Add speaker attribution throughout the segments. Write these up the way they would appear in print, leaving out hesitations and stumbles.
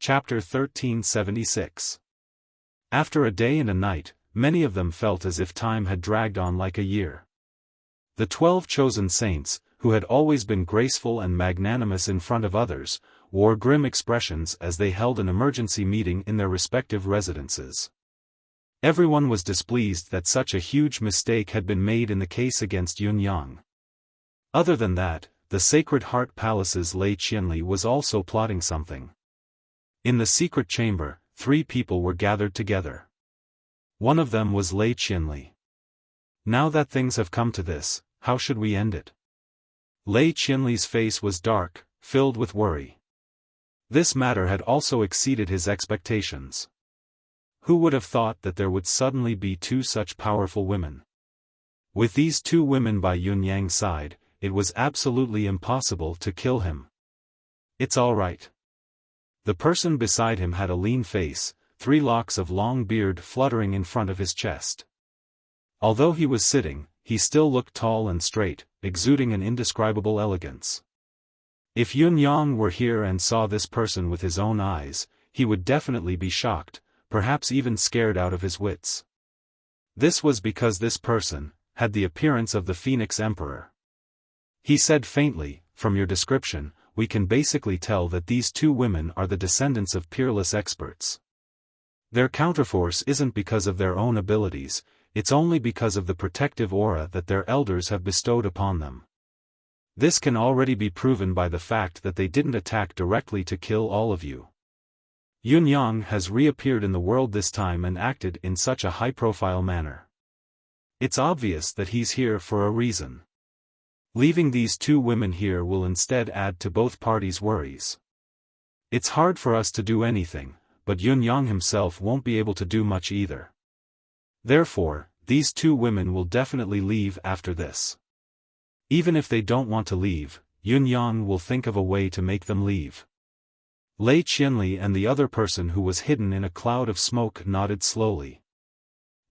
Speaker 1: Chapter 1376. After a day and a night, many of them felt as if time had dragged on like a year. The 12 chosen saints, who had always been graceful and magnanimous in front of others, wore grim expressions as they held an emergency meeting in their respective residences. Everyone was displeased that such a huge mistake had been made in the case against Yun Yang. Other than that, the Sacred Heart Palace's Lei Qianli was also plotting something. In the secret chamber, 3 people were gathered together. One of them was Lei Qianli. Now that things have come to this, how should we end it? Lei Qianli's face was dark, filled with worry. This matter had also exceeded his expectations. Who would have thought that there would suddenly be 2 such powerful women? With these 2 women by Yun Yang's side, it was absolutely impossible to kill him. It's all right. The person beside him had a lean face, 3 locks of long beard fluttering in front of his chest. Although he was sitting, he still looked tall and straight, exuding an indescribable elegance. If Yun Yang were here and saw this person with his own eyes, he would definitely be shocked, perhaps even scared out of his wits. This was because this person had the appearance of the Phoenix Emperor. He said faintly, "From your description, we can basically tell that these 2 women are the descendants of peerless experts. Their counterforce isn't because of their own abilities, it's only because of the protective aura that their elders have bestowed upon them. This can already be proven by the fact that they didn't attack directly to kill all of you. Yun Yang has reappeared in the world this time and acted in such a high-profile manner. It's obvious that he's here for a reason. Leaving these 2 women here will instead add to both parties' worries. It's hard for us to do anything, but Yun Yang himself won't be able to do much either. Therefore, these 2 women will definitely leave after this. Even if they don't want to leave, Yun Yang will think of a way to make them leave." Lei Qianli and the other person who was hidden in a cloud of smoke nodded slowly.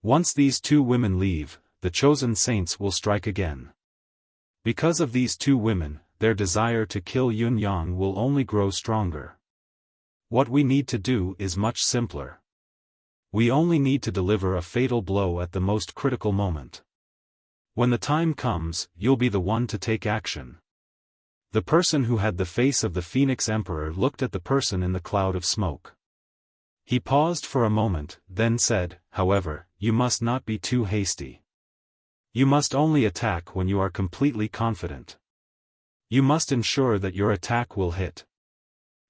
Speaker 1: Once these 2 women leave, the chosen saints will strike again. Because of these 2 women, their desire to kill Yun Yang will only grow stronger. What we need to do is much simpler. We only need to deliver a fatal blow at the most critical moment. When the time comes, you'll be the one to take action. The person who had the face of the Phoenix Emperor looked at the person in the cloud of smoke. He paused for a moment, then said, "However, you must not be too hasty. You must only attack when you are completely confident. You must ensure that your attack will hit."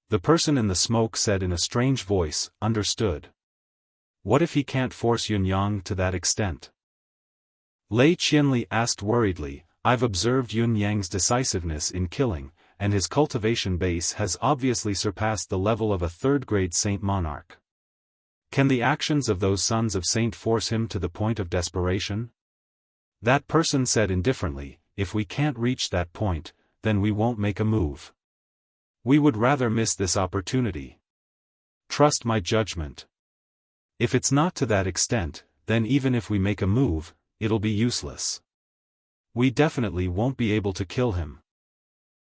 Speaker 1: The person in the smoke said in a strange voice, "Understood. What if he can't force Yun Yang to that extent?" Lei Qianli asked worriedly, "I've observed Yun Yang's decisiveness in killing, and his cultivation base has obviously surpassed the level of a 3rd-grade saint monarch. Can the actions of those sons of saint force him to the point of desperation?" That person said indifferently, "If we can't reach that point, then we won't make a move. We would rather miss this opportunity. Trust my judgment. If it's not to that extent, then even if we make a move, it'll be useless. We definitely won't be able to kill him.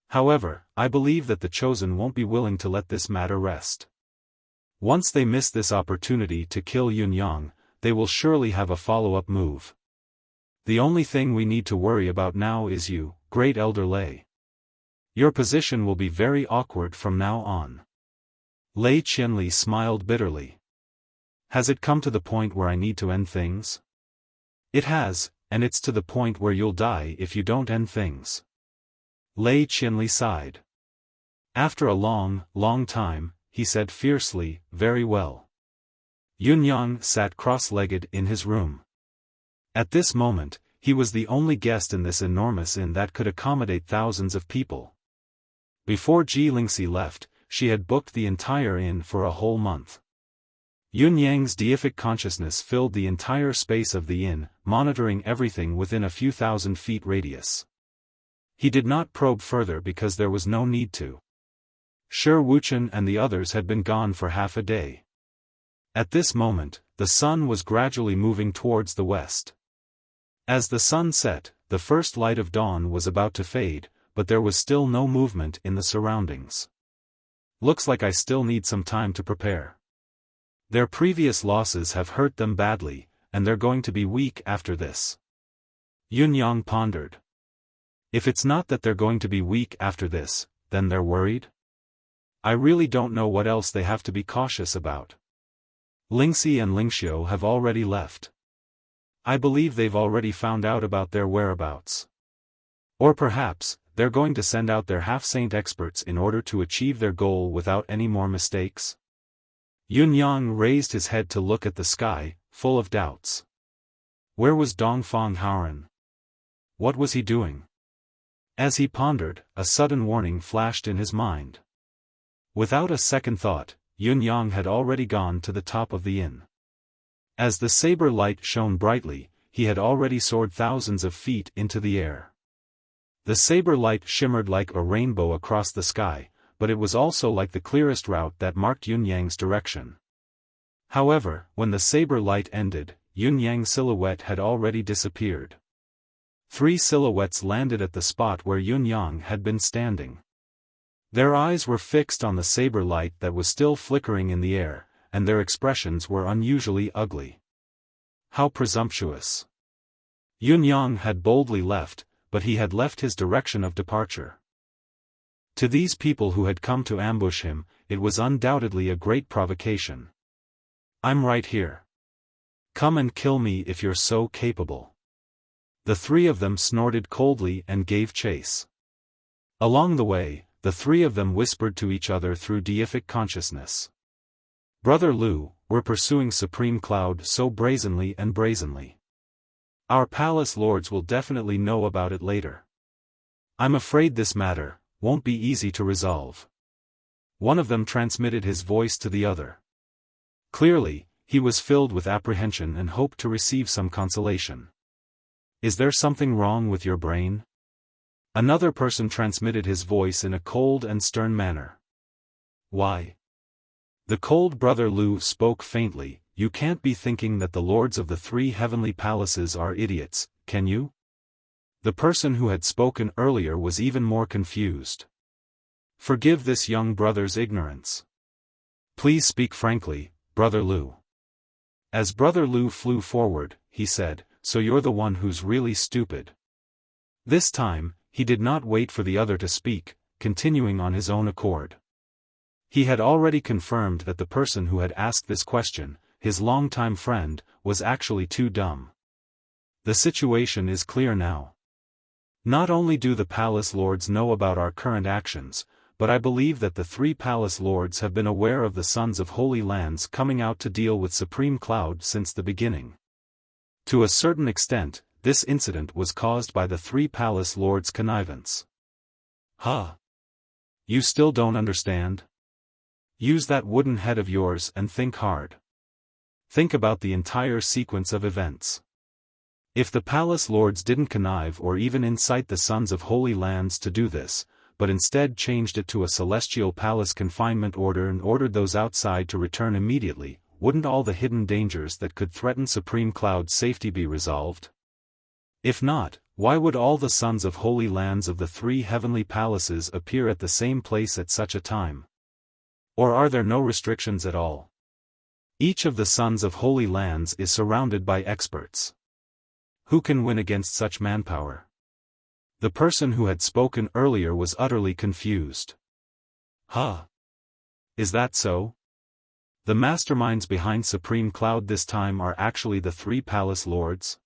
Speaker 1: However, I believe that the chosen won't be willing to let this matter rest. Once they miss this opportunity to kill Yun Yang, they will surely have a follow-up move. The only thing we need to worry about now is you, Great Elder Lei. Your position will be very awkward from now on." Lei Qianli smiled bitterly. "Has it come to the point where I need to end things?" "It has, and it's to the point where you'll die if you don't end things." Lei Qianli sighed. After a long, long time, he said fiercely, "Very well." Yun Yang sat cross-legged in his room. At this moment, he was the only guest in this enormous inn that could accommodate thousands of people. Before Ji Lingxi left, she had booked the entire inn for a whole month. Yun Yang's deific consciousness filled the entire space of the inn, monitoring everything within a few thousand feet radius. He did not probe further because there was no need to. Shi Wuchen and the others had been gone for half a day. At this moment, the sun was gradually moving towards the west. As the sun set, the first light of dawn was about to fade, but there was still no movement in the surroundings. Looks like I still need some time to prepare. Their previous losses have hurt them badly, and they're going to be weak after this. Yunyang pondered. If it's not that they're going to be weak after this, then they're worried? I really don't know what else they have to be cautious about. Lingxi and Lingxiu have already left. I believe they've already found out about their whereabouts. Or perhaps, they're going to send out their half-saint experts in order to achieve their goal without any more mistakes. Yunyang raised his head to look at the sky, full of doubts. Where was Dongfang Haoren? What was he doing? As he pondered, a sudden warning flashed in his mind. Without a second thought, Yunyang had already gone to the top of the inn. As the saber light shone brightly, he had already soared thousands of feet into the air. The saber light shimmered like a rainbow across the sky, but it was also like the clearest route that marked Yunyang's direction. However, when the saber light ended, Yunyang's silhouette had already disappeared. 3 silhouettes landed at the spot where Yunyang had been standing. Their eyes were fixed on the saber light that was still flickering in the air, and their expressions were unusually ugly. How presumptuous! Yunyang had boldly left, but he had left his direction of departure. To these people who had come to ambush him, it was undoubtedly a great provocation. I'm right here. Come and kill me if you're so capable. The 3 of them snorted coldly and gave chase. Along the way, the 3 of them whispered to each other through deific consciousness. Brother Lu, we're pursuing Supreme Cloud so brazenly and brazenly. Our palace lords will definitely know about it later. I'm afraid this matter won't be easy to resolve. One of them transmitted his voice to the other. Clearly, he was filled with apprehension and hoped to receive some consolation. Is there something wrong with your brain? Another person transmitted his voice in a cold and stern manner. Why? The cold brother Lu spoke faintly. You can't be thinking that the lords of the 3 heavenly palaces are idiots, can you? The person who had spoken earlier was even more confused. Forgive this young brother's ignorance. Please speak frankly, brother Lu. As brother Lu flew forward, he said, so you're the one who's really stupid. This time, he did not wait for the other to speak, continuing on his own accord. He had already confirmed that the person who had asked this question, his longtime friend, was actually too dumb. The situation is clear now. Not only do the palace lords know about our current actions, but I believe that the 3 palace lords have been aware of the sons of holy lands coming out to deal with Supreme Cloud since the beginning. To a certain extent, this incident was caused by the 3 palace lords' connivance. Huh? You still don't understand? Use that wooden head of yours and think hard. Think about the entire sequence of events. If the palace lords didn't connive or even incite the sons of holy lands to do this, but instead changed it to a celestial palace confinement order and ordered those outside to return immediately, wouldn't all the hidden dangers that could threaten Supreme Cloud's safety be resolved? If not, why would all the sons of holy lands of the 3 heavenly palaces appear at the same place at such a time? Or are there no restrictions at all? Each of the sons of holy lands is surrounded by experts. Who can win against such manpower? The person who had spoken earlier was utterly confused. Huh? Is that so? The masterminds behind Supreme Cloud this time are actually the 3 palace lords?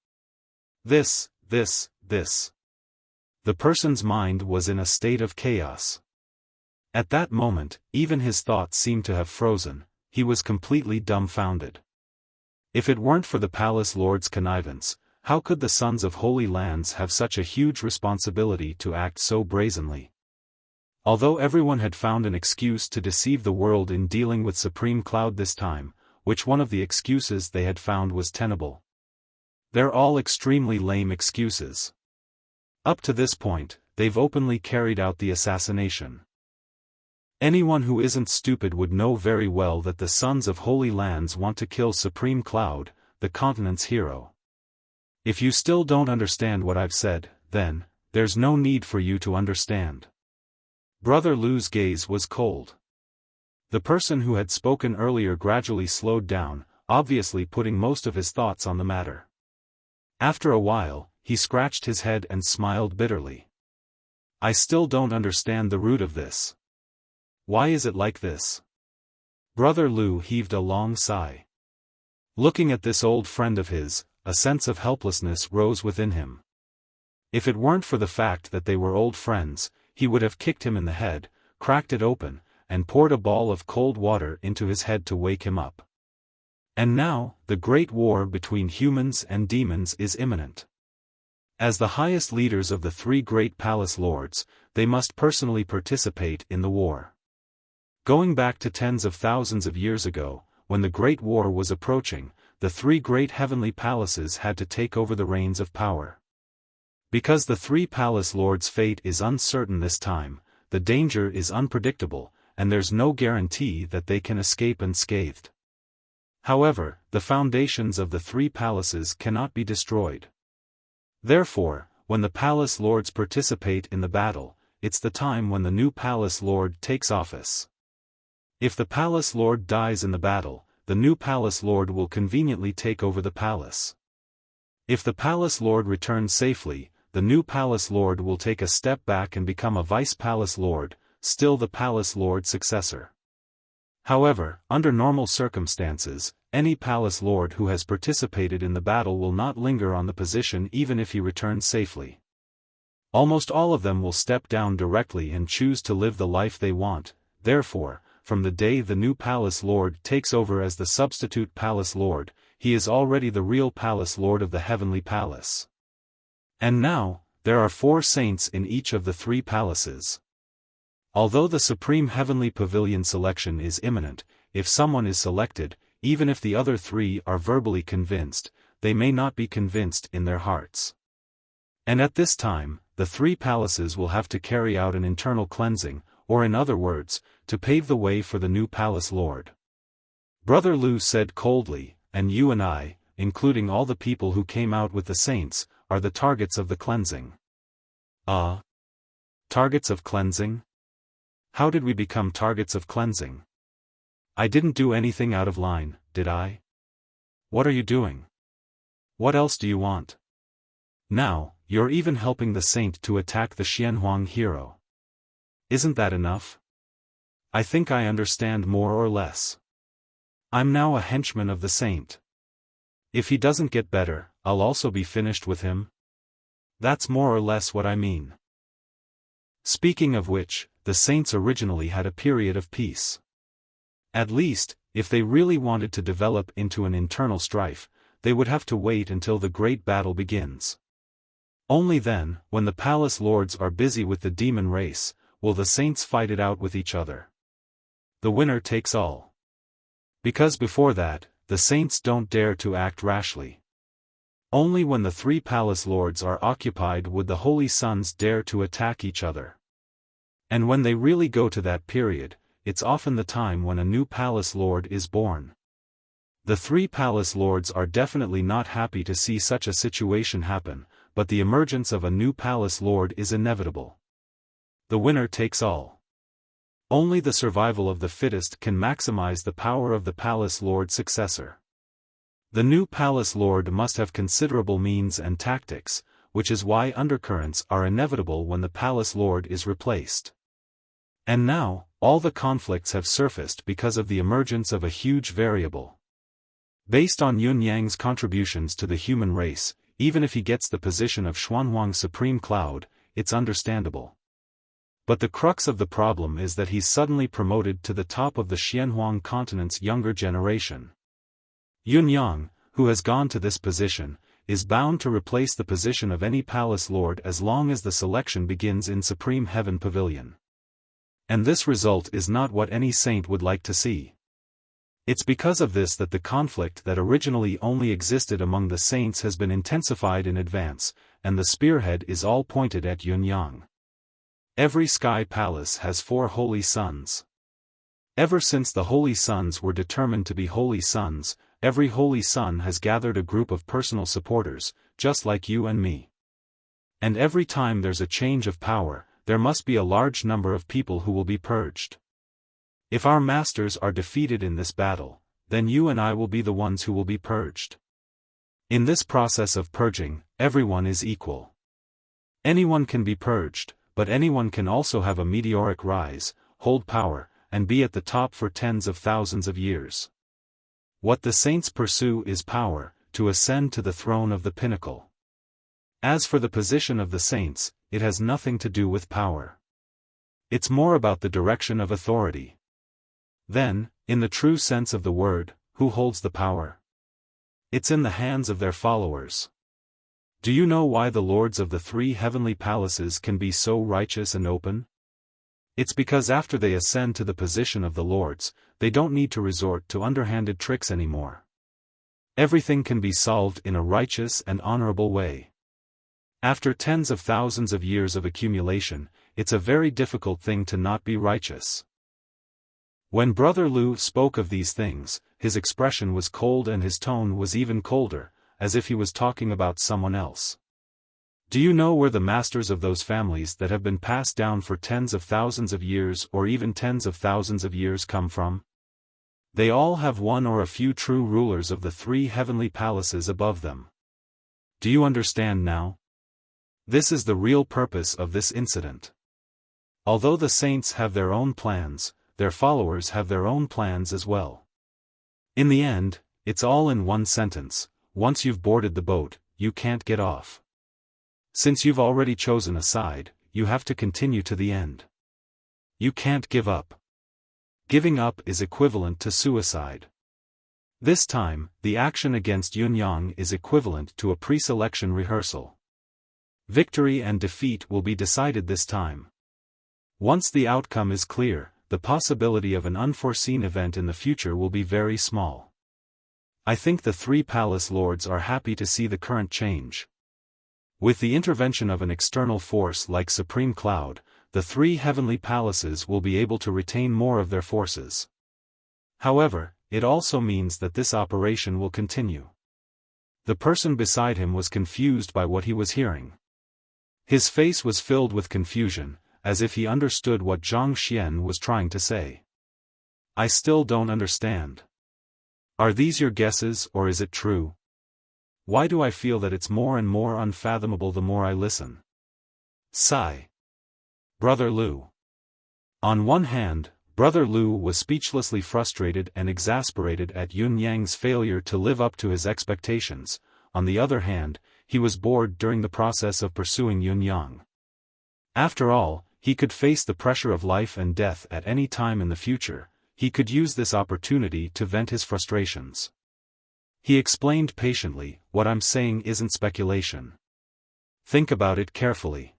Speaker 1: This. The person's mind was in a state of chaos. At that moment, even his thoughts seemed to have frozen. He was completely dumbfounded. If it weren't for the palace lord's connivance, how could the sons of holy lands have such a huge responsibility to act so brazenly? Although everyone had found an excuse to deceive the world in dealing with Supreme Cloud this time, which one of the excuses they had found was tenable? They're all extremely lame excuses. Up to this point, they've openly carried out the assassination. Anyone who isn't stupid would know very well that the sons of holy lands want to kill Supreme Cloud, the continent's hero. If you still don't understand what I've said, then, there's no need for you to understand. Brother Lu's gaze was cold. The person who had spoken earlier gradually slowed down, obviously putting most of his thoughts on the matter. After a while, he scratched his head and smiled bitterly. I still don't understand the root of this. Why is it like this? Brother Lu heaved a long sigh. Looking at this old friend of his, a sense of helplessness rose within him. If it weren't for the fact that they were old friends, he would have kicked him in the head, cracked it open, and poured a ball of cold water into his head to wake him up. And now, the great war between humans and demons is imminent. As the highest leaders of the three great palace lords, they must personally participate in the war. Going back to tens of thousands of years ago, when the Great War was approaching, the three great heavenly palaces had to take over the reins of power. Because the three palace lords' fate is uncertain this time, the danger is unpredictable, and there's no guarantee that they can escape unscathed. However, the foundations of the three palaces cannot be destroyed. Therefore, when the palace lords participate in the battle, it's the time when the new palace lord takes office. If the palace lord dies in the battle, the new palace lord will conveniently take over the palace. If the palace lord returns safely, the new palace lord will take a step back and become a vice palace lord, still the palace lord's successor. However, under normal circumstances, any palace lord who has participated in the battle will not linger on the position even if he returns safely. Almost all of them will step down directly and choose to live the life they want. Therefore, from the day the new palace lord takes over as the substitute palace lord, he is already the real palace lord of the heavenly palace. And now, there are 4 saints in each of the 3 palaces. Although the supreme heavenly pavilion selection is imminent, if someone is selected, even if the other 3 are verbally convinced, they may not be convinced in their hearts. And at this time, the 3 palaces will have to carry out an internal cleansing, or in other words, to pave the way for the new palace lord. Brother Lu said coldly, and you and I, including all the people who came out with the saints, are the targets of the cleansing. Targets of cleansing? How did we become targets of cleansing? I didn't do anything out of line, did I? What are you doing? What else do you want? Now, you're even helping the saint to attack the Xianhuang hero. Isn't that enough? I think I understand more or less. I'm now a henchman of the saint. If he doesn't get better, I'll also be finished with him. That's more or less what I mean. Speaking of which, the saints originally had a period of peace. At least, if they really wanted to develop into an internal strife, they would have to wait until the great battle begins. Only then, when the palace lords are busy with the demon race, will the saints fight it out with each other. The winner takes all. Because before that, the saints don't dare to act rashly. Only when the 3 palace lords are occupied would the holy sons dare to attack each other. And when they really go to that period, it's often the time when a new palace lord is born. The 3 palace lords are definitely not happy to see such a situation happen, but the emergence of a new palace lord is inevitable. The winner takes all. Only the survival of the fittest can maximize the power of the palace lord's successor. The new palace lord must have considerable means and tactics, which is why undercurrents are inevitable when the palace lord is replaced. And now, all the conflicts have surfaced because of the emergence of a huge variable. Based on Yun Yang's contributions to the human race, even if he gets the position of Xuanhuang Supreme Cloud, it's understandable. But the crux of the problem is that he's suddenly promoted to the top of the Xianhuang continent's younger generation. Yun Yang, who has gone to this position, is bound to replace the position of any palace lord as long as the selection begins in Supreme Heaven Pavilion. And this result is not what any saint would like to see. It's because of this that the conflict that originally only existed among the saints has been intensified in advance, and the spearhead is all pointed at Yun Yang. Every sky palace has 4 holy sons. Ever since the holy sons were determined to be holy sons, every holy son has gathered a group of personal supporters, just like you and me. And every time there's a change of power, there must be a large number of people who will be purged. If our masters are defeated in this battle, then you and I will be the ones who will be purged. In this process of purging, everyone is equal. Anyone can be purged, but anyone can also have a meteoric rise, hold power, and be at the top for tens of thousands of years. What the saints pursue is power, to ascend to the throne of the pinnacle. As for the position of the saints, it has nothing to do with power. It's more about the direction of authority. Then, in the true sense of the word, who holds the power? It's in the hands of their followers. Do you know why the lords of the 3 heavenly palaces can be so righteous and open? It's because after they ascend to the position of the lords, they don't need to resort to underhanded tricks anymore. Everything can be solved in a righteous and honorable way. After tens of thousands of years of accumulation, it's a very difficult thing to not be righteous. When Brother Lu spoke of these things, his expression was cold and his tone was even colder, as if he was talking about someone else. Do you know where the masters of those families that have been passed down for tens of thousands of years or even tens of thousands of years come from? They all have one or a few true rulers of the 3 heavenly palaces above them. Do you understand now? This is the real purpose of this incident. Although the saints have their own plans, their followers have their own plans as well. In the end, it's all in one sentence: once you've boarded the boat, you can't get off. Since you've already chosen a side, you have to continue to the end. You can't give up. Giving up is equivalent to suicide. This time, the action against Yunyang is equivalent to a pre-selection rehearsal. Victory and defeat will be decided this time. Once the outcome is clear, the possibility of an unforeseen event in the future will be very small. I think the 3 palace lords are happy to see the current change. With the intervention of an external force like Supreme Cloud, the 3 heavenly palaces will be able to retain more of their forces. However, it also means that this operation will continue. The person beside him was confused by what he was hearing. His face was filled with confusion, as if he understood what Zhang Xian was trying to say. I still don't understand. Are these your guesses or is it true? Why do I feel that it's more and more unfathomable the more I listen? Sigh. Brother Lu. On one hand, Brother Lu was speechlessly frustrated and exasperated at Yun Yang's failure to live up to his expectations. On the other hand, he was bored during the process of pursuing Yun Yang. After all, he could face the pressure of life and death at any time in the future. He could use this opportunity to vent his frustrations. He explained patiently, what I'm saying isn't speculation. Think about it carefully.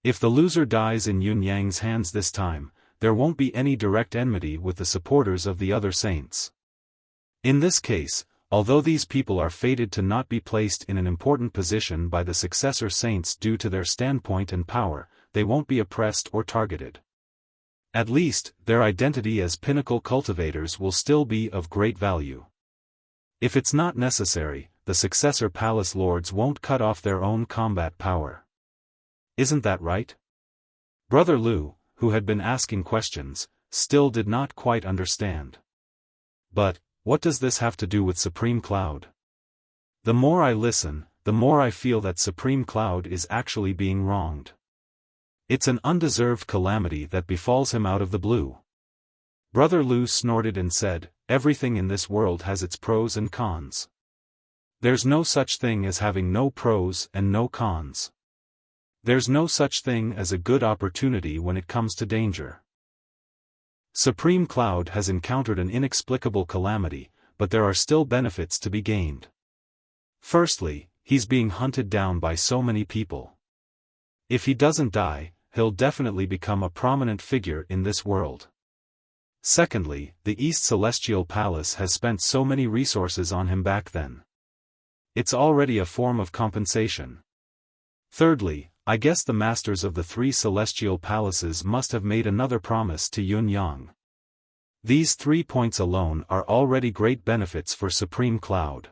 Speaker 1: If the loser dies in Yun Yang's hands this time, there won't be any direct enmity with the supporters of the other saints. In this case, although these people are fated to not be placed in an important position by the successor saints due to their standpoint and power, they won't be oppressed or targeted. At least, their identity as pinnacle cultivators will still be of great value. If it's not necessary, the successor palace lords won't cut off their own combat power. Isn't that right? Brother Lu, who had been asking questions, still did not quite understand. But, what does this have to do with Supreme Cloud? The more I listen, the more I feel that Supreme Cloud is actually being wronged. It's an undeserved calamity that befalls him out of the blue. Brother Lu snorted and said, everything in this world has its pros and cons. There's no such thing as having no pros and no cons. There's no such thing as a good opportunity when it comes to danger. Supreme Cloud has encountered an inexplicable calamity, but there are still benefits to be gained. Firstly, he's being hunted down by so many people. If he doesn't die, he'll definitely become a prominent figure in this world. Secondly, the East Celestial Palace has spent so many resources on him back then. It's already a form of compensation. Thirdly, I guess the masters of the 3 celestial palaces must have made another promise to Yun Yang. These 3 points alone are already great benefits for Supreme Cloud.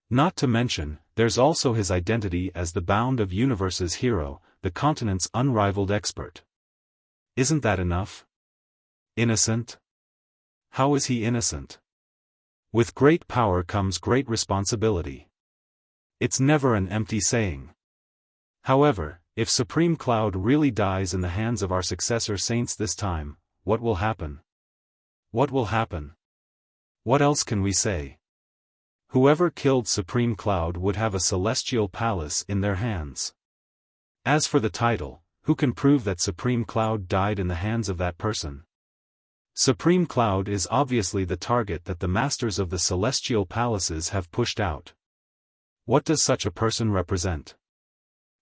Speaker 1: Not to mention, there's also his identity as the Bound of Universe's hero, the continent's unrivaled expert. Isn't that enough? Innocent? How is he innocent? With great power comes great responsibility. It's never an empty saying. However, if Supreme Cloud really dies in the hands of our successor saints this time, what will happen? What will happen? What else can we say? Whoever killed Supreme Cloud would have a celestial palace in their hands. As for the title, who can prove that Supreme Cloud died in the hands of that person? Supreme Cloud is obviously the target that the masters of the celestial palaces have pushed out. What does such a person represent?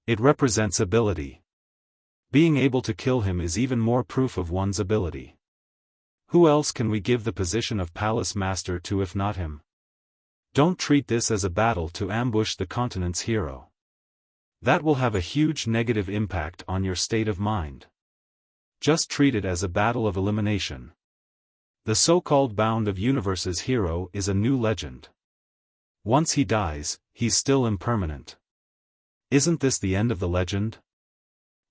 Speaker 1: It represents ability. Being able to kill him is even more proof of one's ability. Who else can we give the position of Palace Master to if not him? Don't treat this as a battle to ambush the continent's hero. That will have a huge negative impact on your state of mind. Just treat it as a battle of elimination. The so-called Bound of Universes hero is a new legend. Once he dies, he's still impermanent. Isn't this the end of the legend?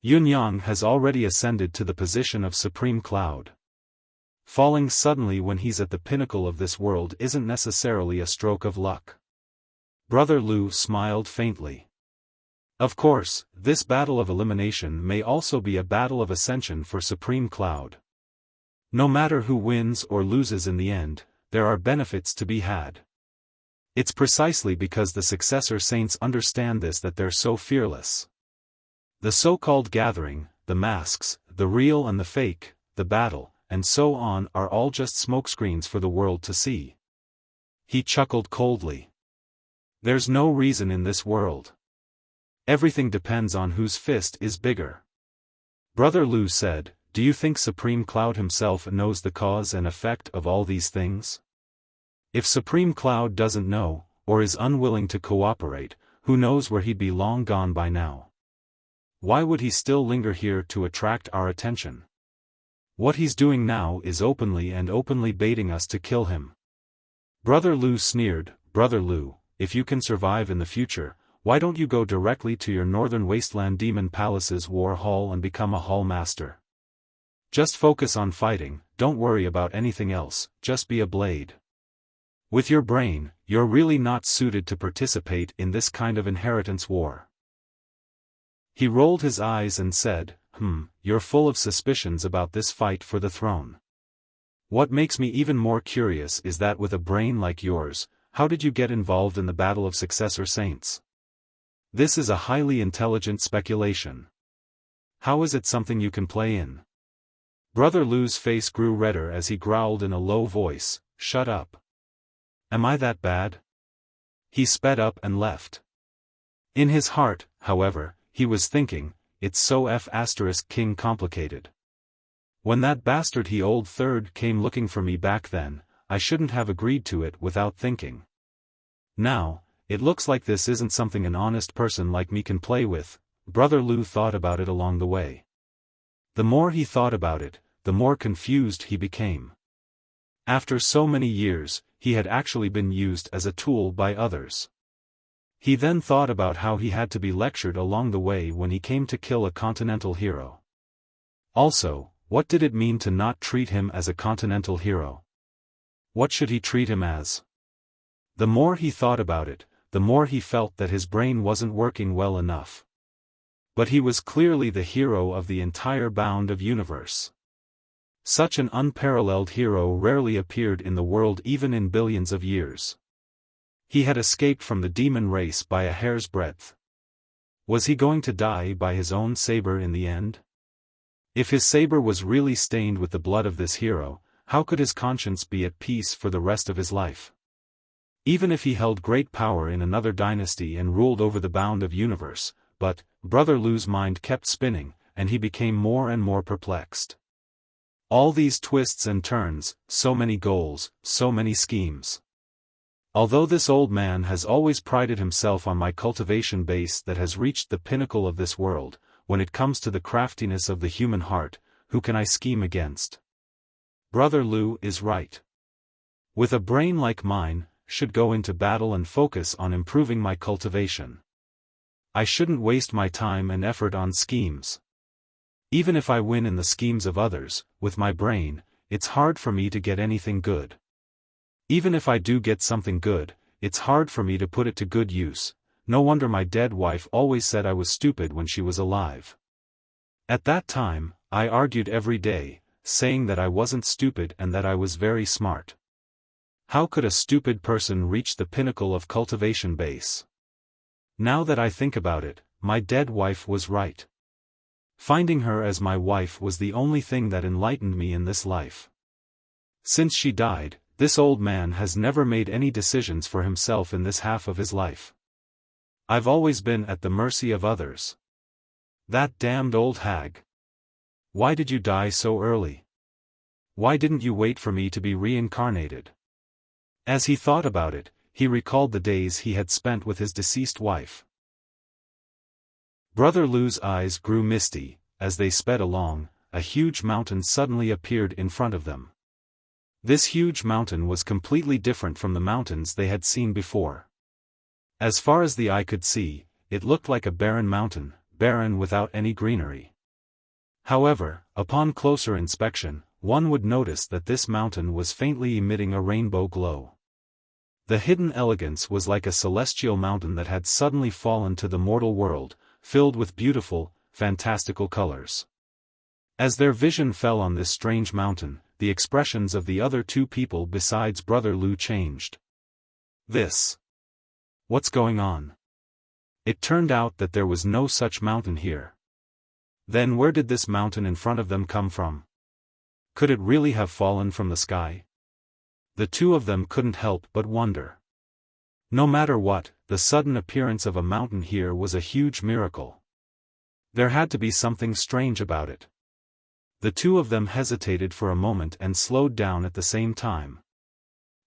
Speaker 1: Yun Yang has already ascended to the position of Supreme Cloud. Falling suddenly when he's at the pinnacle of this world isn't necessarily a stroke of luck. Brother Lu smiled faintly. Of course, this battle of elimination may also be a battle of ascension for Supreme Cloud. No matter who wins or loses in the end, there are benefits to be had. It's precisely because the successor saints understand this that they're so fearless. The so-called gathering, the masks, the real and the fake, the battle, and so on are all just smokescreens for the world to see. He chuckled coldly. There's no reason in this world. Everything depends on whose fist is bigger. Brother Lu said, do you think Supreme Cloud himself knows the cause and effect of all these things? If Supreme Cloud doesn't know, or is unwilling to cooperate, who knows where he'd be long gone by now? Why would he still linger here to attract our attention? What he's doing now is openly baiting us to kill him. Brother Lu sneered, Brother Lu, if you can survive in the future, why don't you go directly to your Northern Wasteland Demon Palace's war hall and become a hall master? Just focus on fighting, don't worry about anything else, just be a blade. With your brain, you're really not suited to participate in this kind of inheritance war. He rolled his eyes and said, you're full of suspicions about this fight for the throne. What makes me even more curious is that with a brain like yours, how did you get involved in the battle of successor saints? This is a highly intelligent speculation. How is it something you can play in? Brother Lu's face grew redder as he growled in a low voice, shut up. Am I that bad? He sped up and left. In his heart, however, he was thinking, it's so King complicated. When that bastard he old third came looking for me back then, I shouldn't have agreed to it without thinking. Now, it looks like this isn't something an honest person like me can play with. Brother Lu thought about it along the way. The more he thought about it, the more confused he became. After so many years, he had actually been used as a tool by others. He then thought about how he had to be lectured along the way when he came to kill a continental hero. Also, what did it mean to not treat him as a continental hero? What should he treat him as? The more he thought about it, the more he felt that his brain wasn't working well enough. But he was clearly the hero of the entire Bound of Universe. Such an unparalleled hero rarely appeared in the world even in billions of years. He had escaped from the demon race by a hair's breadth. Was he going to die by his own saber in the end? If his saber was really stained with the blood of this hero, how could his conscience be at peace for the rest of his life? Even if he held great power in another dynasty and ruled over the Bound of Universe, but, Brother Lu's mind kept spinning, and he became more and more perplexed. All these twists and turns, so many goals, so many schemes. Although this old man has always prided himself on my cultivation base that has reached the pinnacle of this world, when it comes to the craftiness of the human heart, who can I scheme against? Brother Lu is right. With a brain like mine, should go into battle and focus on improving my cultivation. I shouldn't waste my time and effort on schemes. Even if I win in the schemes of others, with my brain, it's hard for me to get anything good. Even if I do get something good, it's hard for me to put it to good use. No wonder my dead wife always said I was stupid when she was alive. At that time, I argued every day, saying that I wasn't stupid and that I was very smart. How could a stupid person reach the pinnacle of cultivation base? Now that I think about it, my dead wife was right. Finding her as my wife was the only thing that enlightened me in this life. Since she died, this old man has never made any decisions for himself in this half of his life. I've always been at the mercy of others. That damned old hag. Why did you die so early? Why didn't you wait for me to be reincarnated? As he thought about it, he recalled the days he had spent with his deceased wife. Brother Lu's eyes grew misty. As they sped along, a huge mountain suddenly appeared in front of them. This huge mountain was completely different from the mountains they had seen before. As far as the eye could see, it looked like a barren mountain, barren without any greenery. However, upon closer inspection, one would notice that this mountain was faintly emitting a rainbow glow. The hidden elegance was like a celestial mountain that had suddenly fallen to the mortal world, filled with beautiful, fantastical colors. As their vision fell on this strange mountain, the expressions of the other two people besides Brother Lu changed. What's going on? It turned out that there was no such mountain here. Then where did this mountain in front of them come from? Could it really have fallen from the sky? The two of them couldn't help but wonder. No matter what, the sudden appearance of a mountain here was a huge miracle. There had to be something strange about it. The two of them hesitated for a moment and slowed down at the same time.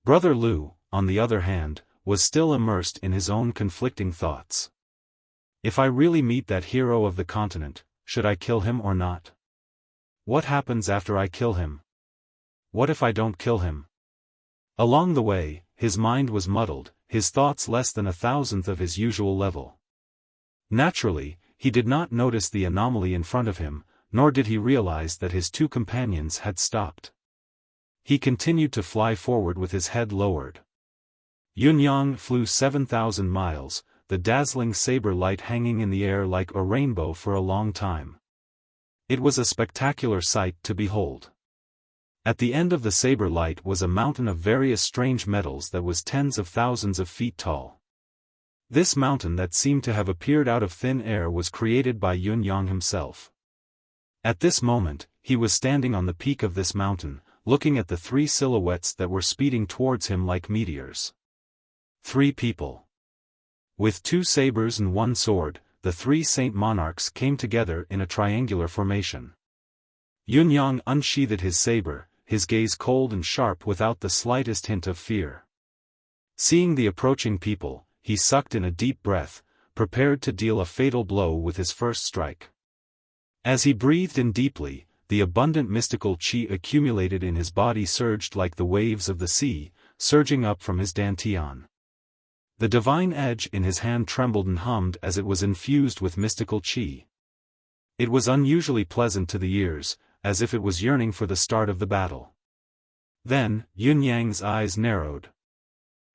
Speaker 1: Brother Lu, on the other hand, was still immersed in his own conflicting thoughts. If I really meet that hero of the continent, should I kill him or not? What happens after I kill him? What if I don't kill him? Along the way, his mind was muddled, his thoughts less than 1,000th of his usual level. Naturally, he did not notice the anomaly in front of him, nor did he realize that his two companions had stopped. He continued to fly forward with his head lowered. Yunyang flew 7,000 miles, the dazzling saber light hanging in the air like a rainbow for a long time. It was a spectacular sight to behold. At the end of the saber light was a mountain of various strange metals that was tens of thousands of feet tall. This mountain that seemed to have appeared out of thin air was created by Yunyang himself. At this moment, he was standing on the peak of this mountain, looking at the three silhouettes that were speeding towards him like meteors. 3 people. With 2 sabers and 1 sword, the 3 saint monarchs came together in a triangular formation. Yunyang unsheathed his saber, his gaze cold and sharp without the slightest hint of fear. Seeing the approaching people, he sucked in a deep breath, prepared to deal a fatal blow with his first strike. As he breathed in deeply, the abundant mystical qi accumulated in his body surged like the waves of the sea, surging up from his dantian. The divine edge in his hand trembled and hummed as it was infused with mystical qi. It was unusually pleasant to the ears, as if it was yearning for the start of the battle. Then, Yunyang's eyes narrowed.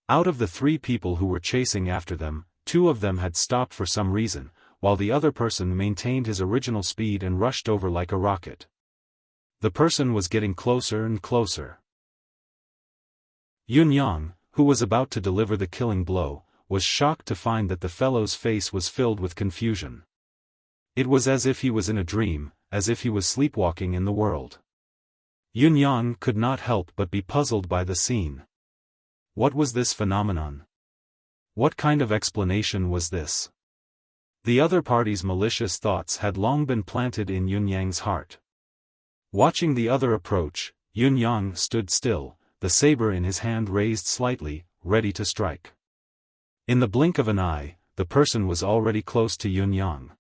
Speaker 1: Out of the 3 people who were chasing after them, 2 of them had stopped for some reason, while the other person maintained his original speed and rushed over like a rocket. The person was getting closer and closer. Yunyang, who was about to deliver the killing blow, was shocked to find that the fellow's face was filled with confusion. It was as if he was in a dream, as if he was sleepwalking in the world. Yunyang could not help but be puzzled by the scene. What was this phenomenon? What kind of explanation was this? The other party's malicious thoughts had long been planted in Yunyang's heart. Watching the other approach, Yunyang stood still, the saber in his hand raised slightly, ready to strike. In the blink of an eye, the person was already close to Yunyang.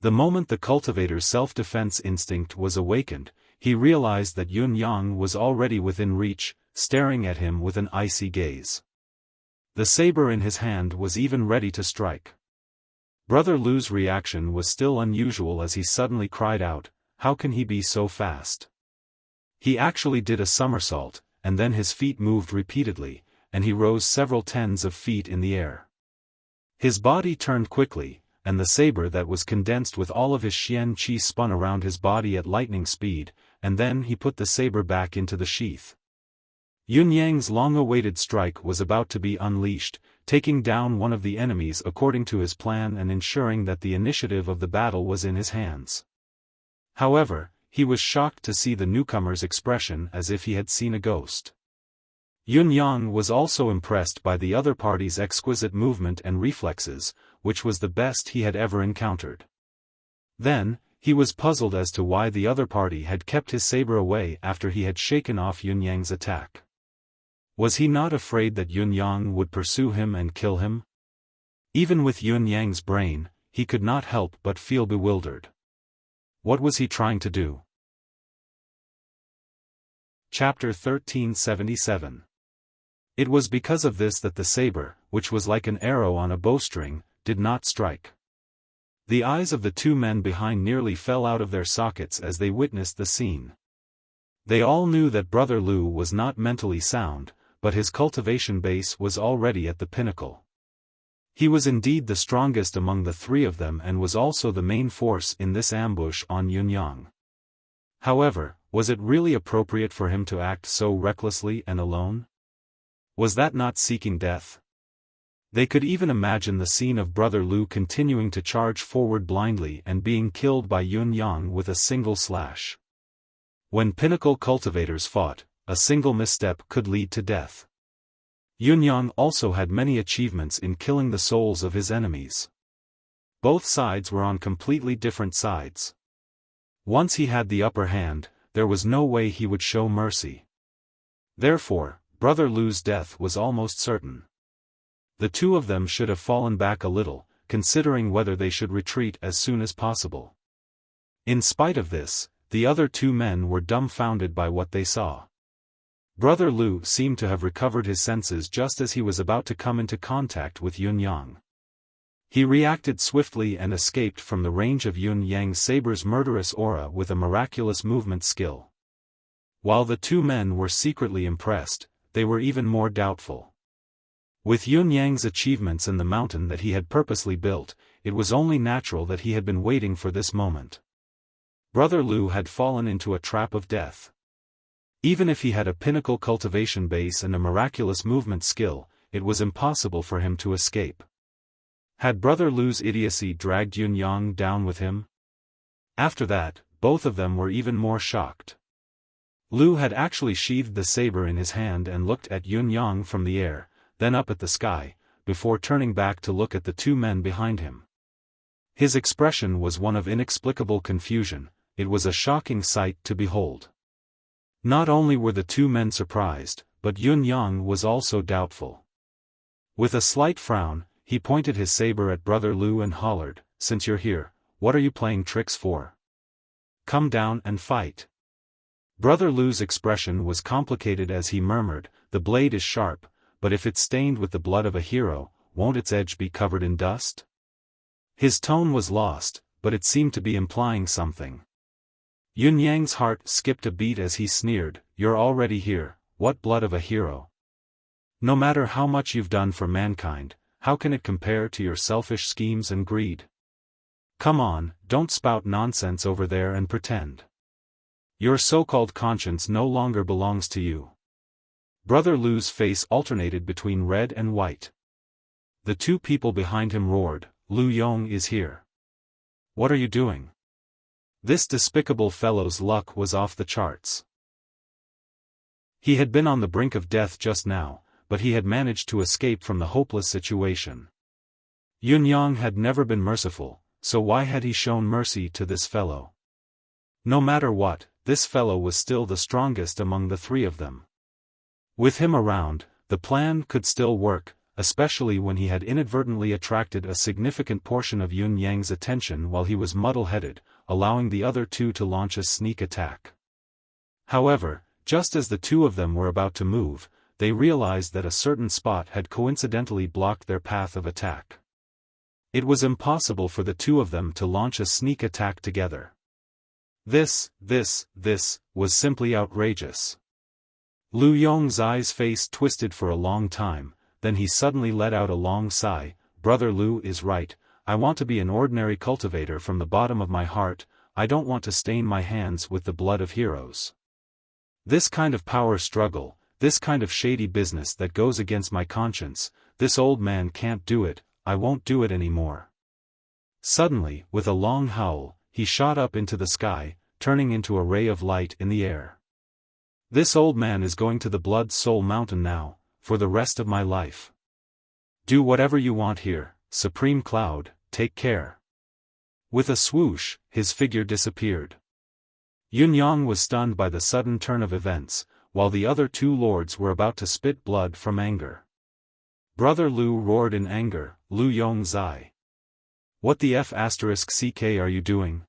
Speaker 1: The moment the cultivator's self-defense instinct was awakened, he realized that Yunyang was already within reach, staring at him with an icy gaze. The saber in his hand was even ready to strike. Brother Lu's reaction was still unusual as he suddenly cried out, "How can he be so fast?" He actually did a somersault, and then his feet moved repeatedly, and he rose several tens of feet in the air. His body turned quickly, and the saber that was condensed with all of his xian qi spun around his body at lightning speed, and then he put the saber back into the sheath. Yun Yang's long-awaited strike was about to be unleashed, taking down one of the enemies according to his plan and ensuring that the initiative of the battle was in his hands. However, he was shocked to see the newcomer's expression as if he had seen a ghost. Yun Yang was also impressed by the other party's exquisite movement and reflexes, which was the best he had ever encountered. Then, he was puzzled as to why the other party had kept his saber away after he had shaken off Yun Yang's attack. Was he not afraid that Yun Yang would pursue him and kill him? Even with Yun Yang's brain, he could not help but feel bewildered. What was he trying to do? Chapter 1377. It was because of this that the saber, which was like an arrow on a bowstring, did not strike. The eyes of the two men behind nearly fell out of their sockets as they witnessed the scene. They all knew that Brother Lu was not mentally sound, but his cultivation base was already at the pinnacle. He was indeed the strongest among the three of them and was also the main force in this ambush on Yun Yang. However, was it really appropriate for him to act so recklessly and alone? Was that not seeking death? They could even imagine the scene of Brother Lu continuing to charge forward blindly and being killed by Yun Yang with a single slash. When pinnacle cultivators fought, a single misstep could lead to death. Yun Yang also had many achievements in killing the souls of his enemies. Both sides were on completely different sides. Once he had the upper hand, there was no way he would show mercy. Therefore, Brother Lu's death was almost certain. The two of them should have fallen back a little, considering whether they should retreat as soon as possible. In spite of this, the other two men were dumbfounded by what they saw. Brother Lu seemed to have recovered his senses just as he was about to come into contact with Yun Yang. He reacted swiftly and escaped from the range of Yun Yang's saber's murderous aura with a miraculous movement skill. While the two men were secretly impressed, they were even more doubtful. With Yun Yang's achievements and the mountain that he had purposely built, it was only natural that he had been waiting for this moment. Brother Lu had fallen into a trap of death. Even if he had a pinnacle cultivation base and a miraculous movement skill, it was impossible for him to escape. Had Brother Lu's idiocy dragged Yun Yang down with him? After that, both of them were even more shocked. Lu had actually sheathed the saber in his hand and looked at Yun Yang from the air, then up at the sky, before turning back to look at the two men behind him. His expression was one of inexplicable confusion. It was a shocking sight to behold. Not only were the two men surprised, but Yun Yang was also doubtful. With a slight frown, he pointed his saber at Brother Lu and hollered, "Since you're here, what are you playing tricks for? Come down and fight." Brother Lu's expression was complicated as he murmured, "The blade is sharp, but if it's stained with the blood of a hero, won't its edge be covered in dust?" His tone was lost, but it seemed to be implying something. Yun Yang's heart skipped a beat as he sneered, "You're already here, what blood of a hero? No matter how much you've done for mankind, how can it compare to your selfish schemes and greed? Come on, don't spout nonsense over there and pretend. Your so-called conscience no longer belongs to you." Brother Lu's face alternated between red and white. The two people behind him roared, "Lu Yong is here. What are you doing?" This despicable fellow's luck was off the charts. He had been on the brink of death just now, but he had managed to escape from the hopeless situation. Yun Yang had never been merciful, so why had he shown mercy to this fellow? No matter what, this fellow was still the strongest among the three of them. With him around, the plan could still work, especially when he had inadvertently attracted a significant portion of Yun Yang's attention while he was muddle-headed, allowing the other two to launch a sneak attack. However, just as the two of them were about to move, they realized that a certain spot had coincidentally blocked their path of attack. It was impossible for the two of them to launch a sneak attack together. This was simply outrageous. Lu Yongzai's face twisted for a long time, then he suddenly let out a long sigh. Brother Lu is right, I want to be an ordinary cultivator from the bottom of my heart, I don't want to stain my hands with the blood of heroes. This kind of power struggle, this kind of shady business that goes against my conscience, this old man can't do it, I won't do it anymore. Suddenly, with a long howl, he shot up into the sky, turning into a ray of light in the air. This old man is going to the Blood Soul Mountain now, for the rest of my life. Do whatever you want here, Supreme Cloud, take care. With a swoosh, his figure disappeared. Yunyang was stunned by the sudden turn of events, while the other two lords were about to spit blood from anger. Brother Lu roared in anger, Lu Yongzai. What the F***ck are you doing?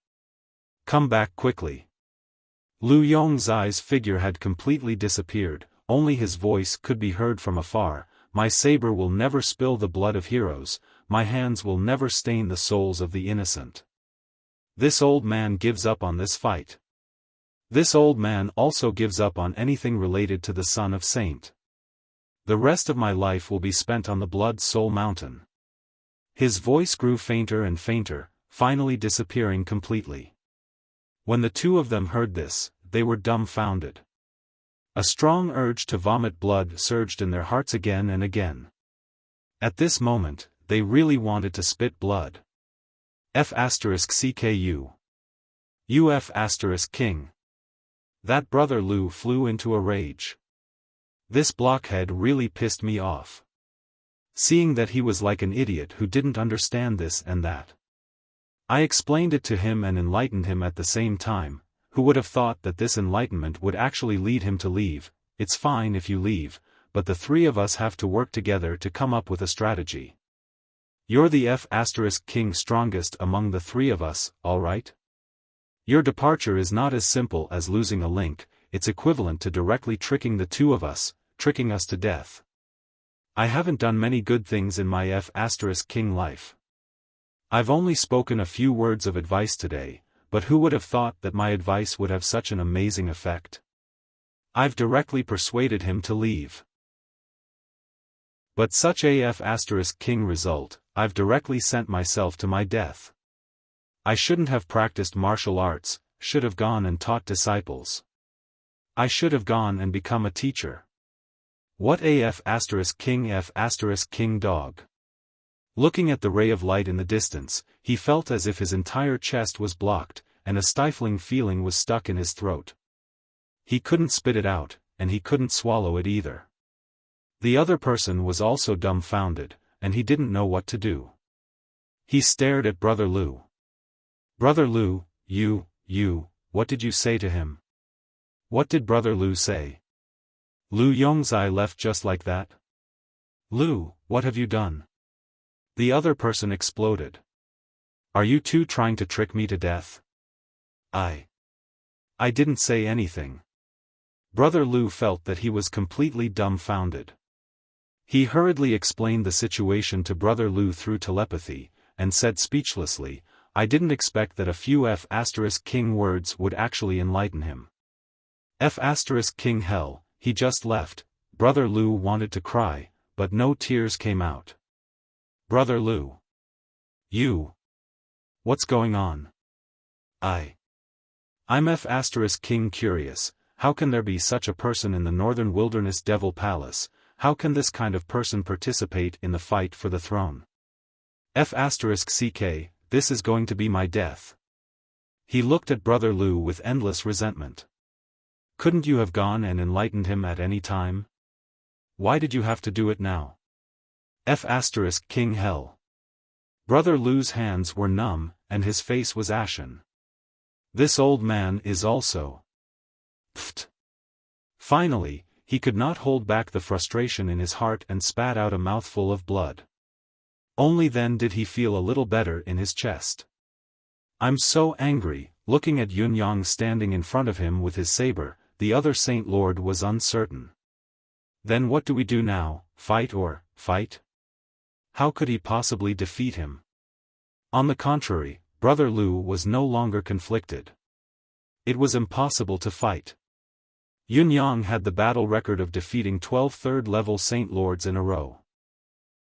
Speaker 1: Come back quickly. Lu Yongzai's figure had completely disappeared, only his voice could be heard from afar, my saber will never spill the blood of heroes, my hands will never stain the souls of the innocent. This old man gives up on this fight. This old man also gives up on anything related to the Son of Saint. The rest of my life will be spent on the Blood Soul Mountain. His voice grew fainter and fainter, finally disappearing completely. When the two of them heard this, they were dumbfounded. A strong urge to vomit blood surged in their hearts again and again. At this moment, they really wanted to spit blood. F***CKU. King. That brother Lu flew into a rage. This blockhead really pissed me off. Seeing that he was like an idiot who didn't understand this and that. I explained it to him and enlightened him at the same time. Who would have thought that this enlightenment would actually lead him to leave? It's fine if you leave, but the three of us have to work together to come up with a strategy. You're the F***king strongest among the three of us, alright? Your departure is not as simple as losing a link, it's equivalent to directly tricking the two of us, tricking us to death. I haven't done many good things in my F***king life. I've only spoken a few words of advice today, but who would have thought that my advice would have such an amazing effect? I've directly persuaded him to leave. But such a F***king result, I've directly sent myself to my death. I shouldn't have practiced martial arts, should have gone and taught disciples. I should have gone and become a teacher. What a F***king dog. Looking at the ray of light in the distance, he felt as if his entire chest was blocked, and a stifling feeling was stuck in his throat. He couldn't spit it out, and he couldn't swallow it either. The other person was also dumbfounded, and he didn't know what to do. He stared at Brother Lu. Brother Lu, what did you say to him? What did Brother Lu say? Lu Yongzai left just like that? Lu, what have you done? The other person exploded. Are you two trying to trick me to death? I didn't say anything. Brother Lu felt that he was completely dumbfounded. He hurriedly explained the situation to Brother Lu through telepathy, and said speechlessly, I didn't expect that a few F***king words would actually enlighten him. F***king hell, he just left. Brother Lu wanted to cry, but no tears came out. Brother Lu. What's going on? I'm F***king curious, how can there be such a person in the Northern Wilderness Devil Palace, how can this kind of person participate in the fight for the throne? F***ck, this is going to be my death. He looked at Brother Lu with endless resentment. Couldn't you have gone and enlightened him at any time? Why did you have to do it now? F***king hell. Brother Lu's hands were numb, and his face was ashen. This old man is also. Pfft. Finally, he could not hold back the frustration in his heart and spat out a mouthful of blood. Only then did he feel a little better in his chest. I'm so angry. Looking at Yunyang standing in front of him with his saber, the other Saint Lord was uncertain. Then what do we do now, fight or fight? How could he possibly defeat him? On the contrary, Brother Lu was no longer conflicted. It was impossible to fight. Yun Yang had the battle record of defeating 12 third-level Saint Lords in a row.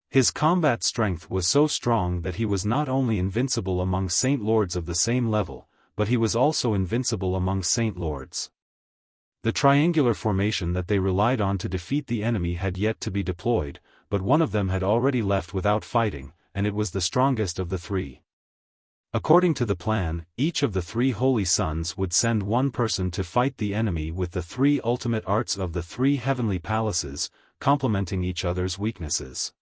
Speaker 1: His combat strength was so strong that he was not only invincible among Saint Lords of the same level, but he was also invincible among Saint Lords. The triangular formation that they relied on to defeat the enemy had yet to be deployed, but one of them had already left without fighting, and it was the strongest of the three. According to the plan, each of the three holy sons would send one person to fight the enemy with the three ultimate arts of the three heavenly palaces, complementing each other's weaknesses.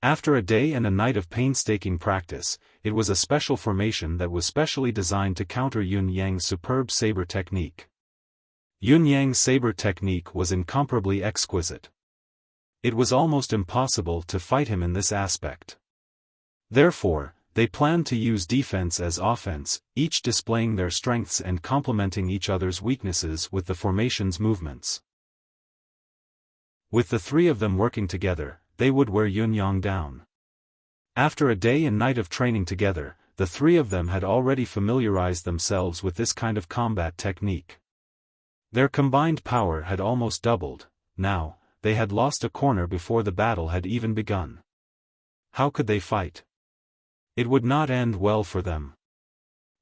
Speaker 1: After a day and a night of painstaking practice, it was a special formation that was specially designed to counter Yun Yang's superb saber technique. Yun Yang's saber technique was incomparably exquisite. It was almost impossible to fight him in this aspect. Therefore, they planned to use defense as offense, each displaying their strengths and complementing each other's weaknesses with the formation's movements. With the three of them working together, they would wear Yun Yang down. After a day and night of training together, the three of them had already familiarized themselves with this kind of combat technique. Their combined power had almost doubled. Now, they had lost a corner before the battle had even begun. How could they fight? It would not end well for them.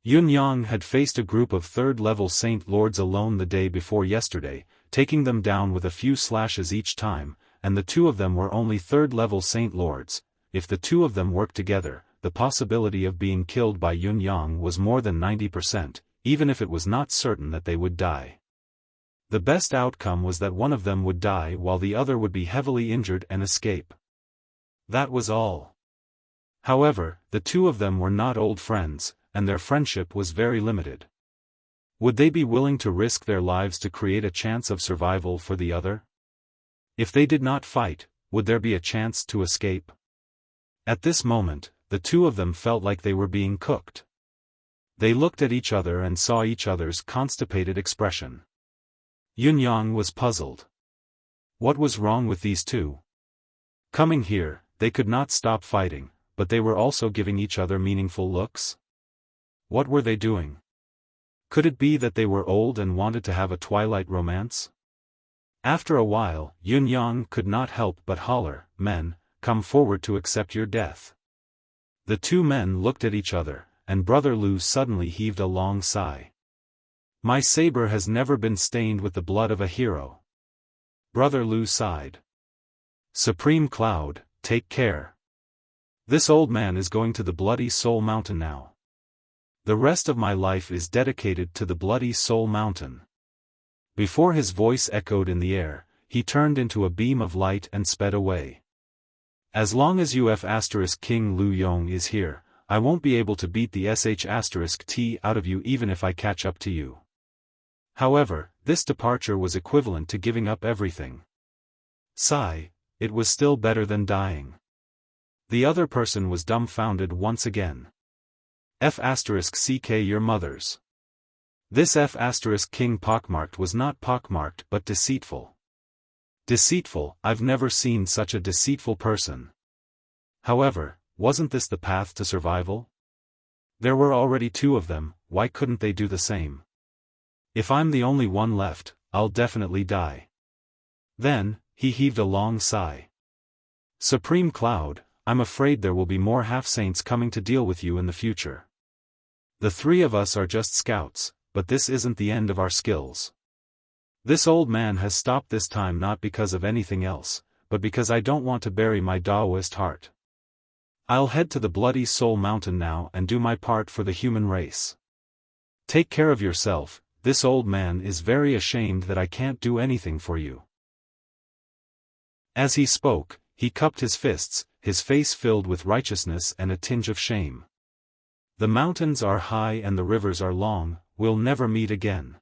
Speaker 1: Yun Yang had faced a group of third-level Saint Lords alone the day before yesterday, taking them down with a few slashes each time, and the two of them were only third-level Saint Lords. If the two of them worked together, the possibility of being killed by Yun Yang was more than 90%, even if it was not certain that they would die. The best outcome was that one of them would die while the other would be heavily injured and escape. That was all. However, the two of them were not old friends, and their friendship was very limited. Would they be willing to risk their lives to create a chance of survival for the other? If they did not fight, would there be a chance to escape? At this moment, the two of them felt like they were being cooked. They looked at each other and saw each other's constipated expression. Yun Yang was puzzled. What was wrong with these two? Coming here, they could not stop fighting, but they were also giving each other meaningful looks? What were they doing? Could it be that they were old and wanted to have a twilight romance? After a while, Yun Yang could not help but holler, "Men, come forward to accept your death." The two men looked at each other, and Brother Lu suddenly heaved a long sigh. "My saber has never been stained with the blood of a hero." Brother Lu sighed. "Supreme Cloud, take care. This old man is going to the Bloody Soul Mountain now. The rest of my life is dedicated to the Bloody Soul Mountain." Before his voice echoed in the air, he turned into a beam of light and sped away. "As long as UF** King Lu Yong is here, I won't be able to beat the *T out of you even if I catch up to you." However, this departure was equivalent to giving up everything. Sigh, it was still better than dying. The other person was dumbfounded once again. F*** your mothers. This F** King pockmarked was not pockmarked but deceitful. Deceitful, I've never seen such a deceitful person. However, wasn't this the path to survival? There were already two of them, why couldn't they do the same? If I'm the only one left, I'll definitely die. Then, he heaved a long sigh. "Supreme Cloud, I'm afraid there will be more half-saints coming to deal with you in the future. The three of us are just scouts, but this isn't the end of our skills. This old man has stopped this time not because of anything else, but because I don't want to bury my Taoist heart. I'll head to the Bloody Soul Mountain now and do my part for the human race. Take care of yourself, this old man is very ashamed that I can't do anything for you." As he spoke, he cupped his fists, his face filled with righteousness and a tinge of shame. "The mountains are high and the rivers are long, we'll never meet again."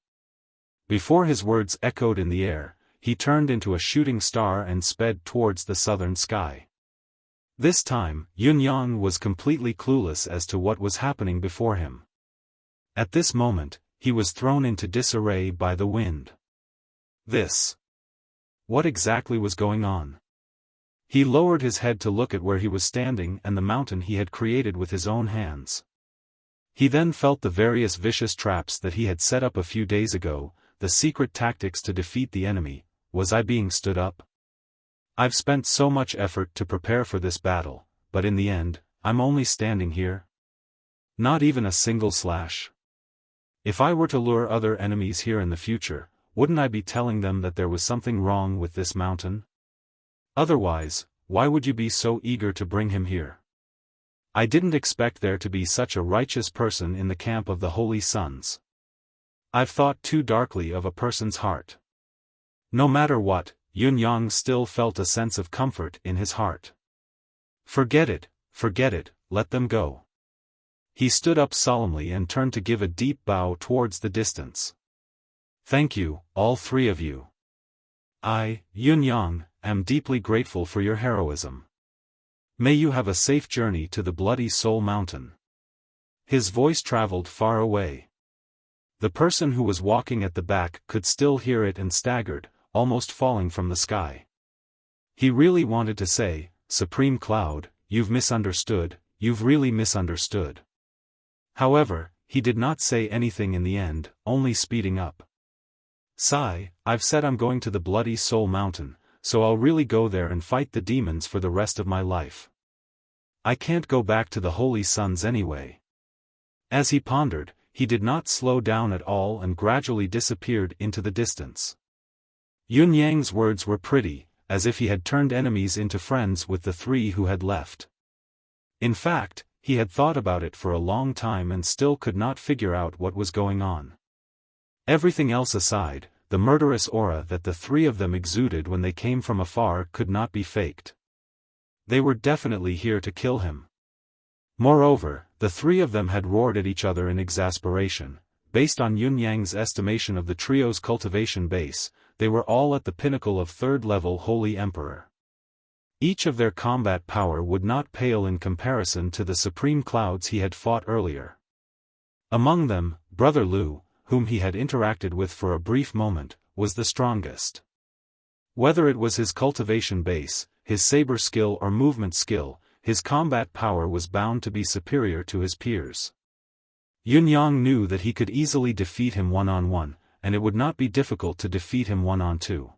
Speaker 1: Before his words echoed in the air, he turned into a shooting star and sped towards the southern sky. This time, Yun Yang was completely clueless as to what was happening before him. At this moment, he was thrown into disarray by the wind. What exactly was going on? He lowered his head to look at where he was standing and the mountain he had created with his own hands. He then felt the various vicious traps that he had set up a few days ago, the secret tactics to defeat the enemy. Was I being stood up? I've spent so much effort to prepare for this battle, but in the end, I'm only standing here. Not even a single slash. If I were to lure other enemies here in the future, wouldn't I be telling them that there was something wrong with this mountain? Otherwise, why would you be so eager to bring him here? I didn't expect there to be such a righteous person in the camp of the Holy Sons. I've thought too darkly of a person's heart. No matter what, Yun-yang still felt a sense of comfort in his heart. Forget it, let them go. He stood up solemnly and turned to give a deep bow towards the distance. Thank you, all three of you. I, Yun-yang, am deeply grateful for your heroism. May you have a safe journey to the Bloody Soul Mountain. His voice traveled far away. The person who was walking at the back could still hear it and staggered, almost falling from the sky. He really wanted to say, Supreme Cloud, you've misunderstood, you've really misunderstood. However, he did not say anything in the end, only speeding up. Sigh, I've said I'm going to the Bloody Soul Mountain, so I'll really go there and fight the demons for the rest of my life. I can't go back to the Holy Sons anyway. As he pondered, he did not slow down at all and gradually disappeared into the distance. Yun-yang's words were pretty, as if he had turned enemies into friends with the three who had left. In fact, he had thought about it for a long time and still could not figure out what was going on. Everything else aside, the murderous aura that the three of them exuded when they came from afar could not be faked. They were definitely here to kill him. Moreover, the three of them had roared at each other in exasperation. Based on Yun-yang's estimation of the trio's cultivation base, they were all at the pinnacle of third-level Holy Emperor. Each of their combat power would not pale in comparison to the supreme clouds he had fought earlier. Among them, Brother Liu, whom he had interacted with for a brief moment, was the strongest. Whether it was his cultivation base, his saber skill or movement skill, his combat power was bound to be superior to his peers. Yun-yang knew that he could easily defeat him one-on-one, and it would not be difficult to defeat him one-on-two.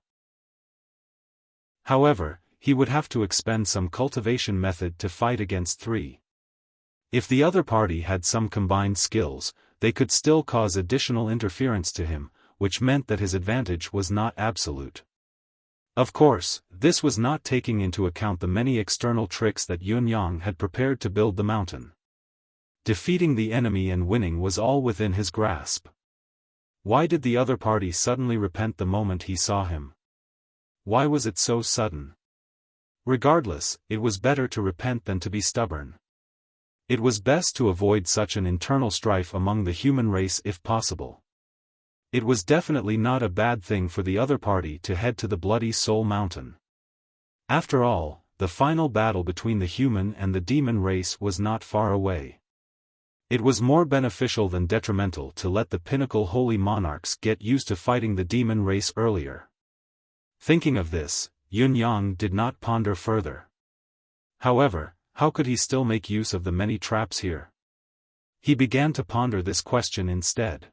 Speaker 1: However, he would have to expend some cultivation method to fight against three. If the other party had some combined skills, they could still cause additional interference to him, which meant that his advantage was not absolute. Of course, this was not taking into account the many external tricks that Yun-yang had prepared to build the mountain. Defeating the enemy and winning was all within his grasp. Why did the other party suddenly repent the moment he saw him? Why was it so sudden? Regardless, it was better to repent than to be stubborn. It was best to avoid such an internal strife among the human race if possible. It was definitely not a bad thing for the other party to head to the Bloody Soul Mountain. After all, the final battle between the human and the demon race was not far away. It was more beneficial than detrimental to let the pinnacle holy monarchs get used to fighting the demon race earlier. Thinking of this, Yun-yang did not ponder further. However, how could he still make use of the many traps here? He began to ponder this question instead.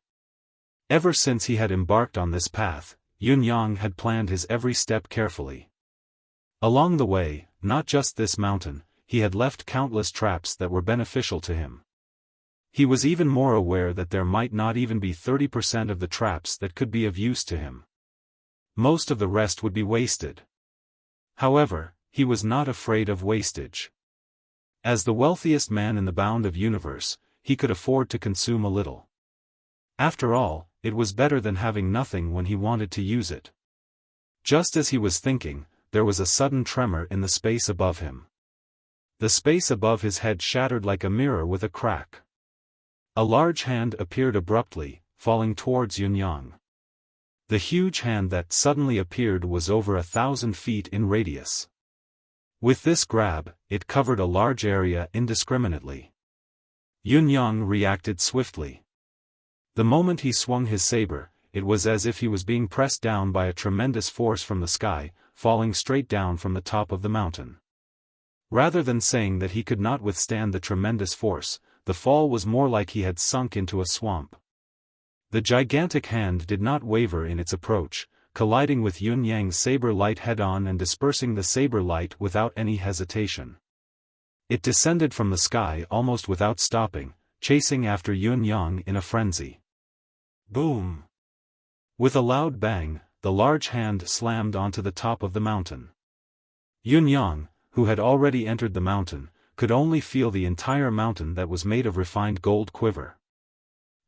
Speaker 1: Ever since he had embarked on this path, Yun-yang had planned his every step carefully. Along the way, not just this mountain, he had left countless traps that were beneficial to him. He was even more aware that there might not even be 30% of the traps that could be of use to him. Most of the rest would be wasted. However, he was not afraid of wastage. As the wealthiest man in the bound of universe, he could afford to consume a little. After all, it was better than having nothing when he wanted to use it. Just as he was thinking, there was a sudden tremor in the space above him. The space above his head shattered like a mirror with a crack. A large hand appeared abruptly, falling towards Yun-yang. The huge hand that suddenly appeared was over 1,000 feet in radius. With this grab, it covered a large area indiscriminately. Yun-yang reacted swiftly. The moment he swung his saber, it was as if he was being pressed down by a tremendous force from the sky, falling straight down from the top of the mountain. Rather than saying that he could not withstand the tremendous force, the fall was more like he had sunk into a swamp. The gigantic hand did not waver in its approach, colliding with Yun Yang's saber light head-on and dispersing the saber light without any hesitation. It descended from the sky almost without stopping, chasing after Yun Yang in a frenzy. Boom! With a loud bang, the large hand slammed onto the top of the mountain. Yun Yang, who had already entered the mountain, could only feel the entire mountain that was made of refined gold quiver.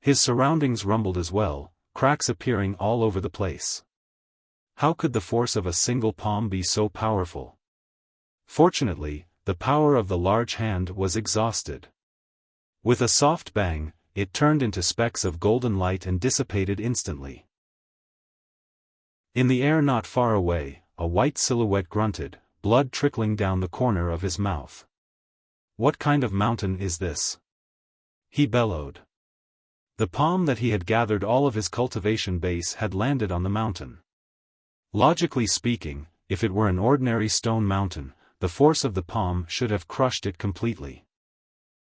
Speaker 1: His surroundings rumbled as well, cracks appearing all over the place. How could the force of a single palm be so powerful? Fortunately, the power of the large hand was exhausted. With a soft bang, it turned into specks of golden light and dissipated instantly. In the air not far away, a white silhouette grunted, blood trickling down the corner of his mouth. "What kind of mountain is this?" he bellowed. The palm that he had gathered all of his cultivation base had landed on the mountain. Logically speaking, if it were an ordinary stone mountain, the force of the palm should have crushed it completely.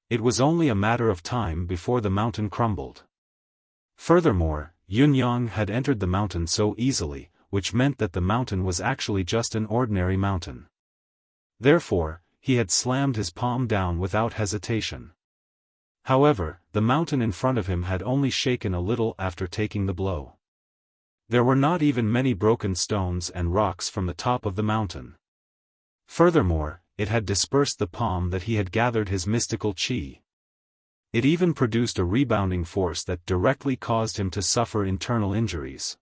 Speaker 1: It was only a matter of time before the mountain crumbled. Furthermore, Yun Yang had entered the mountain so easily, which meant that the mountain was actually just an ordinary mountain. Therefore, he had slammed his palm down without hesitation. However, the mountain in front of him had only shaken a little after taking the blow. There were not even many broken stones and rocks from the top of the mountain. Furthermore, it had dispersed the palm that he had gathered his mystical qi. It even produced a rebounding force that directly caused him to suffer internal injuries.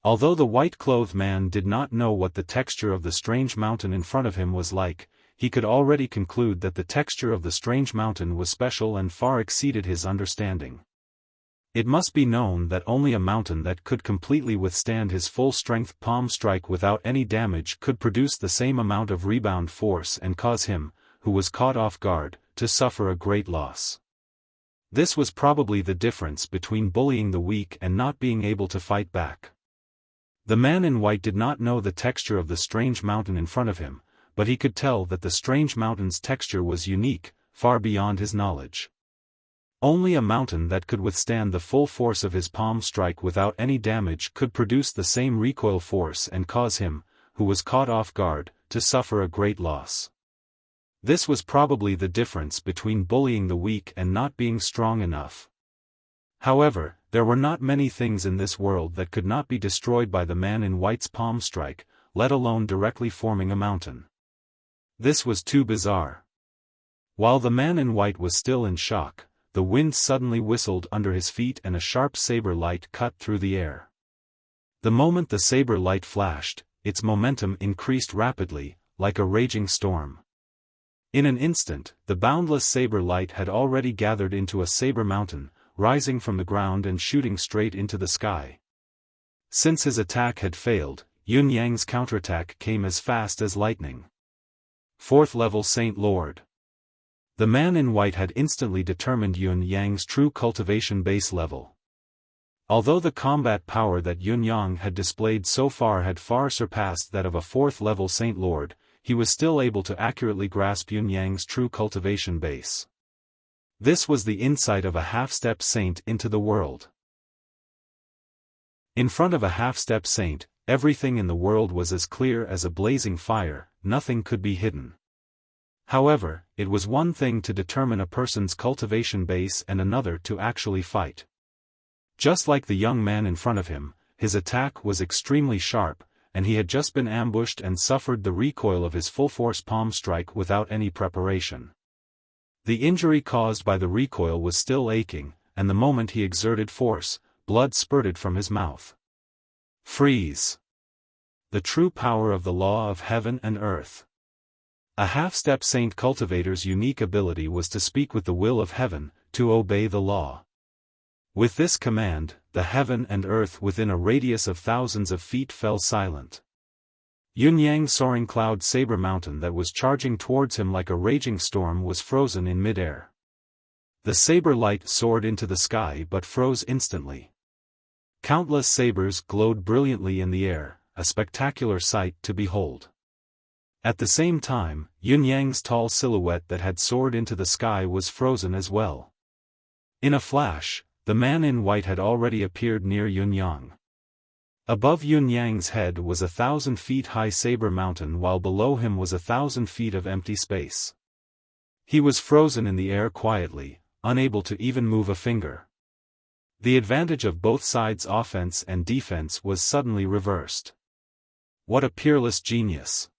Speaker 1: Although the white-clothed man did not know what the texture of the strange mountain in front of him was like, he could already conclude that the texture of the strange mountain was special and far exceeded his understanding. It must be known that only a mountain that could completely withstand his full-strength palm strike without any damage could produce the same amount of rebound force and cause him, who was caught off guard, to suffer a great loss. This was probably the difference between bullying the weak and not being able to fight back. The man in white did not know the texture of the strange mountain in front of him, but he could tell that the strange mountain's texture was unique, far beyond his knowledge. Only a mountain that could withstand the full force of his palm strike without any damage could produce the same recoil force and cause him, who was caught off guard, to suffer a great loss. This was probably the difference between bullying the weak and not being strong enough. However, there were not many things in this world that could not be destroyed by the man in white's palm strike, let alone directly forming a mountain. This was too bizarre. While the man in white was still in shock, the wind suddenly whistled under his feet and a sharp saber light cut through the air. The moment the saber light flashed, its momentum increased rapidly, like a raging storm. In an instant, the boundless saber light had already gathered into a saber mountain, rising from the ground and shooting straight into the sky. Since his attack had failed, Yun Yang's counterattack came as fast as lightning. 4th level Saint Lord. The man in white had instantly determined Yun Yang's true cultivation base level. Although the combat power that Yun Yang had displayed so far had far surpassed that of a 4th level Saint Lord, he was still able to accurately grasp Yun Yang's true cultivation base. This was the insight of a half-step saint into the world. In front of a half-step saint, everything in the world was as clear as a blazing fire, nothing could be hidden. However, it was one thing to determine a person's cultivation base and another to actually fight. Just like the young man in front of him, his attack was extremely sharp, and he had just been ambushed and suffered the recoil of his full-force palm strike without any preparation. The injury caused by the recoil was still aching, and the moment he exerted force, blood spurted from his mouth. Freeze! The true power of the law of heaven and earth. A half-step saint cultivator's unique ability was to speak with the will of heaven, to obey the law. With this command, the heaven and earth within a radius of thousands of feet fell silent. Yun Yang's soaring cloud saber mountain that was charging towards him like a raging storm was frozen in midair. The saber light soared into the sky but froze instantly. Countless sabers glowed brilliantly in the air, a spectacular sight to behold. At the same time, Yun Yang's tall silhouette that had soared into the sky was frozen as well. In a flash, the man in white had already appeared near Yun Yang. Above Yun Yang's head was 1,000 feet high Saber Mountain, while below him was 1,000 feet of empty space. He was frozen in the air quietly, unable to even move a finger. The advantage of both sides' offense and defense was suddenly reversed. What a peerless genius!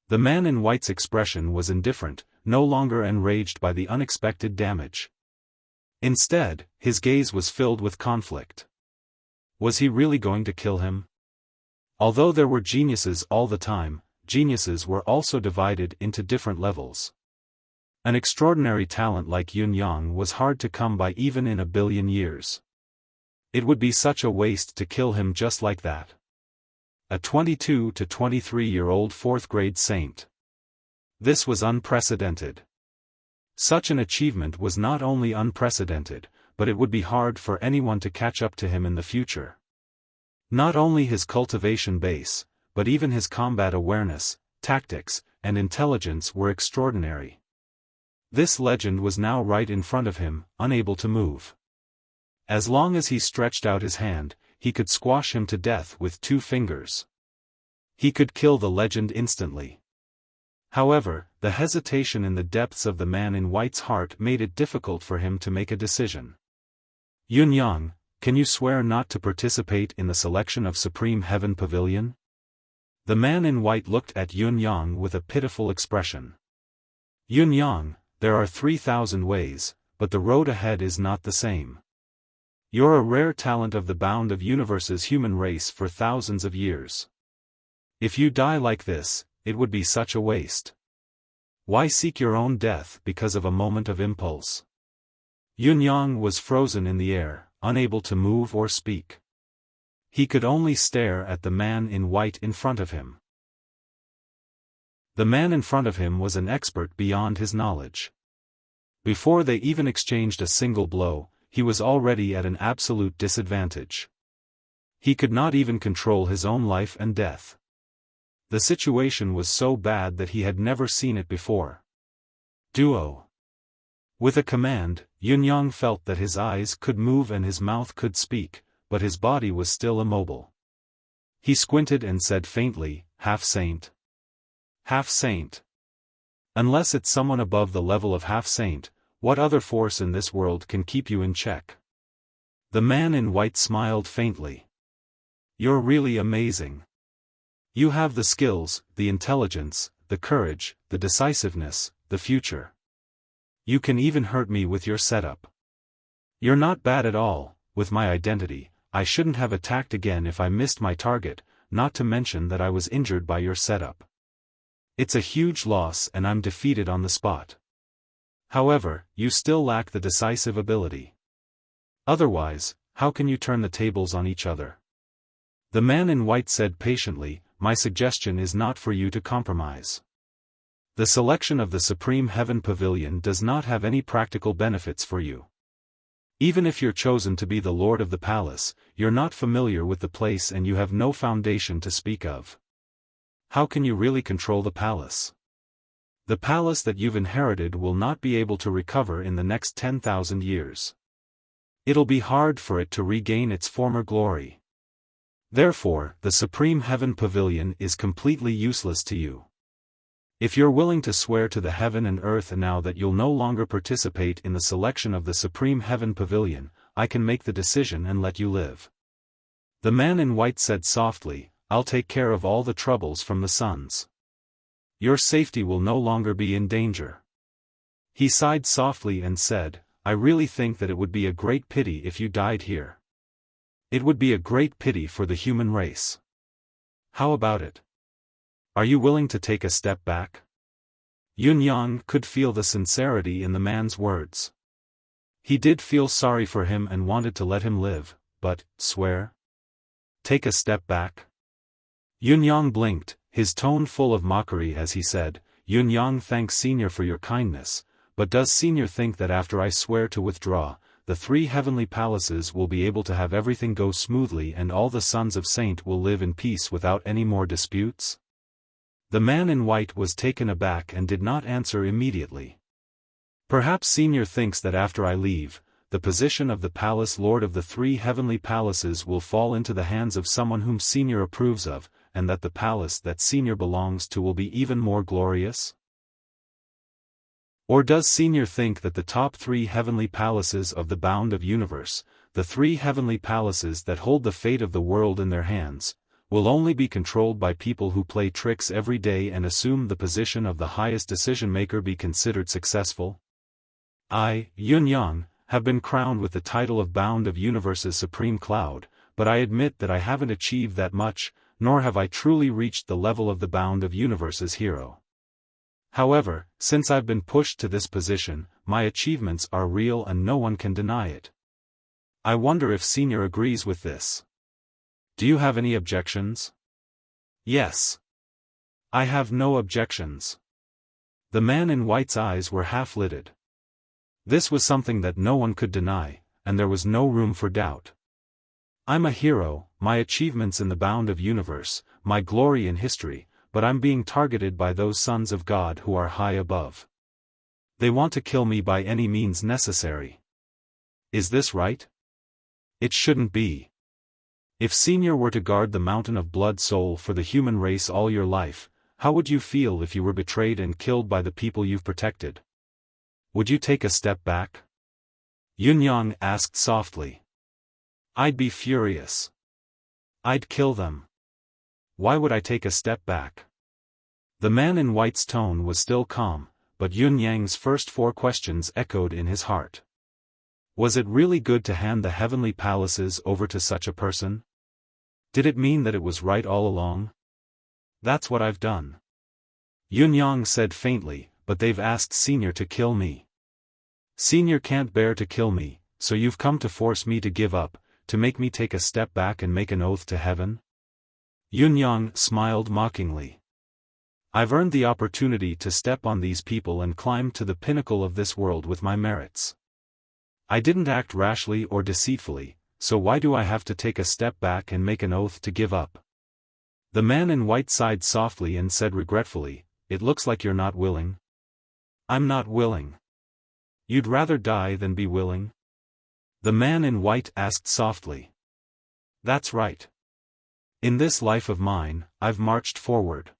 Speaker 1: The man in white's expression was indifferent, no longer enraged by the unexpected damage. Instead, his gaze was filled with conflict. Was he really going to kill him? Although there were geniuses all the time, geniuses were also divided into different levels. An extraordinary talent like Yun Yang was hard to come by even in 1,000,000,000 years. It would be such a waste to kill him just like that. A 22 to 23-year-old fourth-grade saint. This was unprecedented. Such an achievement was not only unprecedented, but it would be hard for anyone to catch up to him in the future. Not only his cultivation base, but even his combat awareness, tactics, and intelligence were extraordinary. This legend was now right in front of him, unable to move. As long as he stretched out his hand, he could squash him to death with 2 fingers. He could kill the legend instantly. However, the hesitation in the depths of the man in white's heart made it difficult for him to make a decision. Yun Yang, can you swear not to participate in the selection of Supreme Heaven Pavilion? The man in white looked at Yun Yang with a pitiful expression. Yun Yang, there are 3,000 ways, but the road ahead is not the same. You're a rare talent of the bound of universe's human race for thousands of years. If you die like this, it would be such a waste. Why seek your own death because of a moment of impulse? Yun Yang was frozen in the air, unable to move or speak. He could only stare at the man in white in front of him. The man in front of him was an expert beyond his knowledge. Before they even exchanged a single blow, he was already at an absolute disadvantage. He could not even control his own life and death. The situation was so bad that he had never seen it before. Duo. With a command, Yun Yang felt that his eyes could move and his mouth could speak, but his body was still immobile. He squinted and said faintly, "Half-saint. Half-saint. Unless it's someone above the level of half-saint, what other force in this world can keep you in check?" The man in white smiled faintly. "You're really amazing. You have the skills, the intelligence, the courage, the decisiveness, the future. You can even hurt me with your setup. You're not bad at all. With my identity, I shouldn't have attacked again if I missed my target, not to mention that I was injured by your setup. It's a huge loss and I'm defeated on the spot. However, you still lack the decisive ability. Otherwise, how can you turn the tables on each other?" The man in white said patiently, "My suggestion is not for you to compromise. The selection of the Supreme Heaven Pavilion does not have any practical benefits for you. Even if you're chosen to be the lord of the palace, you're not familiar with the place and you have no foundation to speak of. How can you really control the palace? The palace that you've inherited will not be able to recover in the next 10,000 years. It'll be hard for it to regain its former glory. Therefore, the Supreme Heaven Pavilion is completely useless to you. If you're willing to swear to the heaven and earth now that you'll no longer participate in the selection of the Supreme Heaven Pavilion, I can make the decision and let you live." The man in white said softly, "I'll take care of all the troubles from the sons. Your safety will no longer be in danger." He sighed softly and said, "I really think that it would be a great pity if you died here. It would be a great pity for the human race. How about it? Are you willing to take a step back?" Yun Yang could feel the sincerity in the man's words. He did feel sorry for him and wanted to let him live, but, swear? Take a step back? Yun Yang blinked, his tone full of mockery as he said, "Yun Yang thanks Senior for your kindness, but does Senior think that after I swear to withdraw, the 3 heavenly palaces will be able to have everything go smoothly and all the sons of Saint will live in peace without any more disputes?" The man in white was taken aback and did not answer immediately. Perhaps Senior thinks that after I leave, the position of the palace lord of the 3 heavenly palaces will fall into the hands of someone whom Senior approves of, and that the palace that Senior belongs to will be even more glorious? Or does Senior think that the top 3 heavenly palaces of the bound of universe, the 3 heavenly palaces that hold the fate of the world in their hands, will only be controlled by people who play tricks every day and assume the position of the highest decision-maker be considered successful? I, Yun Yang, have been crowned with the title of Bound of Universe's Supreme Cloud, but I admit that I haven't achieved that much, nor have I truly reached the level of the Bound of Universe's hero. However, since I've been pushed to this position, my achievements are real and no one can deny it. I wonder if Senior agrees with this. Do you have any objections? Yes. I have no objections. The man in white's eyes were half-lidded. This was something that no one could deny, and there was no room for doubt. I'm a hero, my achievements in the bound of universe, my glory in history, but I'm being targeted by those sons of God who are high above. They want to kill me by any means necessary. Is this right? It shouldn't be. If Senior were to guard the mountain of blood soul for the human race all your life, how would you feel if you were betrayed and killed by the people you've protected? Would you take a step back? Yun Yang asked softly. I'd be furious. I'd kill them. Why would I take a step back? The man in white's tone was still calm, but Yun Yang's first 4 questions echoed in his heart. Was it really good to hand the heavenly palaces over to such a person? Did it mean that it was right all along? That's what I've done. Yun Yang said faintly, but they've asked Senior to kill me. Senior can't bear to kill me, so you've come to force me to give up, to make me take a step back and make an oath to heaven? Yun Yang smiled mockingly. I've earned the opportunity to step on these people and climb to the pinnacle of this world with my merits. I didn't act rashly or deceitfully, so why do I have to take a step back and make an oath to give up? The man in white sighed softly and said regretfully, It looks like you're not willing. I'm not willing. You'd rather die than be willing? The man in white asked softly. That's right. In this life of mine, I've marched forward.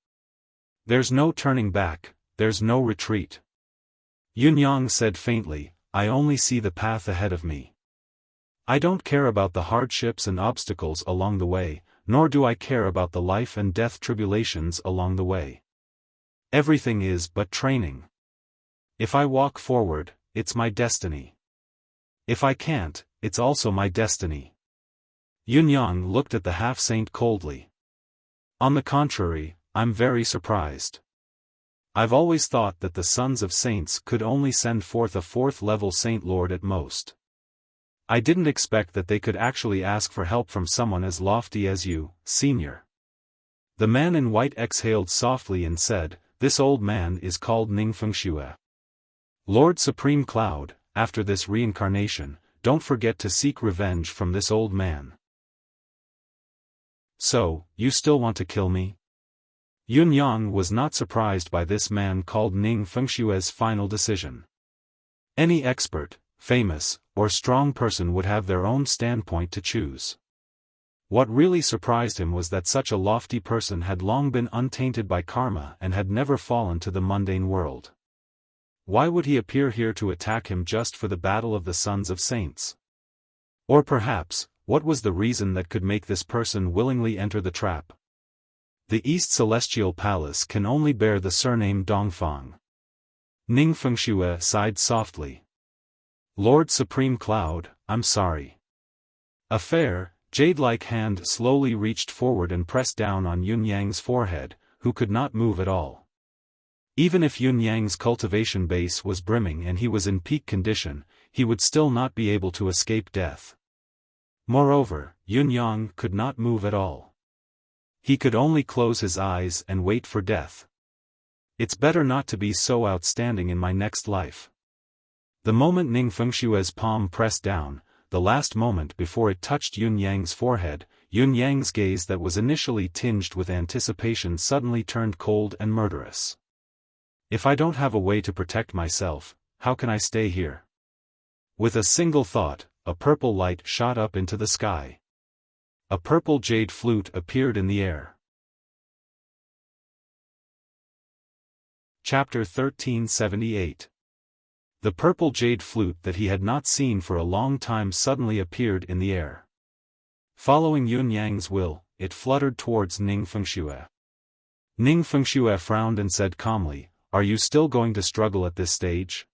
Speaker 1: There's no turning back, there's no retreat. Yun Yang said faintly, I only see the path ahead of me. I don't care about the hardships and obstacles along the way, nor do I care about the life and death tribulations along the way. Everything is but training. If I walk forward, it's my destiny. If I can't, it's also my destiny. Yun Yang looked at the half-saint coldly. On the contrary, I'm very surprised. I've always thought that the sons of saints could only send forth a 4th-level saint lord at most. I didn't expect that they could actually ask for help from someone as lofty as you, Senior. The man in white exhaled softly and said, This old man is called Ning Fengxue. Lord Supreme Cloud, after this reincarnation, don't forget to seek revenge from this old man. So, you still want to kill me? Yun Yang was not surprised by this man called Ning Fengxue's final decision. Any expert, famous, or strong person would have their own standpoint to choose. What really surprised him was that such a lofty person had long been untainted by karma and had never fallen to the mundane world. Why would he appear here to attack him just for the battle of the sons of saints? Or perhaps, what was the reason that could make this person willingly enter the trap? The East Celestial Palace can only bear the surname Dongfang. Ning Fengxue sighed softly. Lord Supreme Cloud, I'm sorry. A fair, jade-like hand slowly reached forward and pressed down on Yun Yang's forehead, who could not move at all. Even if Yun Yang's cultivation base was brimming and he was in peak condition, he would still not be able to escape death. Moreover, Yun Yang could not move at all. He could only close his eyes and wait for death. It's better not to be so outstanding in my next life. The moment Ning Fengxue's palm pressed down, the last moment before it touched Yun Yang's forehead, Yun Yang's gaze that was initially tinged with anticipation suddenly turned cold and murderous. If I don't have a way to protect myself, how can I stay here? With a single thought, a purple light shot up into the sky. A purple jade flute appeared in the air. Chapter 1378. The purple jade flute that he had not seen for a long time suddenly appeared in the air. Following Yun Yang's will, it fluttered towards Ning Fengxue. Ning Fengxue frowned and said calmly, "Are you still going to struggle at this stage?"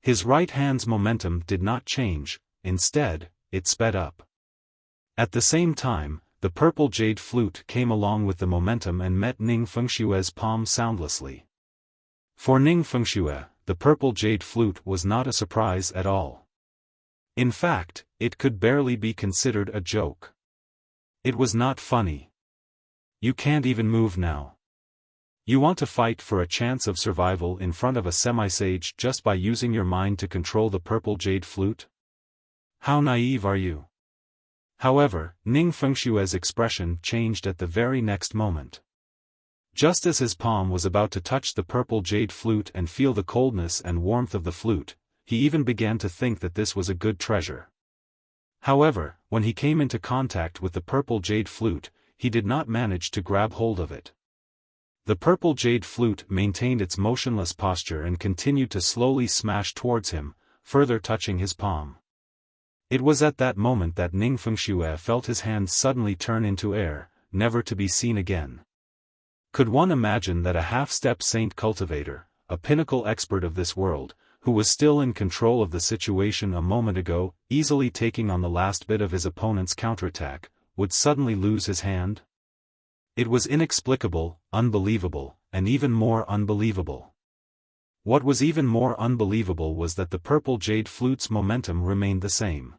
Speaker 1: His right hand's momentum did not change, instead, it sped up. At the same time, the purple jade flute came along with the momentum and met Ning Fengshue's palm soundlessly. For Ning Fengxue, the purple jade flute was not a surprise at all. In fact, it could barely be considered a joke. It was not funny. You can't even move now. You want to fight for a chance of survival in front of a semi-sage just by using your mind to control the purple jade flute? How naive are you? However, Ning Fengshue's expression changed at the very next moment. Just as his palm was about to touch the purple jade flute and feel the coldness and warmth of the flute, he even began to think that this was a good treasure. However, when he came into contact with the purple jade flute, he did not manage to grab hold of it. The purple jade flute maintained its motionless posture and continued to slowly smash towards him, further touching his palm. It was at that moment that Ning Fengxue felt his hands suddenly turn into air, never to be seen again. Could one imagine that a half-step saint cultivator, a pinnacle expert of this world, who was still in control of the situation a moment ago, easily taking on the last bit of his opponent's counterattack, would suddenly lose his hand? It was inexplicable, unbelievable, and even more unbelievable. What was even more unbelievable was that the purple jade flute's momentum remained the same.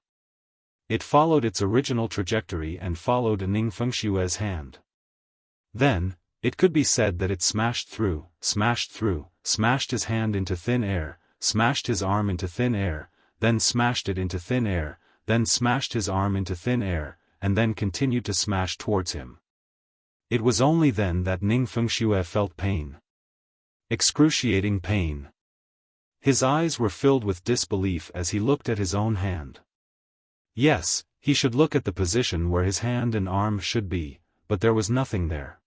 Speaker 1: It followed its original trajectory and followed Ning Fengshue's hand. Then, it could be said that it smashed his hand into thin air, smashed his arm into thin air, then smashed it into thin air, then smashed his arm into thin air, and then continued to smash towards him. It was only then that Ning Fengxue felt pain. Excruciating pain. His eyes were filled with disbelief as he looked at his own hand. Yes, he should look at the position where his hand and arm should be, but there was nothing there.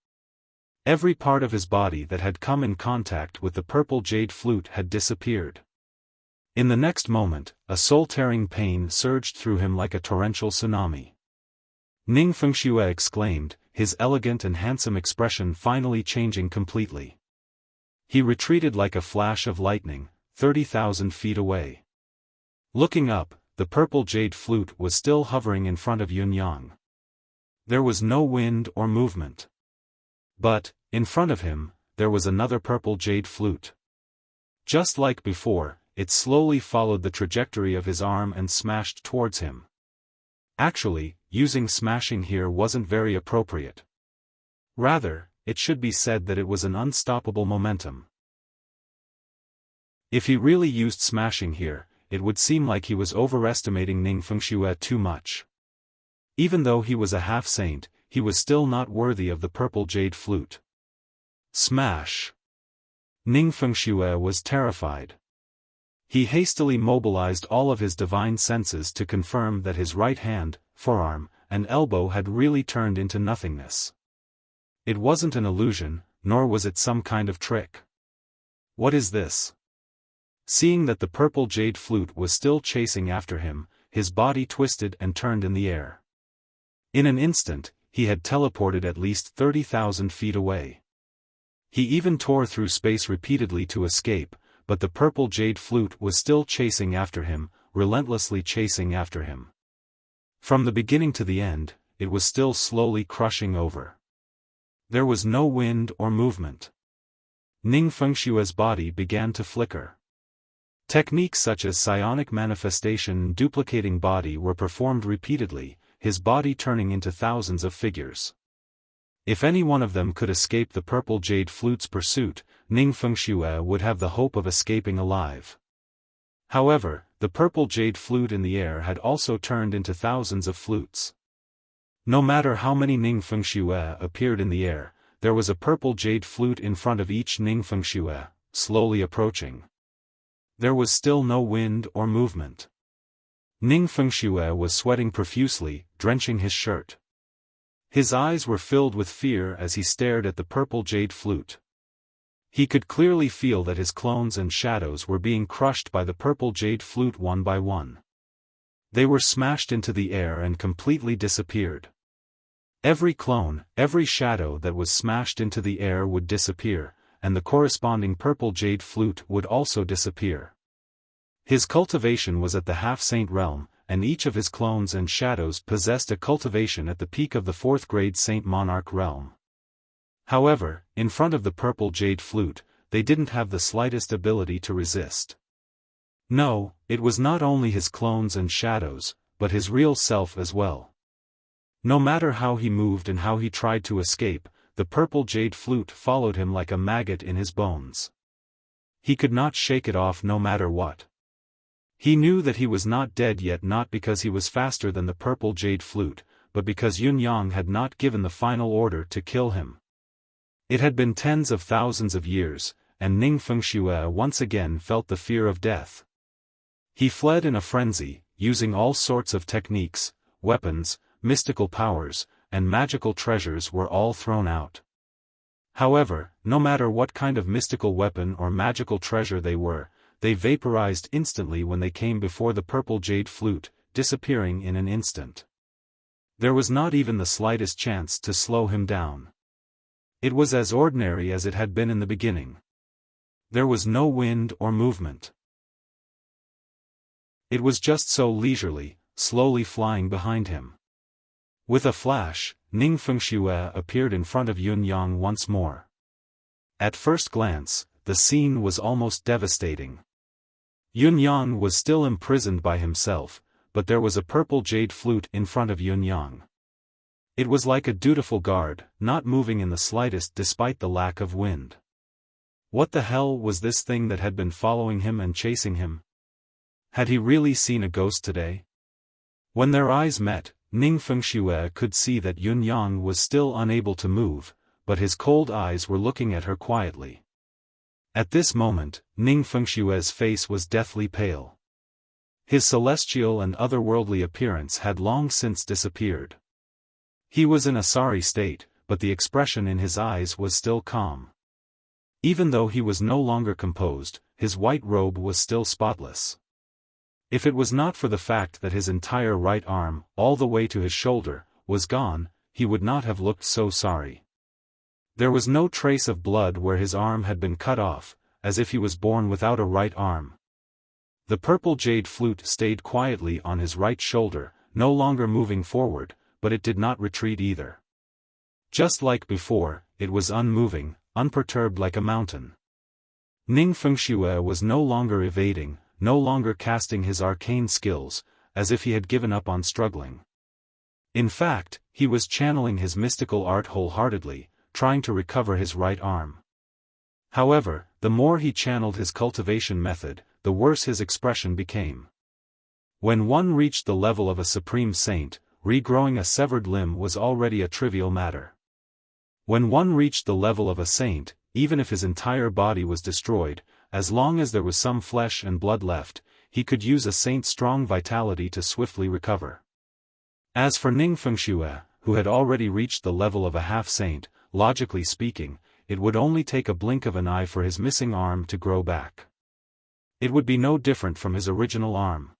Speaker 1: Every part of his body that had come in contact with the purple jade flute had disappeared. In the next moment, a soul-tearing pain surged through him like a torrential tsunami. Ning Fengxue exclaimed, his elegant and handsome expression finally changing completely. He retreated like a flash of lightning, 30,000 feet away. Looking up, the purple jade flute was still hovering in front of Yun Yang. There was no wind or movement. But, in front of him, there was another purple jade flute. Just like before, it slowly followed the trajectory of his arm and smashed towards him. Actually, using smashing here wasn't very appropriate. Rather, it should be said that it was an unstoppable momentum. If he really used smashing here, it would seem like he was overestimating Ning Fengxue too much. Even though he was a half-saint, he was still not worthy of the purple jade flute. Smash! Ning Fengxue was terrified. He hastily mobilized all of his divine senses to confirm that his right hand, forearm, and elbow had really turned into nothingness. It wasn't an illusion, nor was it some kind of trick. What is this? Seeing that the purple jade flute was still chasing after him, his body twisted and turned in the air. In an instant, he had teleported at least 30,000 feet away. He even tore through space repeatedly to escape, but the purple jade flute was still chasing after him, relentlessly chasing after him. From the beginning to the end, it was still slowly crushing over. There was no wind or movement. Ning Fengshue's body began to flicker. Techniques such as psionic manifestation and duplicating body were performed repeatedly, his body turning into thousands of figures. If any one of them could escape the purple jade flute's pursuit, Ning Fengxue would have the hope of escaping alive. However, the purple jade flute in the air had also turned into thousands of flutes. No matter how many Ning Fengxue appeared in the air, there was a purple jade flute in front of each Ning Fengxue, slowly approaching. There was still no wind or movement. Ning Fengxue was sweating profusely, drenching his shirt. His eyes were filled with fear as he stared at the purple jade flute. He could clearly feel that his clones and shadows were being crushed by the purple jade flute one by one. They were smashed into the air and completely disappeared. Every clone, every shadow that was smashed into the air would disappear, and the corresponding purple jade flute would also disappear. His cultivation was at the half-saint realm, and each of his clones and shadows possessed a cultivation at the peak of the 4th grade Saint Monarch realm. However, in front of the purple jade flute, they didn't have the slightest ability to resist. No, it was not only his clones and shadows, but his real self as well. No matter how he moved and how he tried to escape, the purple jade flute followed him like a maggot in his bones. He could not shake it off no matter what. He knew that he was not dead yet, not because he was faster than the purple jade flute, but because Yun Yang had not given the final order to kill him. It had been tens of thousands of years, and Ning Fengxue once again felt the fear of death. He fled in a frenzy, using all sorts of techniques, weapons, mystical powers, and magical treasures were all thrown out. However, no matter what kind of mystical weapon or magical treasure they were, they vaporized instantly when they came before the purple jade flute, disappearing in an instant. There was not even the slightest chance to slow him down. It was as ordinary as it had been in the beginning. There was no wind or movement. It was just so leisurely, slowly flying behind him. With a flash, Ning Fengxue appeared in front of Yun Yang once more. At first glance, the scene was almost devastating. Yun Yang was still imprisoned by himself, but there was a purple jade flute in front of Yun Yang. It was like a dutiful guard, not moving in the slightest despite the lack of wind. What the hell was this thing that had been following him and chasing him? Had he really seen a ghost today? When their eyes met, Ning Fengxue could see that Yun Yang was still unable to move, but his cold eyes were looking at her quietly. At this moment, Ning Fengxue's face was deathly pale. His celestial and otherworldly appearance had long since disappeared. He was in a sorry state, but the expression in his eyes was still calm. Even though he was no longer composed, his white robe was still spotless. If it was not for the fact that his entire right arm, all the way to his shoulder, was gone, he would not have looked so sorry. There was no trace of blood where his arm had been cut off, as if he was born without a right arm. The purple jade flute stayed quietly on his right shoulder, no longer moving forward, but it did not retreat either. Just like before, it was unmoving, unperturbed like a mountain. Ning Fengxue was no longer evading, no longer casting his arcane skills, as if he had given up on struggling. In fact, he was channeling his mystical art wholeheartedly, trying to recover his right arm. However, the more he channeled his cultivation method, the worse his expression became. When one reached the level of a supreme saint, regrowing a severed limb was already a trivial matter. When one reached the level of a saint, even if his entire body was destroyed, as long as there was some flesh and blood left, he could use a saint's strong vitality to swiftly recover. As for Ning Fengxue, who had already reached the level of a half-saint, logically speaking, it would only take a blink of an eye for his missing arm to grow back. It would be no different from his original arm.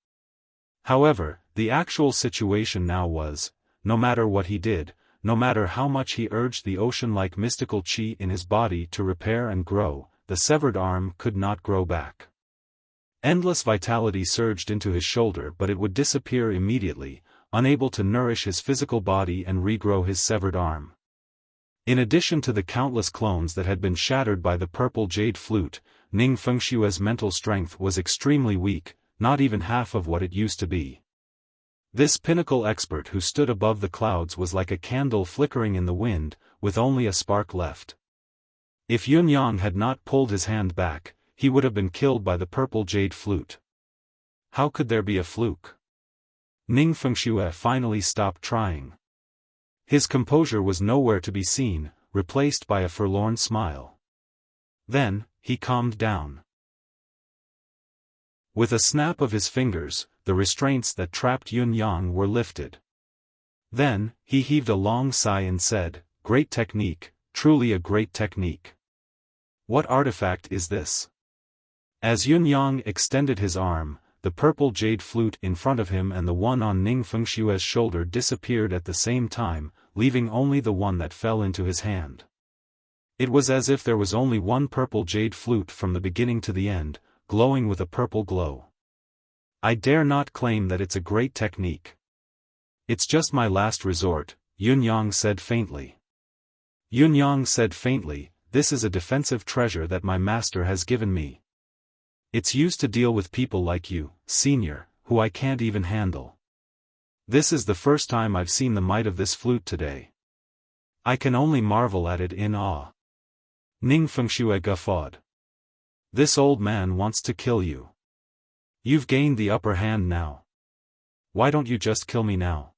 Speaker 1: However, the actual situation now was, no matter what he did, no matter how much he urged the ocean-like mystical chi in his body to repair and grow, the severed arm could not grow back. Endless vitality surged into his shoulder, but it would disappear immediately, unable to nourish his physical body and regrow his severed arm. In addition to the countless clones that had been shattered by the purple jade flute, Ning Fengxue's mental strength was extremely weak, not even half of what it used to be. This pinnacle expert who stood above the clouds was like a candle flickering in the wind, with only a spark left. If Yun Yang had not pulled his hand back, he would have been killed by the purple jade flute. How could there be a fluke? Ning Fengxue finally stopped trying. His composure was nowhere to be seen, replaced by a forlorn smile. Then, he calmed down. With a snap of his fingers, the restraints that trapped Yun Yang were lifted. Then, he heaved a long sigh and said, "Great technique, truly a great technique. What artifact is this?" As Yun Yang extended his arm, the purple jade flute in front of him and the one on Ning Fengshue's shoulder disappeared at the same time, leaving only the one that fell into his hand. It was as if there was only one purple jade flute from the beginning to the end, glowing with a purple glow. "I dare not claim that it's a great technique. It's just my last resort," Yun Yang said faintly. Yun Yang said faintly, "This is a defensive treasure that my master has given me. It's used to deal with people like you, senior, who I can't even handle. This is the first time I've seen the might of this flute today. I can only marvel at it in awe." Ning Fengshue guffawed. "This old man wants to kill you. You've gained the upper hand now. Why don't you just kill me now?"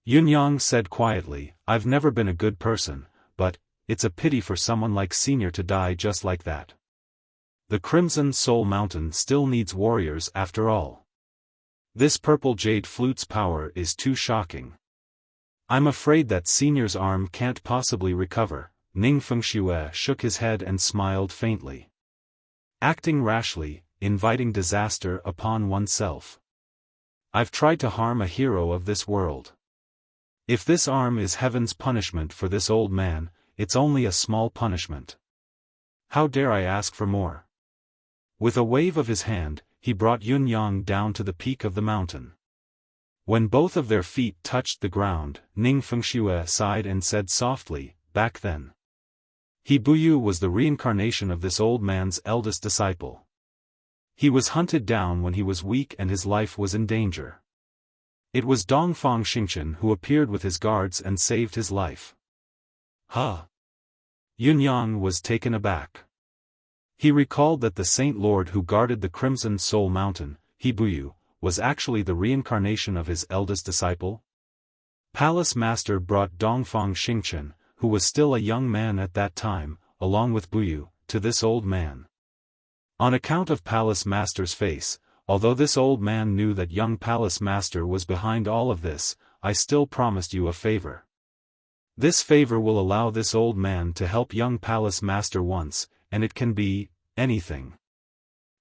Speaker 1: Yun Yang said quietly, "I've never been a good person, but it's a pity for someone like Senior to die just like that. The Crimson Soul Mountain still needs warriors after all. This purple jade flute's power is too shocking. I'm afraid that Senior's arm can't possibly recover." Ning Fengshue shook his head and smiled faintly. "Acting rashly, inviting disaster upon oneself. I've tried to harm a hero of this world. If this arm is heaven's punishment for this old man, it's only a small punishment. How dare I ask for more?" With a wave of his hand, he brought Yun Yang down to the peak of the mountain. When both of their feet touched the ground, Ning Fengshue sighed and said softly, "Back then, He Buyu was the reincarnation of this old man's eldest disciple. He was hunted down when he was weak and his life was in danger. It was Dongfang Xingchen who appeared with his guards and saved his life." "Huh?" Yun Yang was taken aback. He recalled that the Saint Lord who guarded the Crimson Soul Mountain, He Buyu, was actually the reincarnation of his eldest disciple. Palace Master brought Dongfang Xingchen, who was still a young man at that time, along with Buyu, to this old man. On account of Palace Master's face, although this old man knew that young Palace Master was behind all of this, I still promised you a favor. This favor will allow this old man to help young Palace Master once, and it can be anything."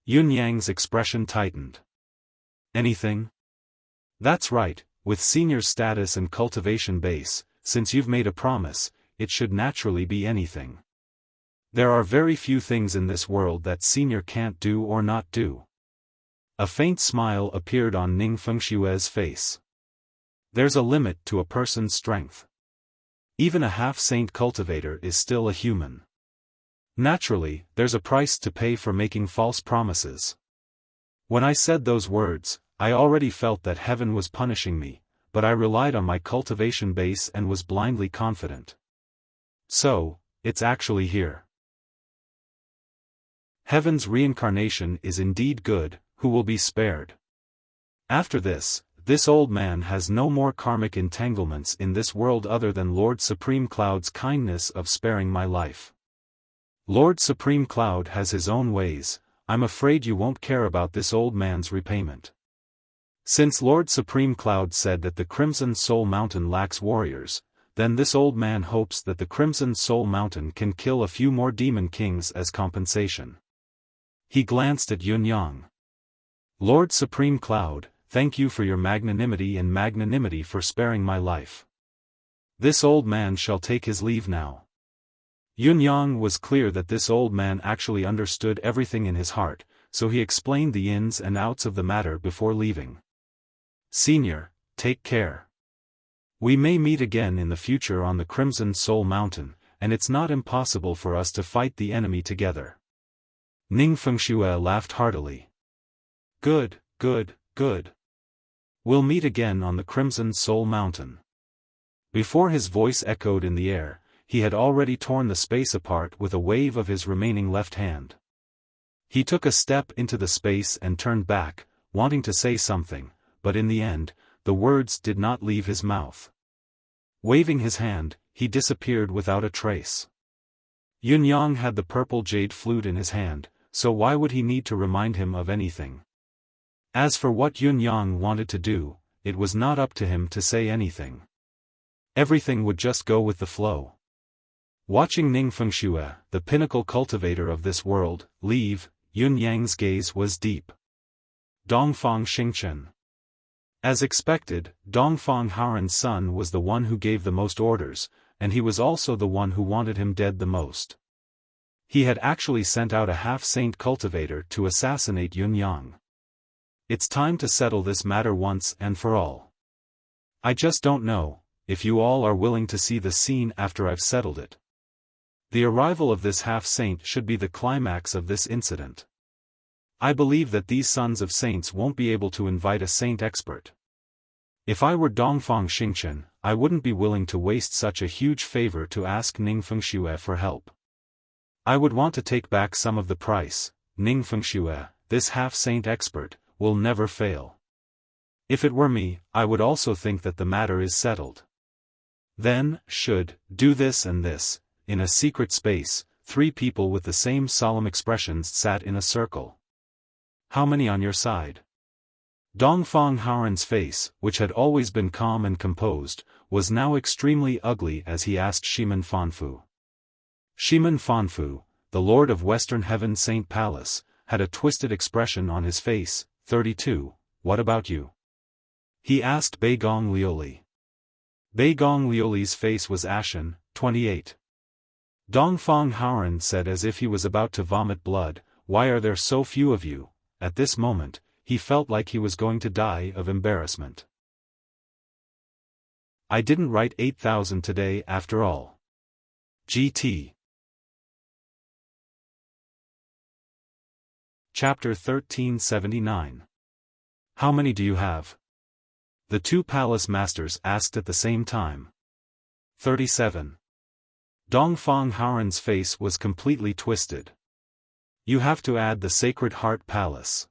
Speaker 1: Yun Yang's expression tightened. "Anything?" "That's right, with Senior's status and cultivation base, since you've made a promise, it should naturally be anything. There are very few things in this world that Senior can't do or not do." A faint smile appeared on Ning Fengshue's face. "There's a limit to a person's strength. Even a half-saint cultivator is still a human. Naturally, there's a price to pay for making false promises. When I said those words, I already felt that heaven was punishing me, but I relied on my cultivation base and was blindly confident. So, it's actually here. Heaven's reincarnation is indeed good, who will be spared. After this old man has no more karmic entanglements in this world other than Lord Supreme Cloud's kindness of sparing my life. Lord Supreme Cloud has his own ways, I'm afraid you won't care about this old man's repayment. Since Lord Supreme Cloud said that the Crimson Soul Mountain lacks warriors, then this old man hopes that the Crimson Soul Mountain can kill a few more demon kings as compensation." He glanced at Yun Yang. "Lord Supreme Cloud, thank you for your magnanimity and magnanimity for sparing my life. This old man shall take his leave now." Yun Yang was clear that this old man actually understood everything in his heart, so he explained the ins and outs of the matter before leaving. "Senior, take care. We may meet again in the future on the Crimson Soul Mountain, and it's not impossible for us to fight the enemy together." Ning Fengshue laughed heartily. Good. We'll meet again on the Crimson Soul Mountain." Before his voice echoed in the air, he had already torn the space apart with a wave of his remaining left hand. He took a step into the space and turned back, wanting to say something, but in the end, the words did not leave his mouth. Waving his hand, he disappeared without a trace. Yun Yang had the purple jade flute in his hand, so why would he need to remind him of anything? As for what Yun Yang wanted to do, it was not up to him to say anything. Everything would just go with the flow. Watching Ning Fengxue, the pinnacle cultivator of this world, leave, Yun Yang's gaze was deep. Dongfang Xingchen. As expected, Dongfang Haoran's son was the one who gave the most orders, and he was also the one who wanted him dead the most. He had actually sent out a half-saint cultivator to assassinate Yun Yang. It's time to settle this matter once and for all. I just don't know if you all are willing to see the scene after I've settled it. The arrival of this half-saint should be the climax of this incident. I believe that these sons of saints won't be able to invite a saint expert. If I were Dongfang Xingchen, I wouldn't be willing to waste such a huge favor to ask Ning Fengxue for help. I would want to take back some of the price. Ning Fengxue, this half-saint expert, will never fail. If it were me, I would also think that the matter is settled. Then, should do this and this. In a secret space, 3 people with the same solemn expressions sat in a circle. How many on your side? Dongfang Haoran's face, which had always been calm and composed, was now extremely ugly as he asked Shimen Fanfu. Shimen Fanfu, the lord of Western Heaven Saint Palace, had a twisted expression on his face. 32, what about you? He asked Beigong Liuli. Beigong Liuli's face was ashen. 28. Dongfang Haoran said as if he was about to vomit blood, why are there so few of you? At this moment, he felt like he was going to die of embarrassment. I didn't write 8,000 today after all. GT. Chapter 1379. How many do you have? The 2 palace masters asked at the same time. 37. Dongfang Haoran's face was completely twisted. You have to add the Sacred Heart Palace.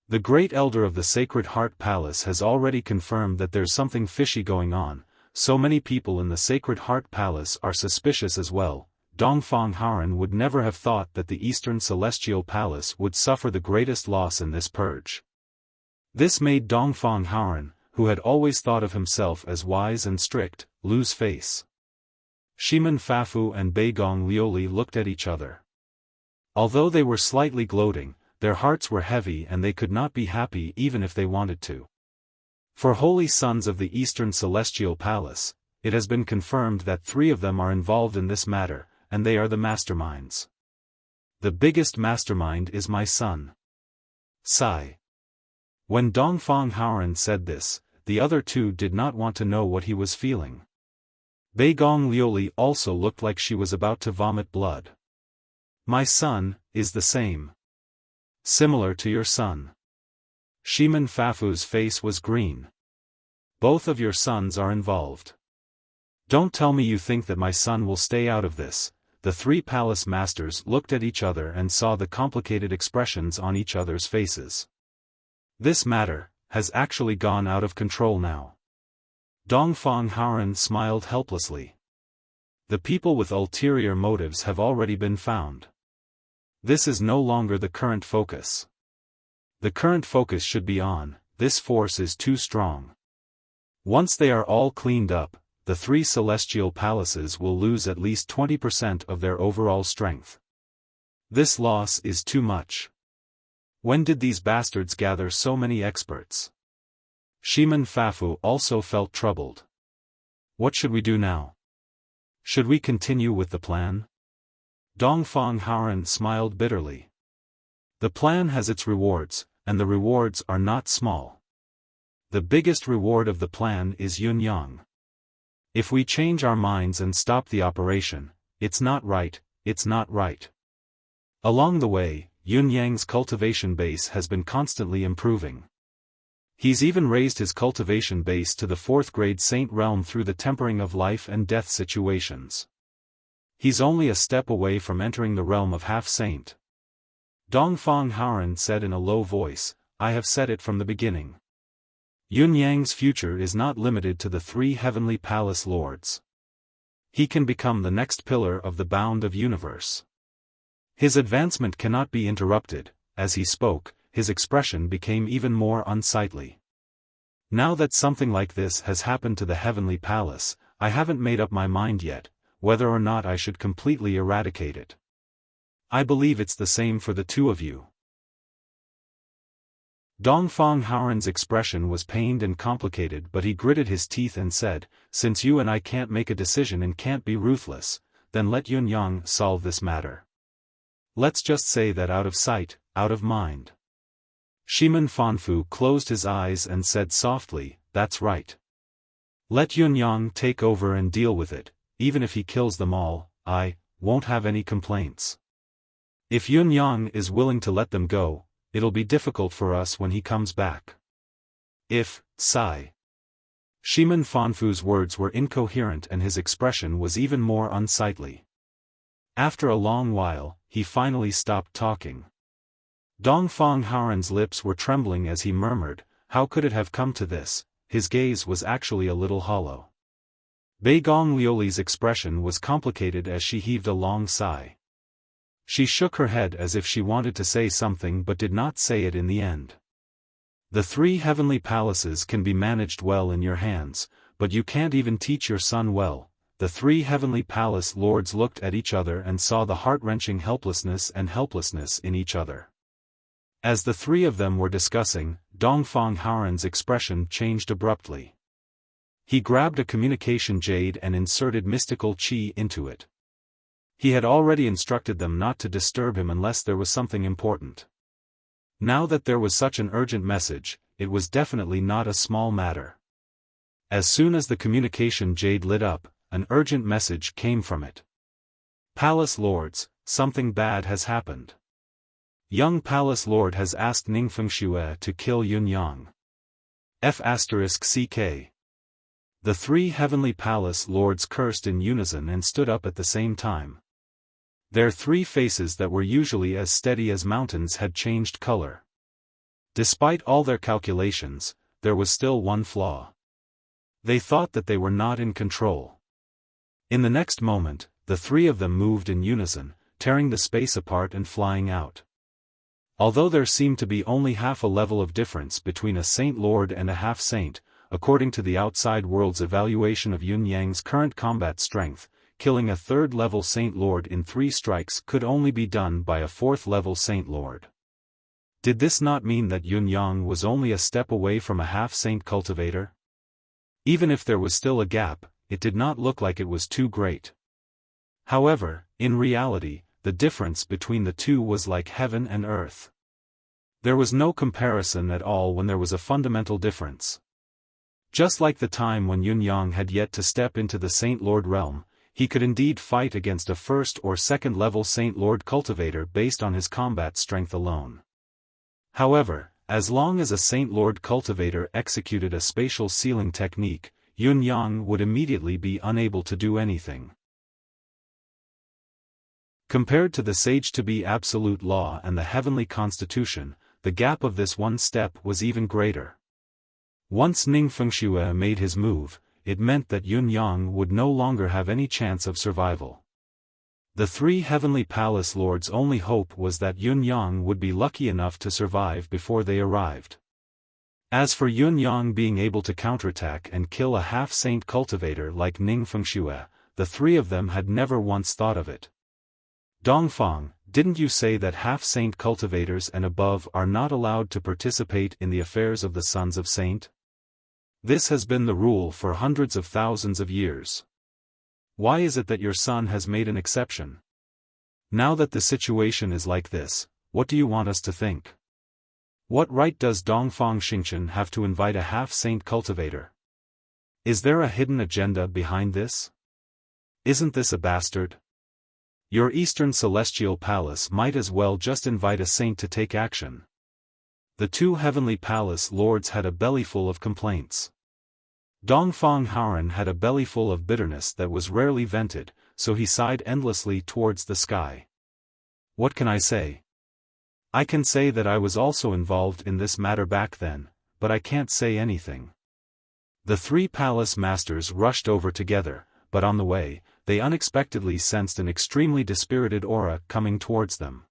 Speaker 1: The great elder of the Sacred Heart Palace has already confirmed that there's something fishy going on. So many people in the Sacred Heart Palace are suspicious as well. Dongfang Haoran would never have thought that the Eastern Celestial Palace would suffer the greatest loss in this purge. This made Dongfang Haoran, who had always thought of himself as wise and strict, lose face. Shimen Fafu and Beigong Liuli looked at each other. Although they were slightly gloating, their hearts were heavy and they could not be happy even if they wanted to. For holy sons of the Eastern Celestial Palace, it has been confirmed that 3 of them are involved in this matter, and they are the masterminds. The biggest mastermind is my son. Sigh. When Dongfang Haoran said this, the other 2 did not want to know what he was feeling. Beigong Liuli also looked like she was about to vomit blood. My son is the same. Similar to your son. Shimen Fafu's face was green. Both of your sons are involved. Don't tell me you think that my son will stay out of this. The 3 palace masters looked at each other and saw the complicated expressions on each other's faces. This matter has actually gone out of control now. Dongfang Haoran smiled helplessly. The people with ulterior motives have already been found. This is no longer the current focus. The current focus should be on, this force is too strong. Once they are all cleaned up, the 3 celestial palaces will lose at least 20% of their overall strength. This loss is too much. When did these bastards gather so many experts? Shimen Fafu also felt troubled. What should we do now? Should we continue with the plan? Dongfang Haoran smiled bitterly. The plan has its rewards, and the rewards are not small. The biggest reward of the plan is Yun Yang. If we change our minds and stop the operation, it's not right, it's not right. Along the way, Yun Yang's cultivation base has been constantly improving. He's even raised his cultivation base to the 4th grade saint realm through the tempering of life and death situations. He's only a step away from entering the realm of half-saint. Dongfang Haoran said in a low voice, I have said it from the beginning. Yun Yang's future is not limited to the 3 heavenly palace lords. He can become the next pillar of the bound of universe. His advancement cannot be interrupted. As he spoke, his expression became even more unsightly. Now that something like this has happened to the heavenly palace, I haven't made up my mind yet, whether or not I should completely eradicate it. I believe it's the same for the 2 of you. Dongfang Haoran's expression was pained and complicated, but he gritted his teeth and said, "Since you and I can't make a decision and can't be ruthless, then let Yun Yang solve this matter. Let's just say that out of sight, out of mind." Shimen Fanfu closed his eyes and said softly, "That's right. Let Yun Yang take over and deal with it. Even if he kills them all, I won't have any complaints. If Yun Yang is willing to let them go, it'll be difficult for us when he comes back. If, sigh." Shimen Fanfu's words were incoherent and his expression was even more unsightly. After a long while, he finally stopped talking. Dongfang Haoran's lips were trembling as he murmured, "How could it have come to this?" His gaze was actually a little hollow. Beigong Liuli's expression was complicated as she heaved a long sigh. She shook her head as if she wanted to say something but did not say it in the end. The 3 heavenly palaces can be managed well in your hands, but you can't even teach your son well. The 3 heavenly palace lords looked at each other and saw the heart-wrenching helplessness in each other. As the 3 of them were discussing, Dongfang Haoran's expression changed abruptly. He grabbed a communication jade and inserted mystical qi into it. He had already instructed them not to disturb him unless there was something important. Now that there was such an urgent message, it was definitely not a small matter. As soon as the communication jade lit up, an urgent message came from it. "Palace lords, something bad has happened. Young Palace Lord has asked Ningfengxue to kill Yun Yang. F***ck. The 3 heavenly palace lords cursed in unison and stood up at the same time. Their 3 faces that were usually as steady as mountains had changed color. Despite all their calculations, there was still one flaw. They thought that they were not in control. In the next moment, the 3 of them moved in unison, tearing the space apart and flying out. Although there seemed to be only half a level of difference between a Saint Lord and a half-saint, according to the outside world's evaluation of Yun Yang's current combat strength, killing a 3rd-level Saint Lord in 3 strikes could only be done by a 4th-level Saint Lord. Did this not mean that Yun Yang was only a step away from a half-saint cultivator? Even if there was still a gap, it did not look like it was too great. However, in reality, the difference between the 2 was like heaven and earth. There was no comparison at all when there was a fundamental difference. Just like the time when Yun Yang had yet to step into the Saint Lord realm, he could indeed fight against a 1st or 2nd level Saint Lord cultivator based on his combat strength alone. However, as long as a Saint Lord cultivator executed a spatial sealing technique, Yun Yang would immediately be unable to do anything. Compared to the sage-to-be absolute law and the heavenly constitution, the gap of this one step was even greater. Once Ningfengxue made his move, it meant that Yun Yang would no longer have any chance of survival. The 3 heavenly palace lords' only hope was that Yun Yang would be lucky enough to survive before they arrived. As for Yun Yang being able to counterattack and kill a half-saint cultivator like Ningfengxue, the 3 of them had never once thought of it. Dongfang, didn't you say that half-saint cultivators and above are not allowed to participate in the affairs of the sons of saint? This has been the rule for hundreds of thousands of years. Why is it that your son has made an exception? Now that the situation is like this, what do you want us to think? What right does Dongfang Xingchen have to invite a half-saint cultivator? Is there a hidden agenda behind this? Isn't this a bastard? Your Eastern Celestial Palace might as well just invite a saint to take action. The 2 heavenly palace lords had a bellyful of complaints. Dongfang Haoran had a bellyful of bitterness that was rarely vented, so he sighed endlessly towards the sky. What can I say? I can say that I was also involved in this matter back then, but I can't say anything." The three palace masters rushed over together, but on the way, they unexpectedly sensed an extremely dispirited aura coming towards them.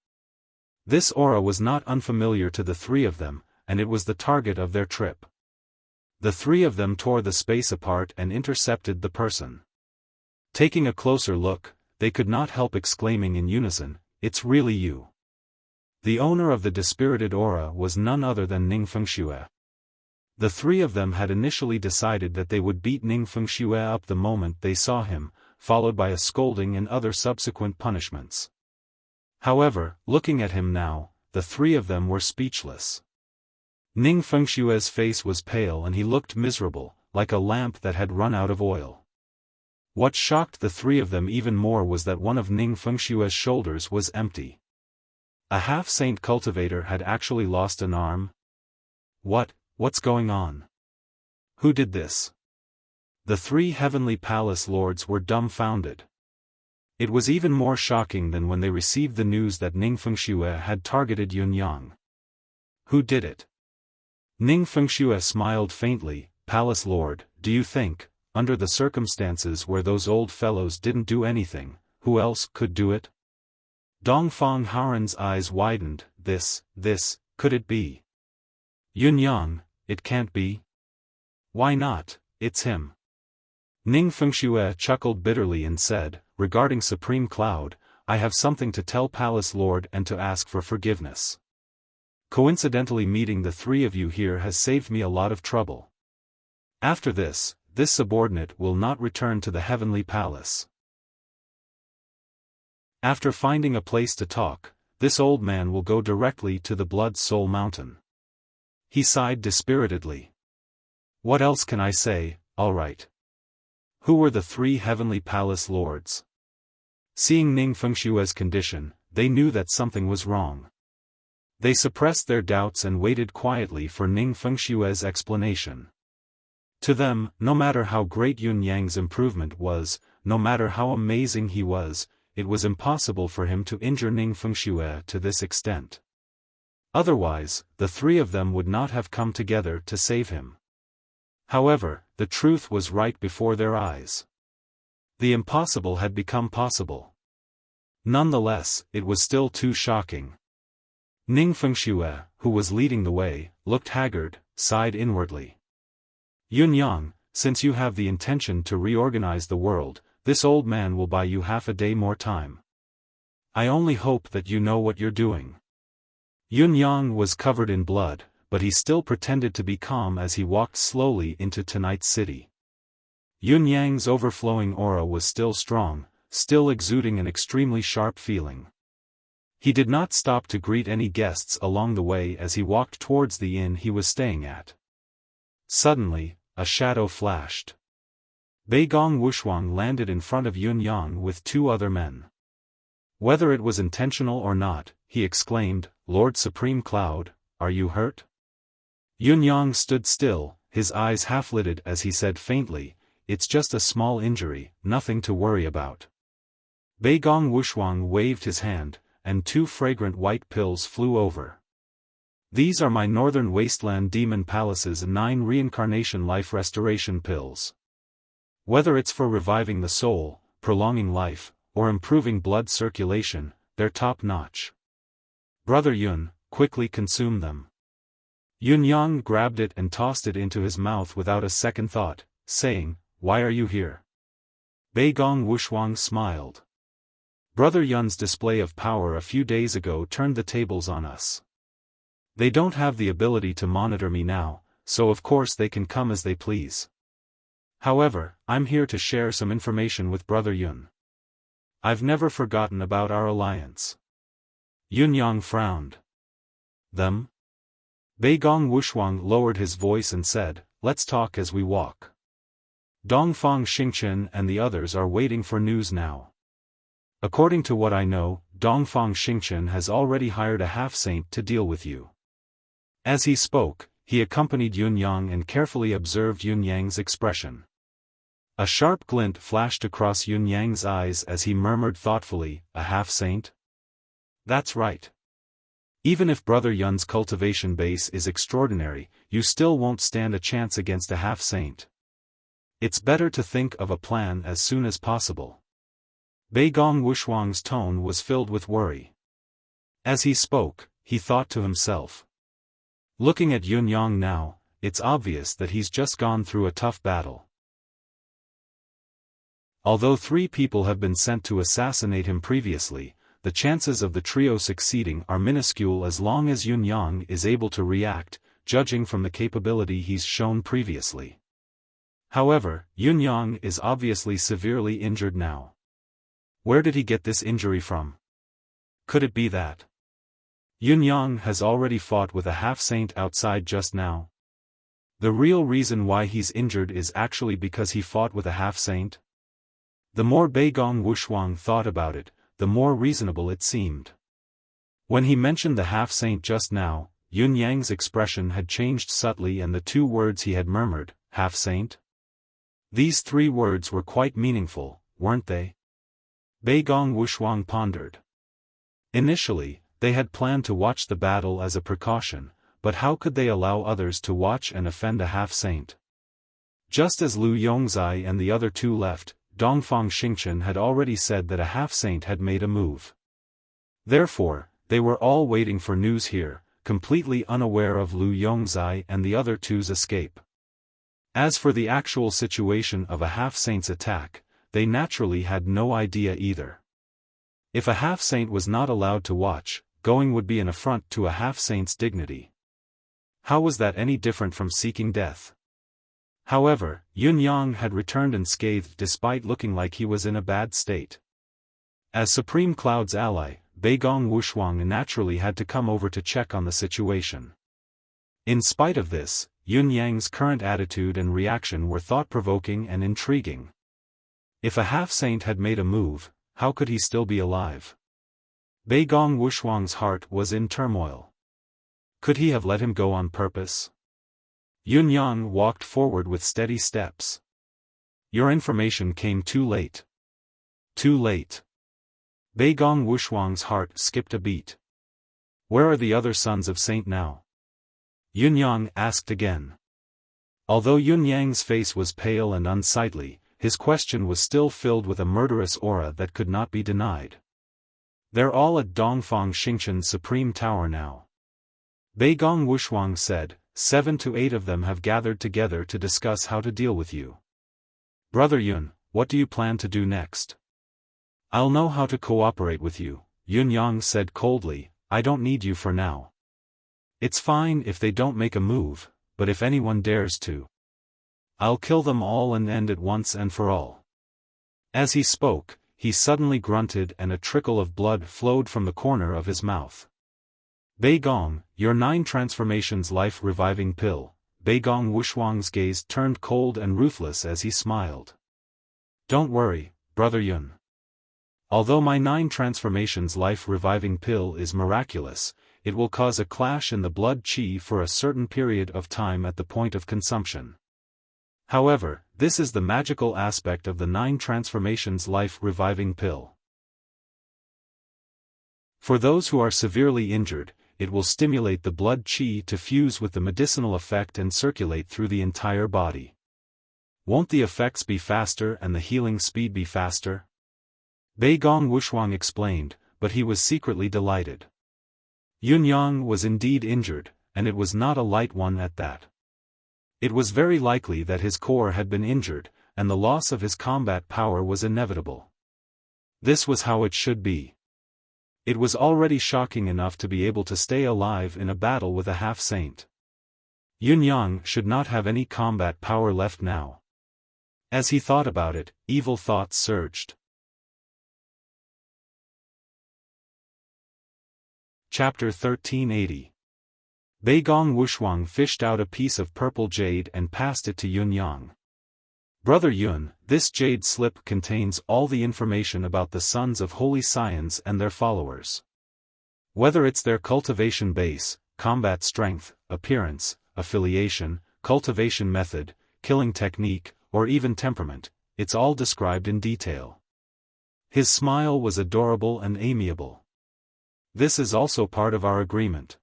Speaker 1: This aura was not unfamiliar to the three of them, and it was the target of their trip. The three of them tore the space apart and intercepted the person. Taking a closer look, they could not help exclaiming in unison, "It's really you." The owner of the dispirited aura was none other than Ning Fengxue. The three of them had initially decided that they would beat Ning Fengxue up the moment they saw him, followed by a scolding and other subsequent punishments. However, looking at him now, the three of them were speechless. Ning Fengshue's face was pale and he looked miserable, like a lamp that had run out of oil. What shocked the three of them even more was that one of Ning Fengshue's shoulders was empty. A half-saint cultivator had actually lost an arm? What's going on? Who did this? The three heavenly palace lords were dumbfounded. It was even more shocking than when they received the news that Ning Fengxue had targeted Yun Yang. Who did it? Ning Fengxue smiled faintly, "Palace Lord, do you think, under the circumstances where those old fellows didn't do anything, who else could do it?" Dongfang Haoren's eyes widened. This, could it be? Yun Yang, it can't be. Why not, it's him. Ning Fengxue chuckled bitterly and said, "Regarding Supreme Cloud, I have something to tell Palace Lord and to ask for forgiveness. Coincidentally meeting the three of you here has saved me a lot of trouble. After this subordinate will not return to the heavenly palace." After finding a place to talk, this old man will go directly to the Blood Soul Mountain. He sighed dispiritedly. What else can I say? All right. Who were the three heavenly palace lords? Seeing Ning Fengshue's condition, they knew that something was wrong. They suppressed their doubts and waited quietly for Ning Fengshue's explanation. To them, no matter how great Yun Yang's improvement was, no matter how amazing he was, it was impossible for him to injure Ning Fengxue to this extent. Otherwise, the three of them would not have come together to save him. However, the truth was right before their eyes. The impossible had become possible. Nonetheless, it was still too shocking. Ning Fengxue, who was leading the way, looked haggard, sighed inwardly. Yun Yang, since you have the intention to reorganize the world, this old man will buy you half a day more time. I only hope that you know what you're doing. Yun Yang was covered in blood, but he still pretended to be calm as he walked slowly into tonight's city. Yun Yang's overflowing aura was still strong, still exuding an extremely sharp feeling. He did not stop to greet any guests along the way as he walked towards the inn he was staying at. Suddenly, a shadow flashed. Beigong Wushuang landed in front of Yun Yang with two other men. Whether it was intentional or not, he exclaimed, "Lord Supreme Cloud, are you hurt?" Yun Yang stood still, his eyes half-lidded as he said faintly, "It's just a small injury, nothing to worry about." Beigong Wushuang waved his hand, and two fragrant white pills flew over. "These are my Northern Wasteland Demon Palace's 9 reincarnation life restoration pills. Whether it's for reviving the soul, prolonging life, or improving blood circulation, they're top-notch. Brother Yun, quickly consume them." Yun Yang grabbed it and tossed it into his mouth without a second thought, saying, "Why are you here?" Beigong Wushuang smiled. "Brother Yun's display of power a few days ago turned the tables on us. They don't have the ability to monitor me now, so of course they can come as they please. However, I'm here to share some information with Brother Yun. I've never forgotten about our alliance." Yun Yang frowned. "Them?" Beigong Wushuang lowered his voice and said, "Let's talk as we walk. Dongfang Xingchen and the others are waiting for news now. According to what I know, Dongfang Xingchen has already hired a half-saint to deal with you." As he spoke, he accompanied Yun Yang and carefully observed Yun Yang's expression. A sharp glint flashed across Yun Yang's eyes as he murmured thoughtfully, "A half-saint? That's right. Even if Brother Yun's cultivation base is extraordinary, you still won't stand a chance against a half-saint. It's better to think of a plan as soon as possible. Beigong Wushuang's tone was filled with worry. As he spoke, he thought to himself. Looking at Yun Yang now, it's obvious that he's just gone through a tough battle. Although 3 people have been sent to assassinate him previously, the chances of the trio succeeding are minuscule as long as Yun Yang is able to react, judging from the capability he's shown previously. However, Yun Yang is obviously severely injured now. Where did he get this injury from? Could it be that Yun Yang has already fought with a half-saint outside just now? The real reason why he's injured is actually because he fought with a half-saint? The more Beigong Wushuang thought about it, the more reasonable it seemed. When he mentioned the half-saint just now, Yun Yang's expression had changed subtly and the 2 words he had murmured, half-saint? These 3 words were quite meaningful, weren't they? Beigong Wushuang pondered. Initially, they had planned to watch the battle as a precaution, but how could they allow others to watch and offend a half-saint? Just as Lu Yongzai and the other 2 left, Dongfang Xingchen had already said that a half-saint had made a move. Therefore, they were all waiting for news here, completely unaware of Lu Yongzai and the other 2's escape. As for the actual situation of a half-saint's attack, they naturally had no idea either. If a half-saint was not allowed to watch, going would be an affront to a half-saint's dignity. How was that any different from seeking death? However, Yun Yang had returned unscathed despite looking like he was in a bad state. As Supreme Cloud's ally, Beigong Wushuang naturally had to come over to check on the situation. In spite of this, Yun Yang's current attitude and reaction were thought-provoking and intriguing. If a half-saint had made a move, how could he still be alive? Beigong Wushuang's heart was in turmoil. Could he have let him go on purpose? Yun Yang walked forward with steady steps. Your information came too late. Too late. Beigong Wushuang's heart skipped a beat. Where are the other sons of Saint now? Yun Yang asked again. Although Yun Yang's face was pale and unsightly, his question was still filled with a murderous aura that could not be denied. They're all at Dongfang Xingchen's Supreme Tower now. Beigong Wushuang said, 7 to 8 of them have gathered together to discuss how to deal with you. Brother Yun, what do you plan to do next? I'll know how to cooperate with you, Yun Yang said coldly. I don't need you for now. It's fine if they don't make a move, but if anyone dares to, I'll kill them all and end it once and for all. As he spoke, he suddenly grunted and a trickle of blood flowed from the corner of his mouth. Beigong, your 9 transformations life-reviving pill. Beigong Wushuang's gaze turned cold and ruthless as he smiled. Don't worry, Brother Yun. Although my 9 transformations life-reviving pill is miraculous, it will cause a clash in the blood qi for a certain period of time at the point of consumption. However, this is the magical aspect of the 9 transformations life-reviving pill. For those who are severely injured, it will stimulate the blood qi to fuse with the medicinal effect and circulate through the entire body. Won't the effects be faster and the healing speed be faster? Beigong Wushuang explained, but he was secretly delighted. Yun Yang was indeed injured, and it was not a light one at that. It was very likely that his core had been injured, and the loss of his combat power was inevitable. This was how it should be. It was already shocking enough to be able to stay alive in a battle with a half-saint. Yun Yang should not have any combat power left now. As he thought about it, evil thoughts surged. Chapter 1380. Beigong Wushuang fished out a piece of purple jade and passed it to Yun Yang. Brother Yun, this jade slip contains all the information about the sons of Holy Scions and their followers. Whether it's their cultivation base, combat strength, appearance, affiliation, cultivation method, killing technique, or even temperament, it's all described in detail. His smile was adorable and amiable. This is also part of our agreement.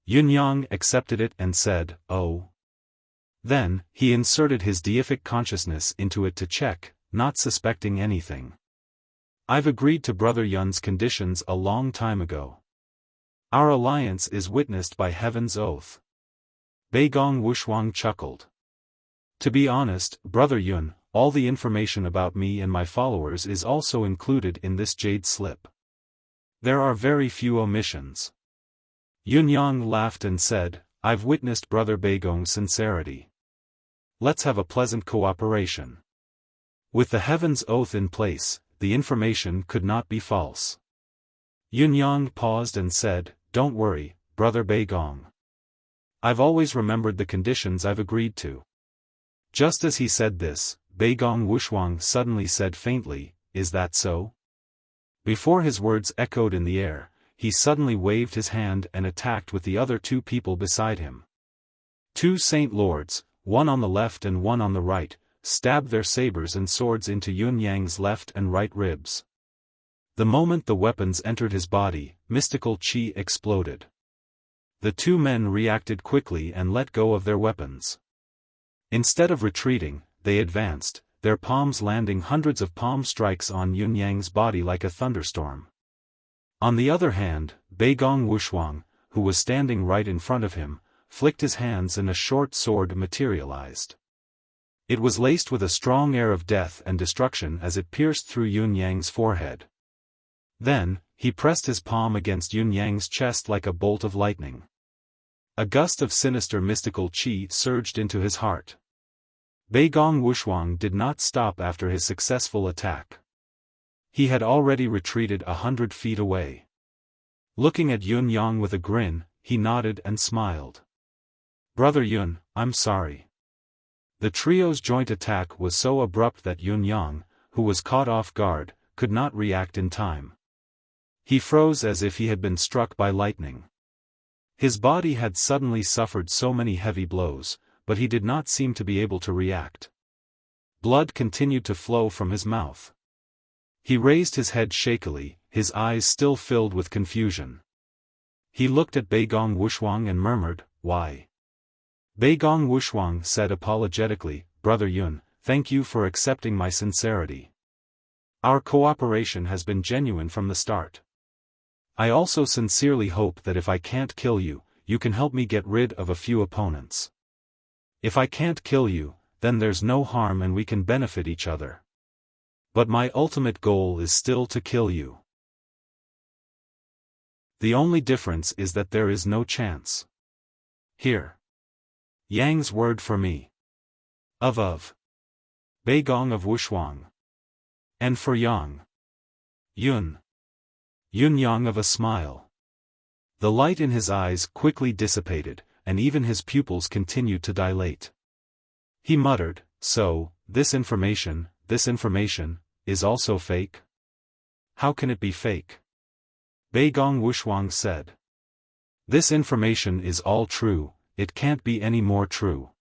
Speaker 1: Yunyang accepted it and said, "Oh." Then, he inserted his deific consciousness into it to check, not suspecting anything. "I've agreed to Brother Yun's conditions a long time ago. Our alliance is witnessed by heaven's oath." Beigong Wushuang chuckled. "To be honest, Brother Yun, all the information about me and my followers is also included in this jade slip. There are very few omissions." Yunyang laughed and said, "I've witnessed Brother Beigong's sincerity. Let's have a pleasant cooperation." With the heaven's oath in place, the information could not be false. Yunyang paused and said, "Don't worry, Brother Beigong. I've always remembered the conditions I've agreed to." Just as he said this, Beigong Wushuang suddenly said faintly, "Is that so?" Before his words echoed in the air, he suddenly waved his hand and attacked with the other two people beside him. Two Saint Lords, one on the left and one on the right, stabbed their sabers and swords into Yunyang's left and right ribs. The moment the weapons entered his body, mystical qi exploded. The two men reacted quickly and let go of their weapons. Instead of retreating, they advanced, their palms landing hundreds of palm strikes on Yunyang's body like a thunderstorm. On the other hand, Beigong Wushuang, who was standing right in front of him, flicked his hands and a short sword materialized. It was laced with a strong air of death and destruction as it pierced through Yunyang's forehead. Then, he pressed his palm against Yunyang's chest like a bolt of lightning. A gust of sinister mystical qi surged into his heart. Beigong Wushuang did not stop after his successful attack. He had already retreated 100 feet away. Looking at Yunyang with a grin, he nodded and smiled. "Brother Yun, I'm sorry." The trio's joint attack was so abrupt that Yunyang, who was caught off guard, could not react in time. He froze as if he had been struck by lightning. His body had suddenly suffered so many heavy blows, but he did not seem to be able to react. Blood continued to flow from his mouth. He raised his head shakily, his eyes still filled with confusion. He looked at Beigong Wushuang and murmured, "Why?" Beigong Wushuang said apologetically, "Brother Yun, thank you for accepting my sincerity. Our cooperation has been genuine from the start. I also sincerely hope that if I can't kill you, you can help me get rid of a few opponents. If I can't kill you, then there's no harm and we can benefit each other. But my ultimate goal is still to kill you. The only difference is that there is no chance. Here. Yang's word for me. Of. Beigong of Wushuang. And for Yang. Yun. Yunyang of a smile. The light in his eyes quickly dissipated, and even his pupils continued to dilate. He muttered, "So, this information, is also fake? How can it be fake?" Beigong Wushuang said. "This information is all true, it can't be any more true.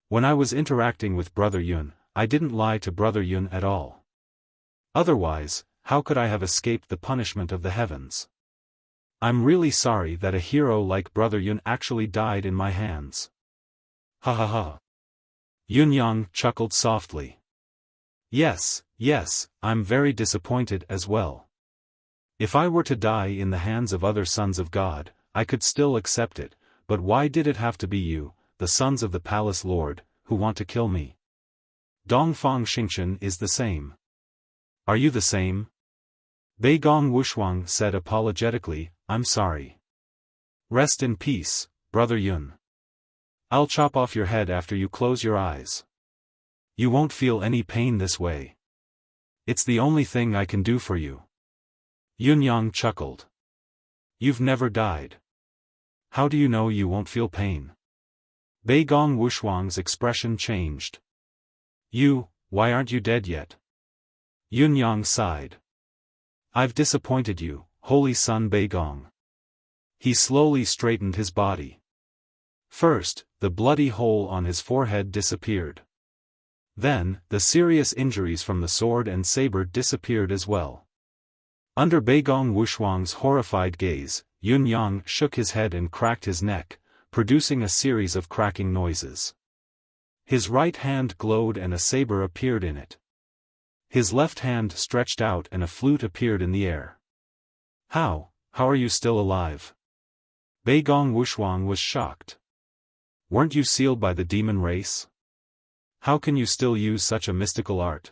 Speaker 1: When I was interacting with Brother Yun, I didn't lie to Brother Yun at all. Otherwise, how could I have escaped the punishment of the heavens? I'm really sorry that a hero like Brother Yun actually died in my hands." "Ha ha ha." Yunyang chuckled softly. Yes, I'm very disappointed as well. If I were to die in the hands of other sons of God, I could still accept it, but why did it have to be you, the sons of the Palace Lord, who want to kill me? Dongfang Xingchen is the same. Are you the same? Beigong Wushuang said apologetically, "I'm sorry. Rest in peace, Brother Yun. I'll chop off your head after you close your eyes. You won't feel any pain this way. It's the only thing I can do for you." Yunyang chuckled. "You've never died. How do you know you won't feel pain?" Beigong Wushuang's expression changed. Why aren't you dead yet?" Yunyang sighed. "I've disappointed you, holy son Beigong." He slowly straightened his body. First, the bloody hole on his forehead disappeared. Then, the serious injuries from the sword and saber disappeared as well. Under Beigong Wushuang's horrified gaze, Yun Yang shook his head and cracked his neck, producing a series of cracking noises. His right hand glowed and a saber appeared in it. His left hand stretched out and a flute appeared in the air. How are you still alive? Beigong Wushuang was shocked. Weren't you sealed by the demon race? How can you still use such a mystical art?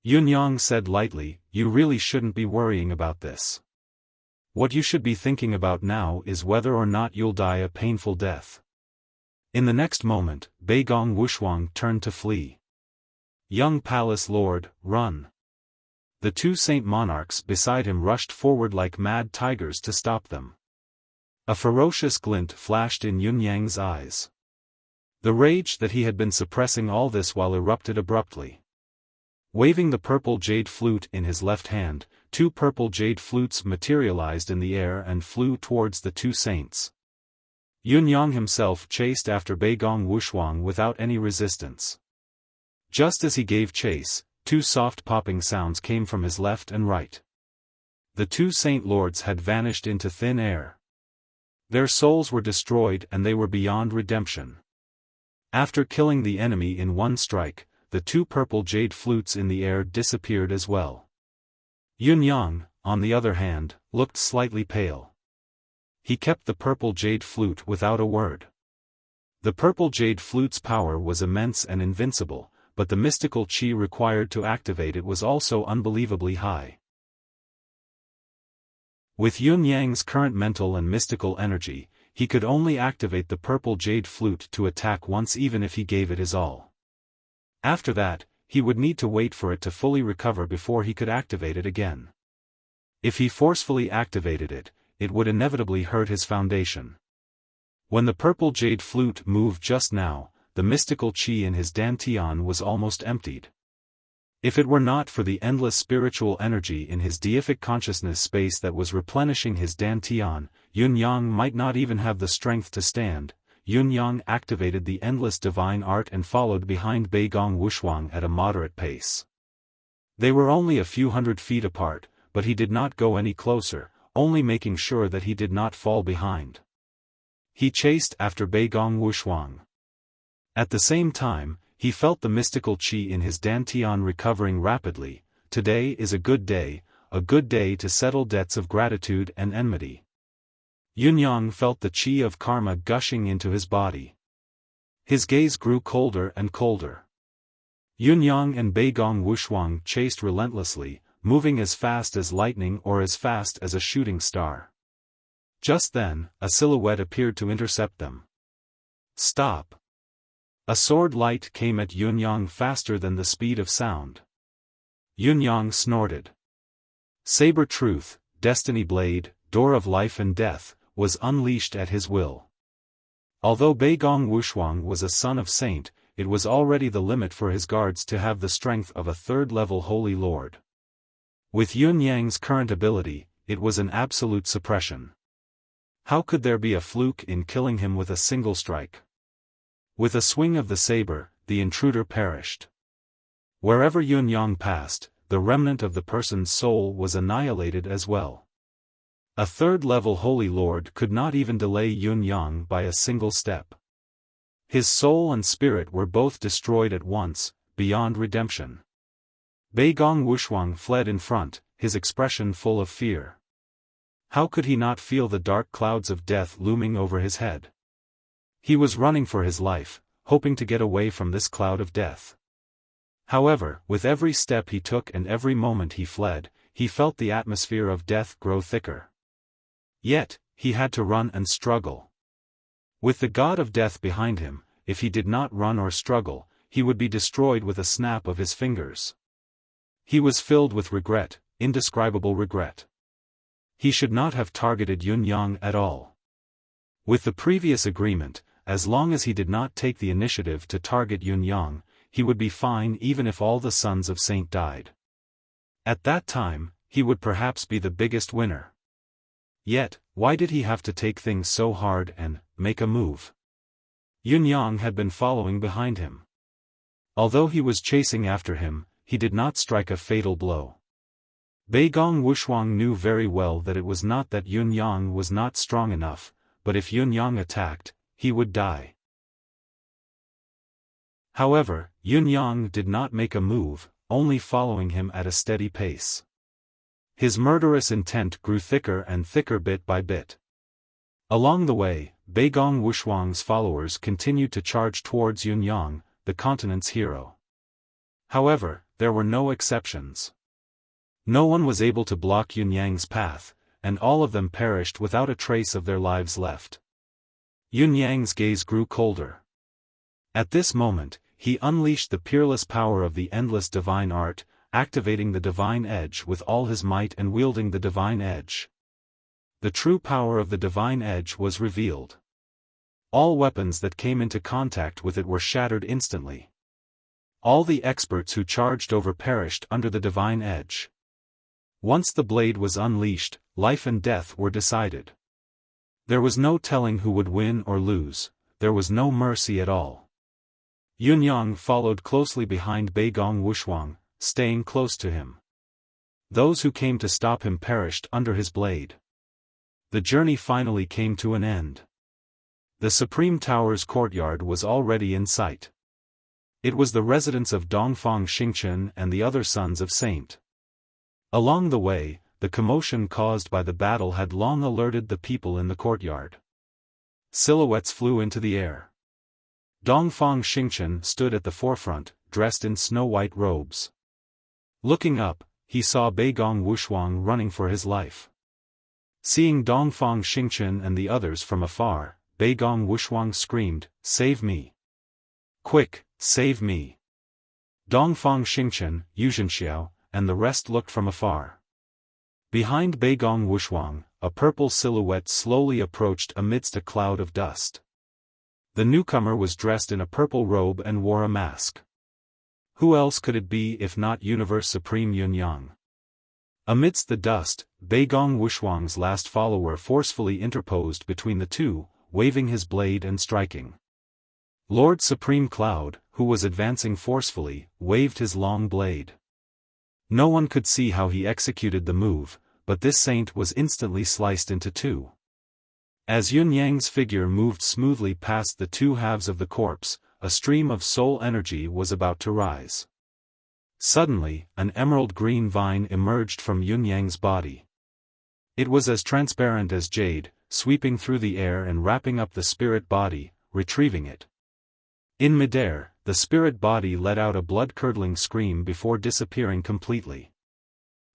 Speaker 1: Yun Yang said lightly, you really shouldn't be worrying about this. What you should be thinking about now is whether or not you'll die a painful death. In the next moment, Beigong Wushuang turned to flee. Young Palace Lord, run! The two saint monarchs beside him rushed forward like mad tigers to stop them. A ferocious glint flashed in Yun Yang's eyes. The rage that he had been suppressing all this while erupted abruptly. Waving the purple jade flute in his left hand, two purple jade flutes materialized in the air and flew towards the two saints. Yun Yang himself chased after Beigong Wushuang without any resistance. Just as he gave chase, two soft popping sounds came from his left and right. The two saint lords had vanished into thin air. Their souls were destroyed and they were beyond redemption. After killing the enemy in one strike, the two purple jade flutes in the air disappeared as well. Yun Yang, on the other hand, looked slightly pale. He kept the purple jade flute without a word. The purple jade flute's power was immense and invincible, but the mystical qi required to activate it was also unbelievably high. With Yun Yang's current mental and mystical energy, he could only activate the purple jade flute to attack once even if he gave it his all. After that, he would need to wait for it to fully recover before he could activate it again. If he forcefully activated it, it would inevitably hurt his foundation. When the purple jade flute moved just now, the mystical qi in his dantian was almost emptied. If it were not for the endless spiritual energy in his deific consciousness space that was replenishing his dantian, Yun Yang might not even have the strength to stand. Yun Yang activated the endless divine art and followed behind Beigong Wushuang at a moderate pace. They were only a few hundred feet apart, but he did not go any closer, only making sure that he did not fall behind. He chased after Beigong Wushuang. At the same time, he felt the mystical qi in his dantian recovering rapidly. Today is a good day to settle debts of gratitude and enmity. Yun Yang felt the qi of karma gushing into his body. His gaze grew colder and colder. Yun Yang and Beigong Wushuang chased relentlessly, moving as fast as lightning or as fast as a shooting star. Just then, a silhouette appeared to intercept them. Stop! A sword light came at Yun Yang faster than the speed of sound. Yun Yang snorted. Saber truth, destiny blade, door of life and death, was unleashed at his will. Although Beigong Wushuang was a son of saint, it was already the limit for his guards to have the strength of a third-level holy lord. With Yun Yang's current ability, it was an absolute suppression. How could there be a fluke in killing him with a single strike? With a swing of the saber, the intruder perished. Wherever Yun Yang passed, the remnant of the person's soul was annihilated as well. A third-level holy lord could not even delay Yun Yang by a single step. His soul and spirit were both destroyed at once, beyond redemption. Beigong Wushuang fled in front, his expression full of fear. How could he not feel the dark clouds of death looming over his head? He was running for his life, hoping to get away from this cloud of death. However, with every step he took and every moment he fled, he felt the atmosphere of death grow thicker. Yet, he had to run and struggle. With the god of death behind him, if he did not run or struggle, he would be destroyed with a snap of his fingers. He was filled with regret, indescribable regret. He should not have targeted Yun Yang at all. With the previous agreement, as long as he did not take the initiative to target Yun Yang, he would be fine even if all the sons of Saint died. At that time, he would perhaps be the biggest winner. Yet, why did he have to take things so hard and make a move? Yun Yang had been following behind him. Although he was chasing after him, he did not strike a fatal blow. Beigong Wushuang knew very well that it was not that Yun Yang was not strong enough, but if Yun Yang attacked, he would die. However, Yun Yang did not make a move, only following him at a steady pace. His murderous intent grew thicker and thicker bit by bit. Along the way, Beigong Wushuang's followers continued to charge towards Yun Yang, the continent's hero. However, there were no exceptions. No one was able to block Yun Yang's path, and all of them perished without a trace of their lives left. Yun Yang's gaze grew colder. At this moment, he unleashed the peerless power of the endless divine art, activating the divine edge with all his might and wielding the divine edge. The true power of the divine edge was revealed. All weapons that came into contact with it were shattered instantly. All the experts who charged over perished under the divine edge. Once the blade was unleashed, life and death were decided. There was no telling who would win or lose, there was no mercy at all. Yun Yang followed closely behind Beigong Wushuang, staying close to him. Those who came to stop him perished under his blade. The journey finally came to an end. The Supreme Tower's courtyard was already in sight. It was the residence of Dongfang Xingchen and the other sons of Saint. Along the way, the commotion caused by the battle had long alerted the people in the courtyard. Silhouettes flew into the air. Dongfang Xingchen stood at the forefront, dressed in snow-white robes. Looking up, he saw Beigong Wushuang running for his life. Seeing Dongfang Xingchen and the others from afar, Beigong Wushuang screamed, "Save me! Quick, save me!" Dongfang Xingchen, Yuzhenxiao, and the rest looked from afar. Behind Beigong Wushuang, a purple silhouette slowly approached amidst a cloud of dust. The newcomer was dressed in a purple robe and wore a mask. Who else could it be if not Universe Supreme Yun Yang? Amidst the dust, Beigong Wushuang's last follower forcefully interposed between the two, waving his blade and striking. Lord Supreme Cloud, who was advancing forcefully, waved his long blade. No one could see how he executed the move, but this saint was instantly sliced into two. As Yun Yang's figure moved smoothly past the two halves of the corpse, a stream of soul energy was about to rise. Suddenly, an emerald-green vine emerged from Yun Yang's body. It was as transparent as jade, sweeping through the air and wrapping up the spirit body, retrieving it. In midair, the spirit body let out a blood-curdling scream before disappearing completely.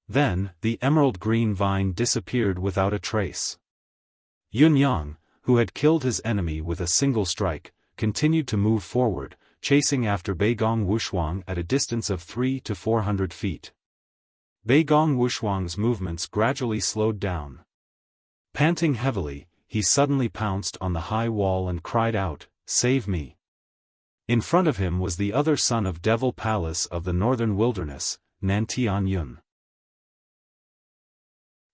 Speaker 1: Then, the emerald-green vine disappeared without a trace. Yun Yang, who had killed his enemy with a single strike, continued to move forward, chasing after Beigong Wushuang at a distance of 300 to 400 feet. Beigong Wushuang's movements gradually slowed down. Panting heavily, he suddenly pounced on the high wall and cried out, "Save me!" In front of him was the other son of Devil Palace of the Northern Wilderness, Nantian Yun.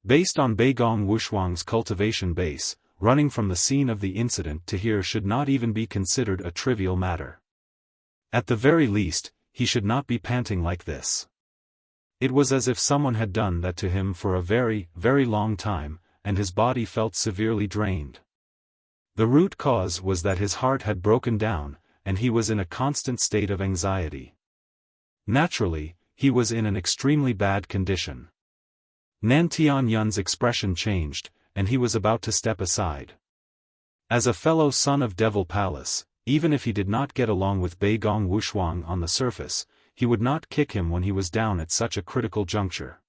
Speaker 1: Based on Beigong Wushuang's cultivation base, running from the scene of the incident to here should not even be considered a trivial matter. At the very least, he should not be panting like this. It was as if someone had done that to him for a very, very long time, and his body felt severely drained. The root cause was that his heart had broken down, and he was in a constant state of anxiety. Naturally, he was in an extremely bad condition. Nantian Yun's expression changed, and he was about to step aside. As a fellow son of Devil Palace, even if he did not get along with Beigong Wushuang on the surface, he would not kick him when he was down at such a critical juncture.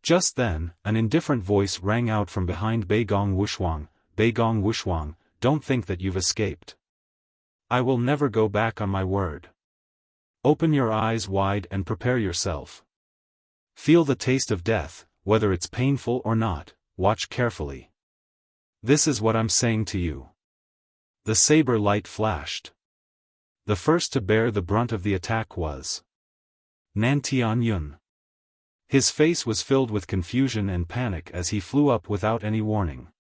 Speaker 1: Just then, an indifferent voice rang out from behind Beigong Wushuang, "Beigong Wushuang, don't think that you've escaped. I will never go back on my word. Open your eyes wide and prepare yourself. Feel the taste of death, whether it's painful or not, watch carefully. This is what I'm saying to you." The saber light flashed. The first to bear the brunt of the attack was Nantian Yun. His face was filled with confusion and panic as he flew up without any warning.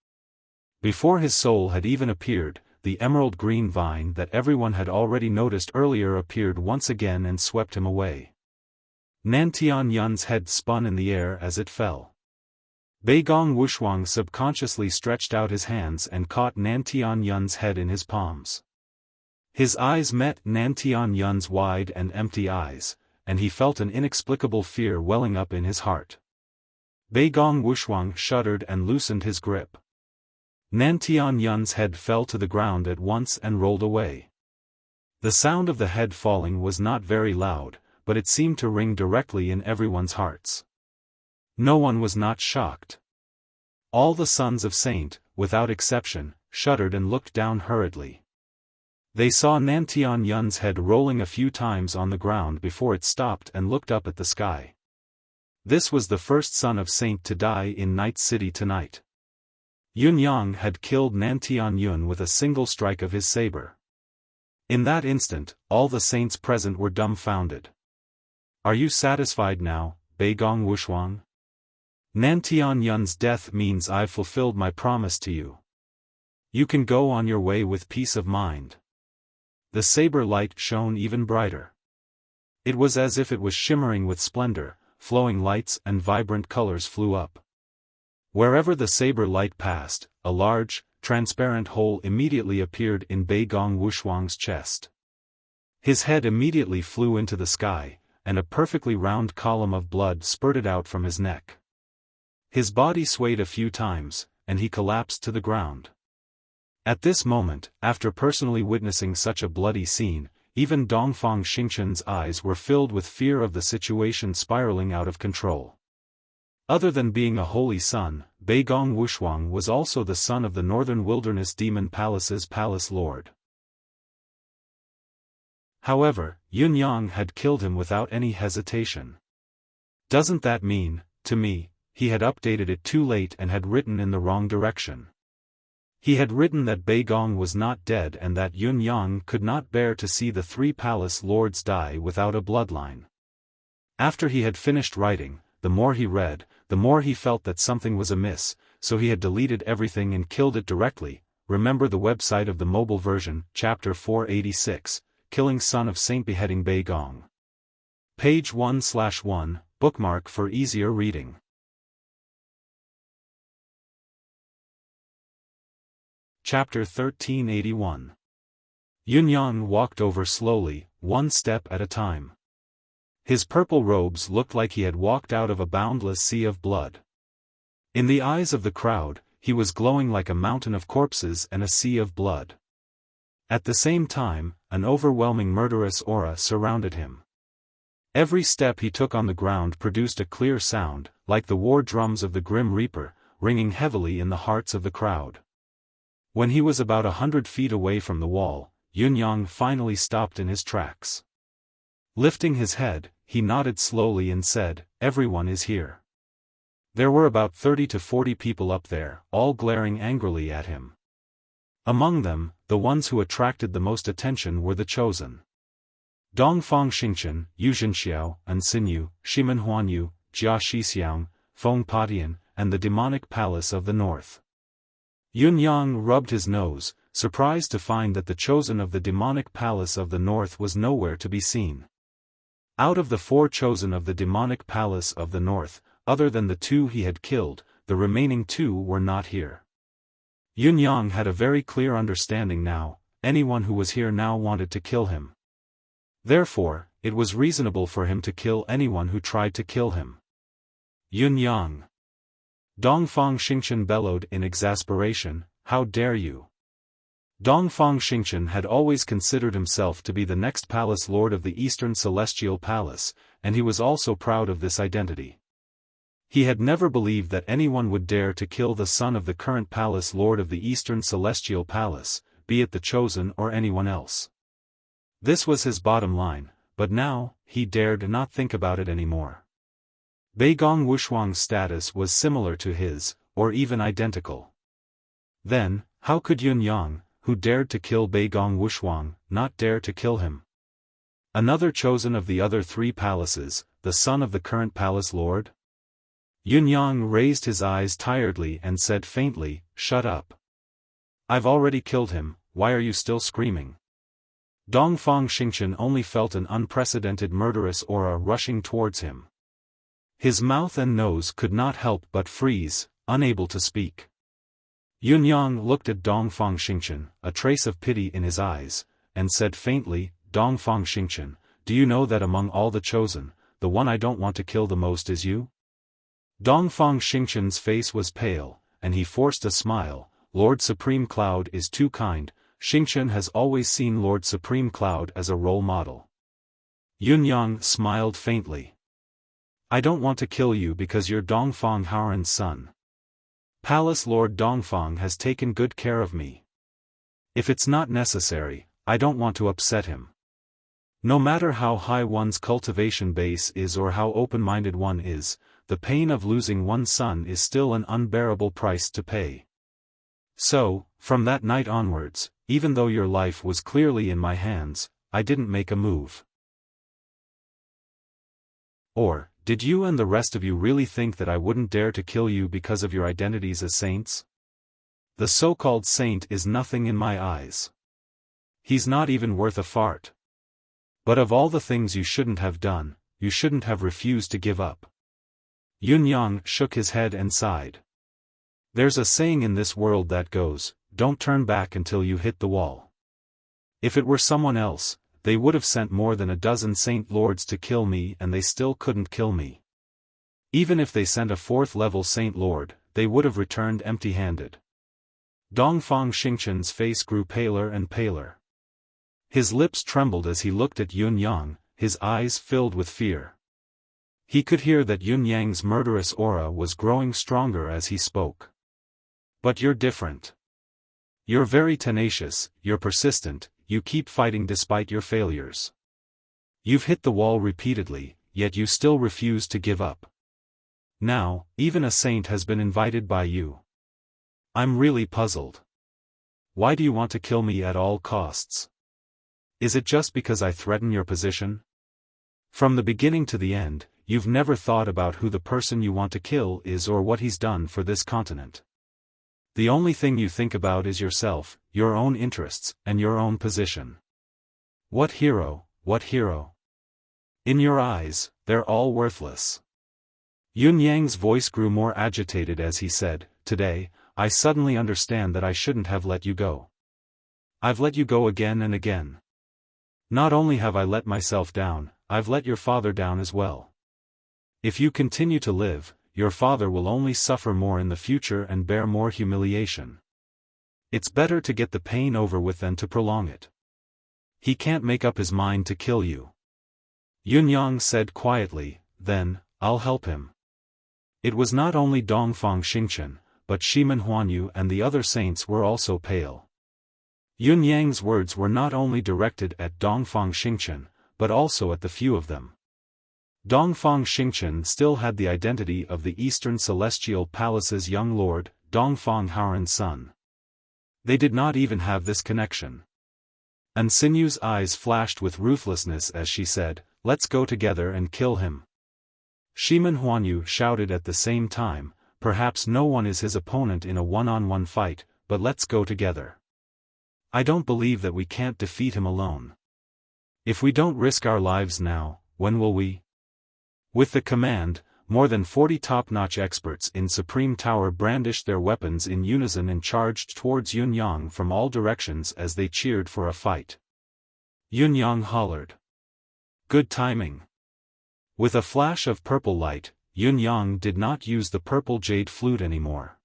Speaker 1: Before his soul had even appeared, the emerald green vine that everyone had already noticed earlier appeared once again and swept him away. Nantian Yun's head spun in the air as it fell. Beigong Wushuang subconsciously stretched out his hands and caught Nantian Yun's head in his palms. His eyes met Nantian Yun's wide and empty eyes, and he felt an inexplicable fear welling up in his heart. Beigong Wushuang shuddered and loosened his grip. Nantian Yun's head fell to the ground at once and rolled away. The sound of the head falling was not very loud, but it seemed to ring directly in everyone's hearts. No one was not shocked. All the sons of Saint, without exception, shuddered and looked down hurriedly. They saw Nantian Yun's head rolling a few times on the ground before it stopped and looked up at the sky. This was the first son of Saint to die in Night City tonight. Yun Yang had killed Nantian Yun with a single strike of his saber. In that instant, all the saints present were dumbfounded. "Are you satisfied now, Beigong Wushuang? Nantian Yun's death means I've fulfilled my promise to you. You can go on your way with peace of mind." The saber light shone even brighter. It was as if it was shimmering with splendor, flowing lights and vibrant colors flew up. Wherever the saber light passed, a large, transparent hole immediately appeared in Beigong Wushuang's chest. His head immediately flew into the sky, and a perfectly round column of blood spurted out from his neck. His body swayed a few times, and he collapsed to the ground. At this moment, after personally witnessing such a bloody scene, even Dongfang Xingchen's eyes were filled with fear of the situation spiraling out of control. Other than being a holy son, Beigong Wushuang was also the son of the Northern Wilderness Demon Palace's palace lord. However, Yun Yang had killed him without any hesitation. Doesn't that mean, to me, he had updated it too late and had written in the wrong direction? He had written that Beigong was not dead and that Yun Yang could not bear to see the three palace lords die without a bloodline. After he had finished writing, the more he read, the more he felt that something was amiss, so he had deleted everything and killed it directly. Remember the website of the mobile version, Chapter 486, Killing Son of Saint Beheading Beigong. Page 1/1, bookmark for easier reading. Chapter 1381. Yun Yang walked over slowly, one step at a time. His purple robes looked like he had walked out of a boundless sea of blood. In the eyes of the crowd, he was glowing like a mountain of corpses and a sea of blood. At the same time, an overwhelming murderous aura surrounded him. Every step he took on the ground produced a clear sound, like the war drums of the Grim Reaper, ringing heavily in the hearts of the crowd. When he was about 100 feet away from the wall, Yun Yang finally stopped in his tracks. Lifting his head, he nodded slowly and said, "Everyone is here." There were about 30 to 40 people up there, all glaring angrily at him. Among them, the ones who attracted the most attention were the chosen. Dongfang Xingchen, Yu Zhenxiao, and Xinyu, Shimen Huanyu, Jia Shixiang, Feng Patian, and the demonic palace of the north. Yun Yang rubbed his nose, surprised to find that the chosen of the demonic palace of the north was nowhere to be seen. Out of the 4 chosen of the demonic palace of the north, other than the 2 he had killed, the remaining 2 were not here. Yun Yang had a very clear understanding now, anyone who was here now wanted to kill him. Therefore, it was reasonable for him to kill anyone who tried to kill him. Yun Yang. Dongfang Xingchen bellowed in exasperation, "How dare you!" Dongfang Xingchen had always considered himself to be the next palace lord of the Eastern Celestial Palace, and he was also proud of this identity. He had never believed that anyone would dare to kill the son of the current palace lord of the Eastern Celestial Palace, be it the chosen or anyone else. This was his bottom line, but now, he dared not think about it anymore. Beigong Wushuang's status was similar to his, or even identical. Then, how could Yun Yang, who dared to kill Beigong Wushuang, not dare to kill him? Another chosen of the other 3 palaces, the son of the current palace lord? Yun Yang raised his eyes tiredly and said faintly, "Shut up. I've already killed him, why are you still screaming?" Dongfang Xingchen only felt an unprecedented murderous aura rushing towards him. His mouth and nose could not help but freeze, unable to speak. Yunyang looked at Dongfang Xingchen, a trace of pity in his eyes, and said faintly, Dongfang Xingchen, do you know that among all the chosen, the one I don't want to kill the most is you? Dongfang Xingchen's face was pale, and he forced a smile. Lord Supreme Cloud is too kind. Xingchen has always seen Lord Supreme Cloud as a role model. Yunyang smiled faintly. I don't want to kill you because you're Dongfang Haoran's son. Palace Lord Dongfang has taken good care of me. If it's not necessary, I don't want to upset him. No matter how high one's cultivation base is or how open-minded one is, the pain of losing one's son is still an unbearable price to pay. So, from that night onwards, even though your life was clearly in my hands, I didn't make a move. Or, did you and the rest of you really think that I wouldn't dare to kill you because of your identities as saints? The so-called saint is nothing in my eyes. He's not even worth a fart. But of all the things you shouldn't have done, you shouldn't have refused to give up. Yunyang shook his head and sighed. There's a saying in this world that goes, don't turn back until you hit the wall. If it were someone else, they would have sent more than a dozen Saint Lords to kill me and they still couldn't kill me. Even if they sent a 4th-level Saint Lord, they would have returned empty-handed. Dongfang Xingchen's face grew paler and paler. His lips trembled as he looked at Yunyang, his eyes filled with fear. He could hear that Yunyang's murderous aura was growing stronger as he spoke. But you're different. You're very tenacious, you're persistent, you keep fighting despite your failures. You've hit the wall repeatedly, yet you still refuse to give up. Now, even a saint has been invited by you. I'm really puzzled. Why do you want to kill me at all costs? Is it just because I threaten your position? From the beginning to the end, you've never thought about who the person you want to kill is or what he's done for this continent. The only thing you think about is yourself, your own interests, and your own position. What hero, what hero? In your eyes, they're all worthless. Yunyang's voice grew more agitated as he said, today, I suddenly understand that I shouldn't have let you go. I've let you go again and again. Not only have I let myself down, I've let your father down as well. If you continue to live, your father will only suffer more in the future and bear more humiliation. It's better to get the pain over with than to prolong it. He can't make up his mind to kill you. Yunyang said quietly, then, I'll help him. It was not only Dongfang Xingchen, but Shimen Huanyu and the other saints were also pale. Yunyang's words were not only directed at Dongfang Xingchen, but also at the few of them. Dongfang Xingchen still had the identity of the Eastern Celestial Palace's young lord, Dongfang Haoran's son. They did not even have this connection. And Sinyu's eyes flashed with ruthlessness as she said, let's go together and kill him. Shimen Huanyu shouted at the same time, perhaps no one is his opponent in a one-on-one fight, but let's go together. I don't believe that we can't defeat him alone. If we don't risk our lives now, when will we? With the command, more than 40 top-notch experts in Supreme Tower brandished their weapons in unison and charged towards Yunyang from all directions as they cheered for a fight. Yunyang hollered. Good timing. With a flash of purple light, Yunyang did not use the purple jade flute anymore.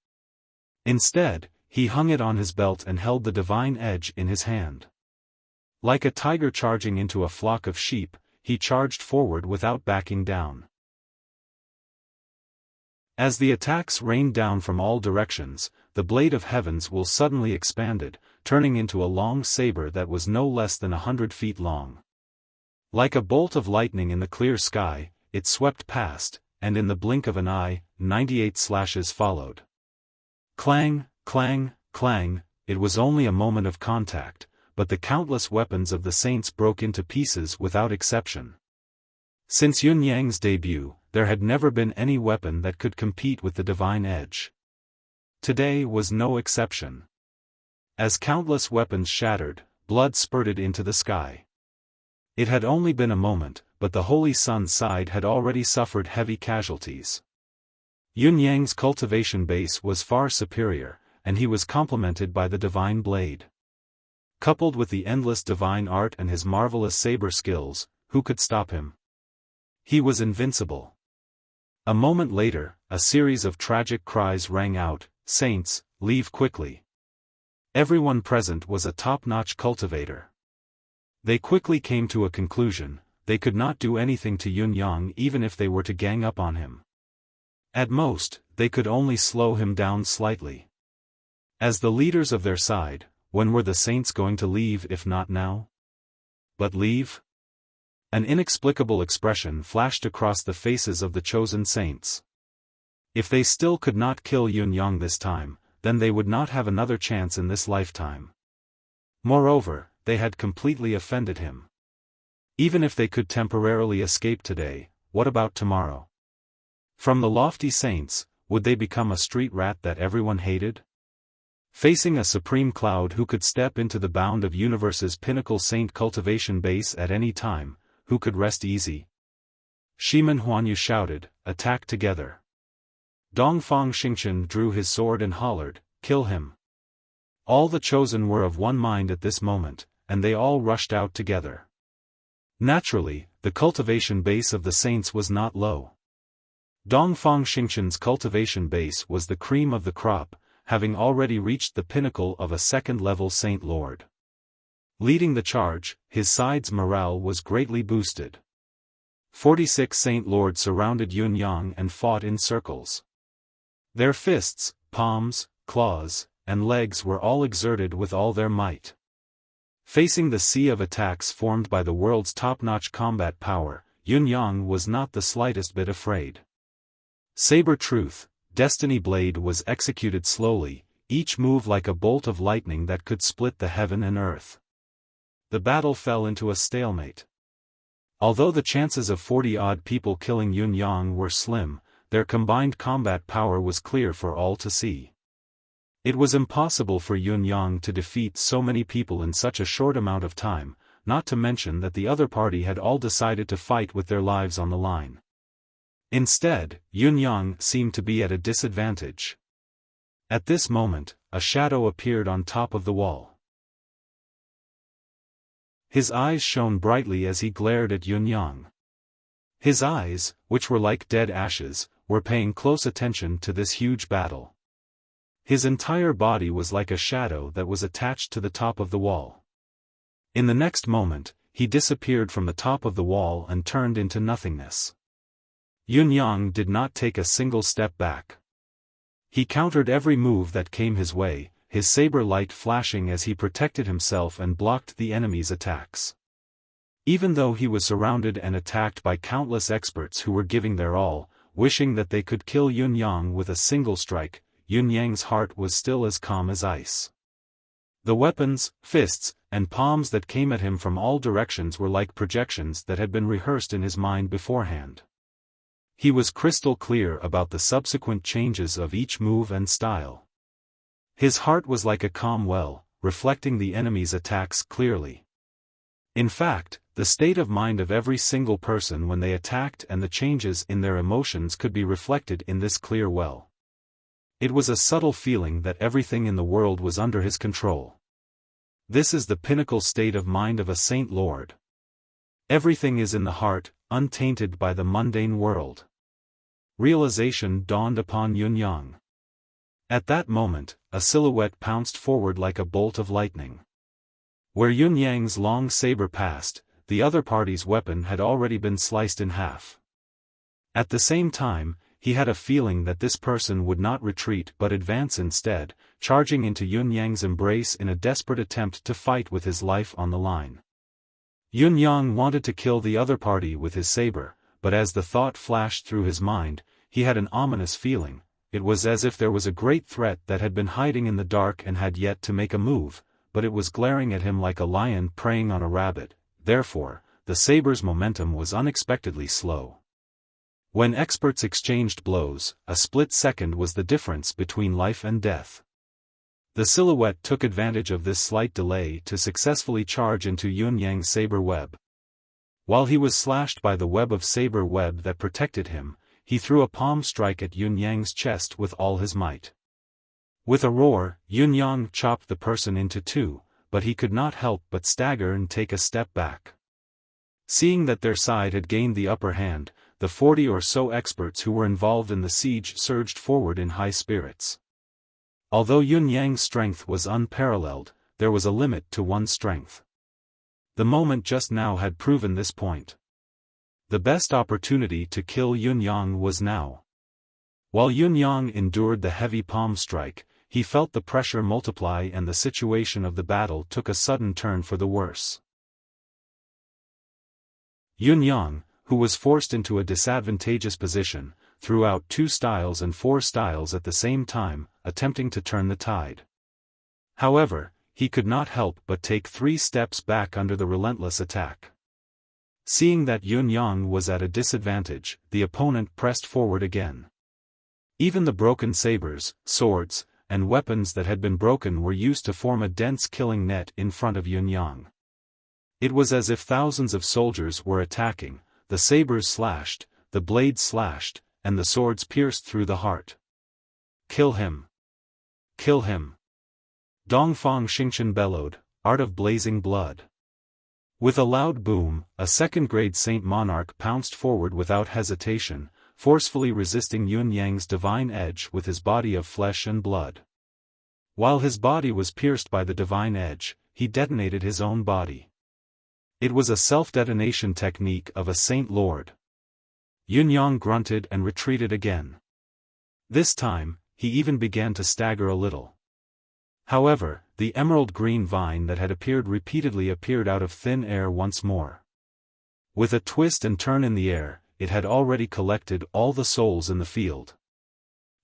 Speaker 1: Instead, he hung it on his belt and held the divine edge in his hand. Like a tiger charging into a flock of sheep, he charged forward without backing down. As the attacks rained down from all directions, the blade of heavens will suddenly expanded, turning into a long saber that was no less than 100 feet long. Like a bolt of lightning in the clear sky, it swept past, and in the blink of an eye, 98 slashes followed. Clang, clang, clang, it was only a moment of contact, but the countless weapons of the saints broke into pieces without exception. Since Yunyang's debut, there had never been any weapon that could compete with the divine edge. Today was no exception. As countless weapons shattered, blood spurted into the sky. It had only been a moment, but the Holy Sun's side had already suffered heavy casualties. Yun Yang's cultivation base was far superior, and he was complemented by the divine blade. Coupled with the endless divine art and his marvelous saber skills, who could stop him? He was invincible. A moment later, a series of tragic cries rang out, "Saints, leave quickly." Everyone present was a top-notch cultivator. They quickly came to a conclusion: they could not do anything to Yun Yang even if they were to gang up on him. At most, they could only slow him down slightly. As the leaders of their side, when were the saints going to leave if not now? But leave? An inexplicable expression flashed across the faces of the chosen saints. If they still could not kill Yun Yang this time, then they would not have another chance in this lifetime. Moreover, they had completely offended him. Even if they could temporarily escape today, what about tomorrow? From the lofty saints, would they become a street rat that everyone hated? Facing a supreme cloud who could step into the bound of universe's pinnacle saint cultivation base at any time, who could rest easy? Shimen Huanyu shouted, "Attack together." Dongfang Xingchen drew his sword and hollered, "Kill him." All the chosen were of one mind at this moment, and they all rushed out together. Naturally, the cultivation base of the saints was not low. Dongfang Xingchen's cultivation base was the cream of the crop, having already reached the pinnacle of a second-level Saint Lord. Leading the charge, his side's morale was greatly boosted. 46 Saint Lords surrounded Yun Yang and fought in circles. Their fists, palms, claws, and legs were all exerted with all their might. Facing the sea of attacks formed by the world's top-notch combat power, Yun Yang was not the slightest bit afraid. Saber Truth, Destiny Blade was executed slowly, each move like a bolt of lightning that could split the heaven and earth. The battle fell into a stalemate. Although the chances of 40-odd people killing Yun Yang were slim, their combined combat power was clear for all to see. It was impossible for Yun Yang to defeat so many people in such a short amount of time, not to mention that the other party had all decided to fight with their lives on the line. Instead, Yun Yang seemed to be at a disadvantage. At this moment, a shadow appeared on top of the wall. His eyes shone brightly as he glared at Yun Yang. His eyes, which were like dead ashes, were paying close attention to this huge battle. His entire body was like a shadow that was attached to the top of the wall. In the next moment, he disappeared from the top of the wall and turned into nothingness. Yun Yang did not take a single step back. He countered every move that came his way, his saber light flashing as he protected himself and blocked the enemy's attacks. Even though he was surrounded and attacked by countless experts who were giving their all, wishing that they could kill Yun Yang with a single strike, Yun Yang's heart was still as calm as ice. The weapons, fists, and palms that came at him from all directions were like projections that had been rehearsed in his mind beforehand. He was crystal clear about the subsequent changes of each move and style. His heart was like a calm well, reflecting the enemy's attacks clearly. In fact, the state of mind of every single person when they attacked and the changes in their emotions could be reflected in this clear well. It was a subtle feeling that everything in the world was under his control. This is the pinnacle state of mind of a Saint Lord. Everything is in the heart, untainted by the mundane world. Realization dawned upon Yun Yang. At that moment, a silhouette pounced forward like a bolt of lightning. Where Yun Yang's long saber passed, the other party's weapon had already been sliced in half. At the same time, he had a feeling that this person would not retreat but advance instead, charging into Yun Yang's embrace in a desperate attempt to fight with his life on the line. Yun Yang wanted to kill the other party with his saber, but as the thought flashed through his mind, he had an ominous feeling. It was as if there was a great threat that had been hiding in the dark and had yet to make a move, but it was glaring at him like a lion preying on a rabbit. Therefore, the saber's momentum was unexpectedly slow. When experts exchanged blows, a split second was the difference between life and death. The silhouette took advantage of this slight delay to successfully charge into Yun Yang's saber web. While he was slashed by the web of saber web that protected him, he threw a palm strike at Yun Yang's chest with all his might. With a roar, Yun Yang chopped the person into two, but he could not help but stagger and take a step back. Seeing that their side had gained the upper hand, the 40 or so experts who were involved in the siege surged forward in high spirits. Although Yun Yang's strength was unparalleled, there was a limit to one's strength. The moment just now had proven this point. The best opportunity to kill Yun Yang was now. While Yun Yang endured the heavy palm strike, he felt the pressure multiply and the situation of the battle took a sudden turn for the worse. Yun Yang, who was forced into a disadvantageous position, threw out 2 styles and 4 styles at the same time, attempting to turn the tide. However, he could not help but take 3 steps back under the relentless attack. Seeing that Yun Yang was at a disadvantage, the opponent pressed forward again. Even the broken sabers, swords, and weapons that had been broken were used to form a dense killing net in front of Yun Yang. It was as if thousands of soldiers were attacking, the sabers slashed, the blades slashed, and the swords pierced through the heart. Kill him! Kill him! Dongfang Xingchen bellowed, art of blazing blood. With a loud boom, a second-grade Saint Monarch pounced forward without hesitation, forcefully resisting Yun Yang's divine edge with his body of flesh and blood. While his body was pierced by the divine edge, he detonated his own body. It was a self-detonation technique of a Saint Lord. Yun Yang grunted and retreated again. This time, he even began to stagger a little. However, the emerald green vine that had appeared repeatedly appeared out of thin air once more. With a twist and turn in the air, it had already collected all the souls in the field.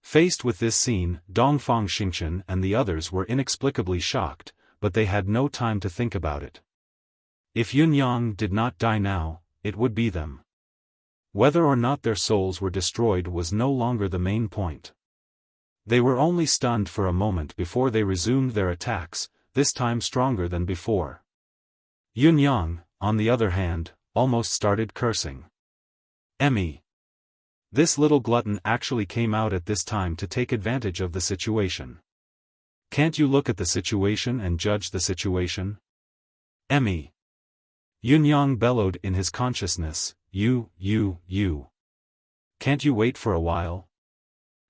Speaker 1: Faced with this scene, Dongfang Xingchen and the others were inexplicably shocked, but they had no time to think about it. If Yun Yang did not die now, it would be them. Whether or not their souls were destroyed was no longer the main point. They were only stunned for a moment before they resumed their attacks, this time stronger than before. Yun Yang, on the other hand, almost started cursing. Emmy. This little glutton actually came out at this time to take advantage of the situation. Can't you look at the situation and judge the situation? Emmy. Yun Yang bellowed in his consciousness, you. Can't you wait for a while?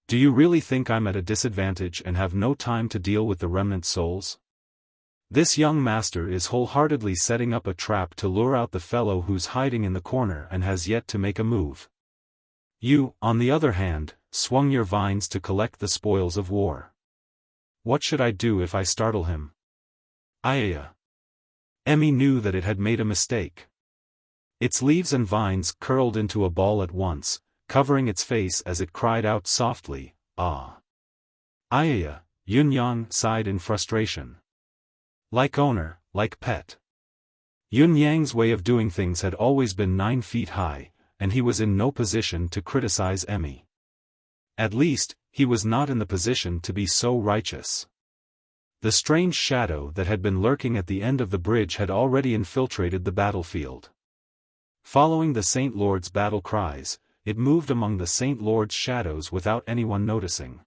Speaker 1: Do you really think I'm at a disadvantage and have no time to deal with the remnant souls? This young master is wholeheartedly setting up a trap to lure out the fellow who's hiding in the corner and has yet to make a move. You, on the other hand, swung your vines to collect the spoils of war. What should I do if I startle him? Ayaya. Emmy knew that it had made a mistake. Its leaves and vines curled into a ball at once, covering its face as it cried out softly, ah. Ayaya, Yun Yang sighed in frustration. Like owner, like pet. Yun Yang's way of doing things had always been 9 feet high, and he was in no position to criticize Emmy. At least, he was not in the position to be so righteous. The strange shadow that had been lurking at the end of the bridge had already infiltrated the battlefield. Following the Saint Lord's battle cries, it moved among the Saint Lord's shadows without anyone noticing.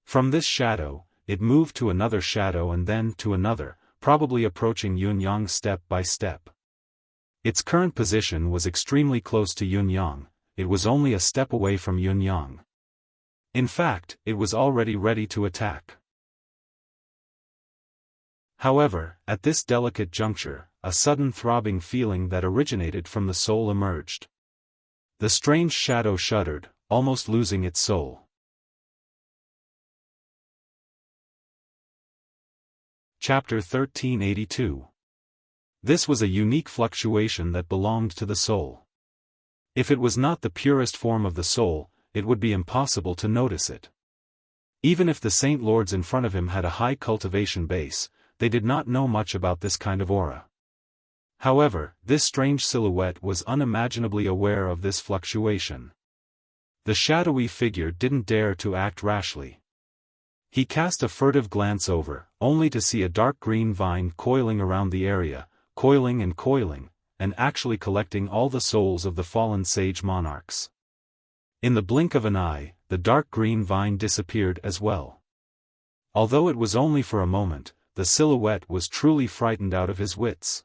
Speaker 1: From this shadow, it moved to another shadow and then to another, probably approaching Yun Yang step by step. Its current position was extremely close to Yun Yang, it was only a step away from Yun Yang. In fact, it was already ready to attack. However, at this delicate juncture, a sudden throbbing feeling that originated from the soul emerged. The strange shadow shuddered, almost losing its soul. Chapter 1382. This was a unique fluctuation that belonged to the soul. If it was not the purest form of the soul, it would be impossible to notice it. Even if the Saint Lords in front of him had a high cultivation base, they did not know much about this kind of aura. However, this strange silhouette was unimaginably aware of this fluctuation. The shadowy figure didn't dare to act rashly. He cast a furtive glance over, only to see a dark green vine coiling around the area, coiling, and actually collecting all the souls of the fallen sage monarchs. In the blink of an eye, the dark green vine disappeared as well. Although it was only for a moment, the silhouette was truly frightened out of his wits.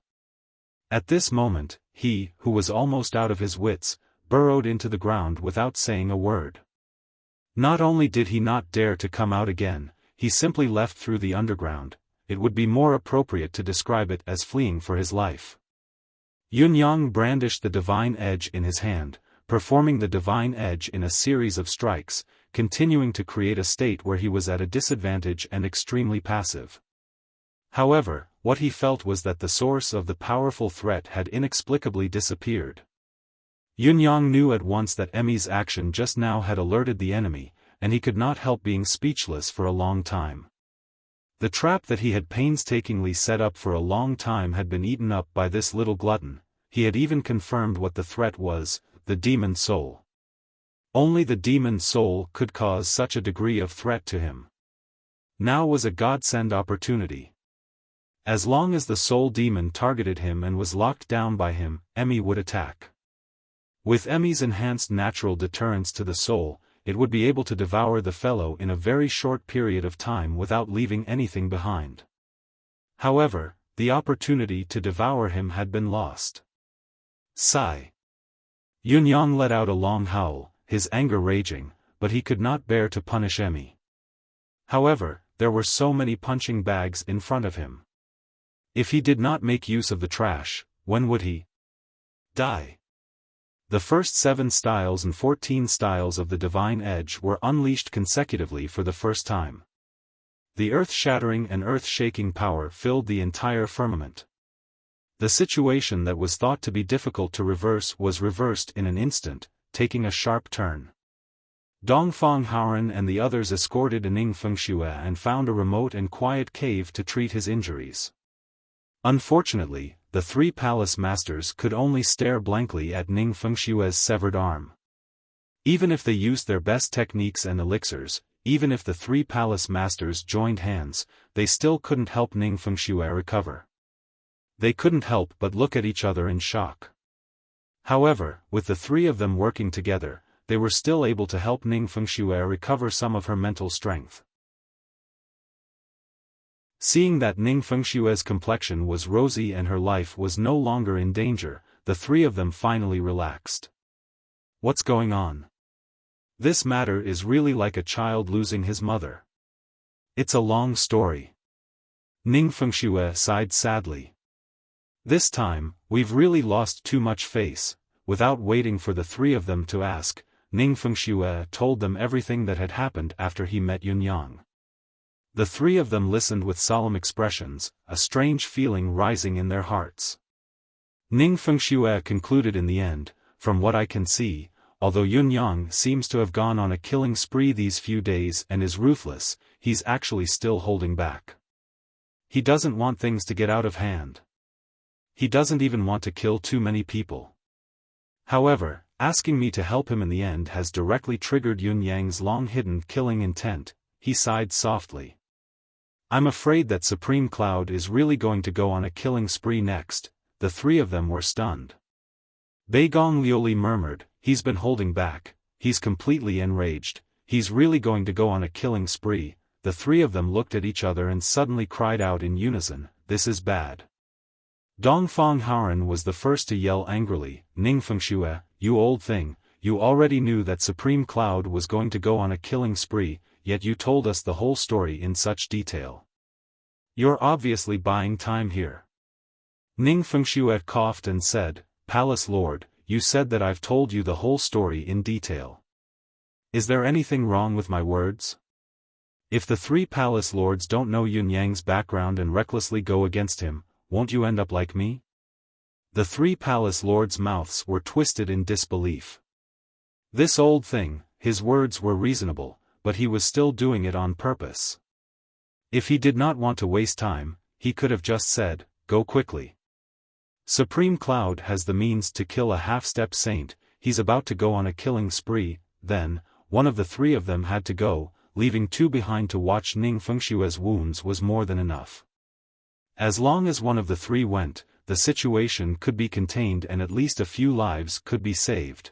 Speaker 1: At this moment, he, who was almost out of his wits, burrowed into the ground without saying a word. Not only did he not dare to come out again, he simply left through the underground. It would be more appropriate to describe it as fleeing for his life. Yunyang brandished the divine edge in his hand, performing the divine edge in a series of strikes, continuing to create a state where he was at a disadvantage and extremely passive. However, what he felt was that the source of the powerful threat had inexplicably disappeared. Yunyang knew at once that Emmy's action just now had alerted the enemy, and he could not help being speechless for a long time. The trap that he had painstakingly set up for a long time had been eaten up by this little glutton. He had even confirmed what the threat was, the demon soul. Only the demon soul could cause such a degree of threat to him. Now was a godsend opportunity. As long as the soul demon targeted him and was locked down by him, Emmy would attack. With Emmy's enhanced natural deterrence to the soul, it would be able to devour the fellow in a very short period of time without leaving anything behind. However, the opportunity to devour him had been lost. Sigh. Yunyang let out a long howl, his anger raging, but he could not bear to punish Emmy. However, there were so many punching bags in front of him. If he did not make use of the trash, when would he die? The first 7 styles and 14 styles of the divine edge were unleashed consecutively for the first time. The earth-shattering and earth-shaking power filled the entire firmament. The situation that was thought to be difficult to reverse was reversed in an instant, taking a sharp turn. Dongfang Haoren and the others escorted Ning Fengxue and found a remote and quiet cave to treat his injuries. Unfortunately, the 3 palace masters could only stare blankly at Ning Fengxue's severed arm. Even if they used their best techniques and elixirs, even if the 3 palace masters joined hands, they still couldn't help Ning Fengxue recover. They couldn't help but look at each other in shock. However, with the 3 of them working together, they were still able to help Ning Fengxue recover some of her mental strength. Seeing that Ning Fengxue's complexion was rosy and her life was no longer in danger, the 3 of them finally relaxed. What's going on? This matter is really like a child losing his mother. It's a long story. Ning Fengxue sighed sadly. This time, we've really lost too much face. Without waiting for the 3 of them to ask, Ning Fengxue told them everything that had happened after he met Yunyang. The 3 of them listened with solemn expressions, a strange feeling rising in their hearts. Ning Fengxue concluded in the end, from what I can see, although Yunyang seems to have gone on a killing spree these few days and is ruthless, he's actually still holding back. He doesn't want things to get out of hand. He doesn't even want to kill too many people. However, asking me to help him in the end has directly triggered Yunyang's long-hidden killing intent. He sighed softly. I'm afraid that Supreme Cloud is really going to go on a killing spree next. The 3 of them were stunned. Beigong Liuli murmured, he's been holding back, he's completely enraged, he's really going to go on a killing spree. The 3 of them looked at each other and suddenly cried out in unison, this is bad. Dongfang Haoren was the first to yell angrily, Ning Fengxue, you old thing, you already knew that Supreme Cloud was going to go on a killing spree, yet you told us the whole story in such detail. You're obviously buying time here. Ning Fengxue coughed and said, Palace Lord, you said that I've told you the whole story in detail. Is there anything wrong with my words? If the 3 palace lords don't know Yunyang's background and recklessly go against him, won't you end up like me? The 3 palace lords' mouths were twisted in disbelief. This old thing, his words were reasonable, but he was still doing it on purpose. If he did not want to waste time, he could have just said, go quickly. Supreme Cloud has the means to kill a half-step saint, he's about to go on a killing spree. Then, one of the 3 of them had to go, leaving 2 behind to watch Ning Fengshue's wounds was more than enough. As long as one of the 3 went, the situation could be contained and at least a few lives could be saved.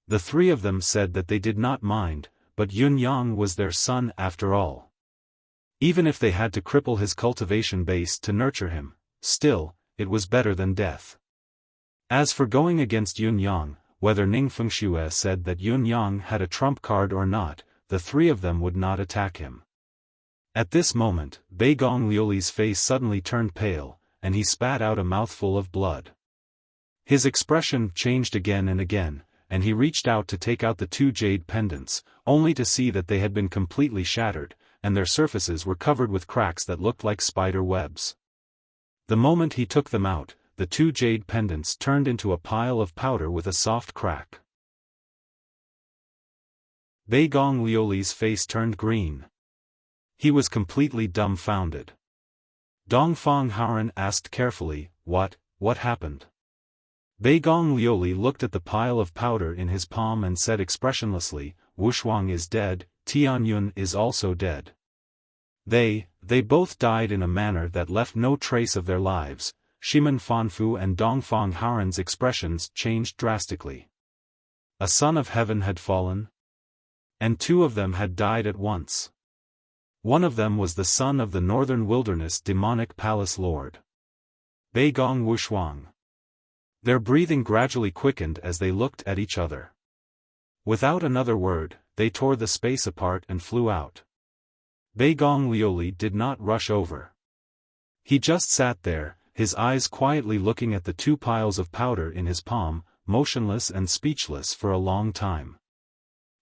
Speaker 1: The 3 of them said that they did not mind, but Yun Yang was their son after all. Even if they had to cripple his cultivation base to nurture him, still, it was better than death. As for going against Yun Yang, whether Ning Fengshue said that Yun Yang had a trump card or not, the 3 of them would not attack him. At this moment, Bei Gong Liuli's face suddenly turned pale, and he spat out a mouthful of blood. His expression changed again and again, and he reached out to take out the 2 jade pendants, only to see that they had been completely shattered, and their surfaces were covered with cracks that looked like spider webs. The moment he took them out, the 2 jade pendants turned into a pile of powder with a soft crack. Bei Gong Liuli's face turned green. He was completely dumbfounded. Dongfang Haoran asked carefully, What happened? Bei Gong Liuli looked at the pile of powder in his palm and said expressionlessly, Wushuang is dead, Tianyun is also dead. They both died in a manner that left no trace of their lives. Shimen Fanfu and Dongfang Haoran's expressions changed drastically. A son of heaven had fallen? And 2 of them had died at once. One of them was the son of the Northern Wilderness demonic palace lord. Bei Gong Wushuang. Their breathing gradually quickened as they looked at each other. Without another word, they tore the space apart and flew out. Bei Gong Liuli did not rush over. He just sat there, his eyes quietly looking at the 2 piles of powder in his palm, motionless and speechless for a long time.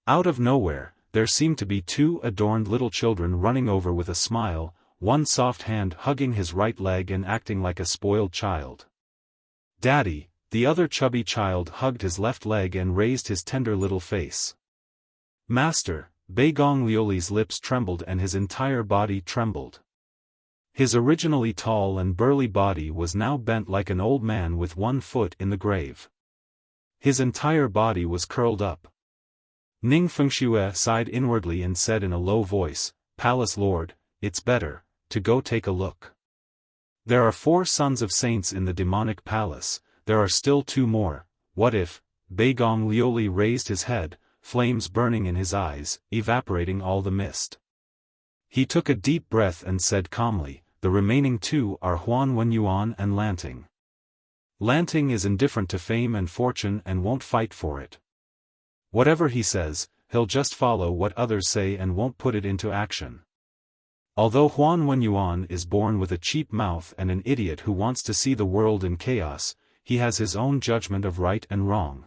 Speaker 1: Out of nowhere, there seemed to be 2 adorned little children running over with a smile, one soft hand hugging his right leg and acting like a spoiled child. Daddy, the other chubby child hugged his left leg and raised his tender little face. Master, Bei Gong Liuli's lips trembled and his entire body trembled. His originally tall and burly body was now bent like an old man with 1 foot in the grave. His entire body was curled up. Ning Fengshue sighed inwardly and said in a low voice, Palace Lord, it's better to go take a look. There are 4 sons of saints in the demonic palace, there are still 2 more, what if? Bei Gong Liuli raised his head, flames burning in his eyes, evaporating all the mist. He took a deep breath and said calmly, the remaining 2 are Huan Wenyuan and Lanting. Lanting is indifferent to fame and fortune and won't fight for it. Whatever he says, he'll just follow what others say and won't put it into action. Although Huan Wenyuan is born with a cheap mouth and an idiot who wants to see the world in chaos, he has his own judgment of right and wrong.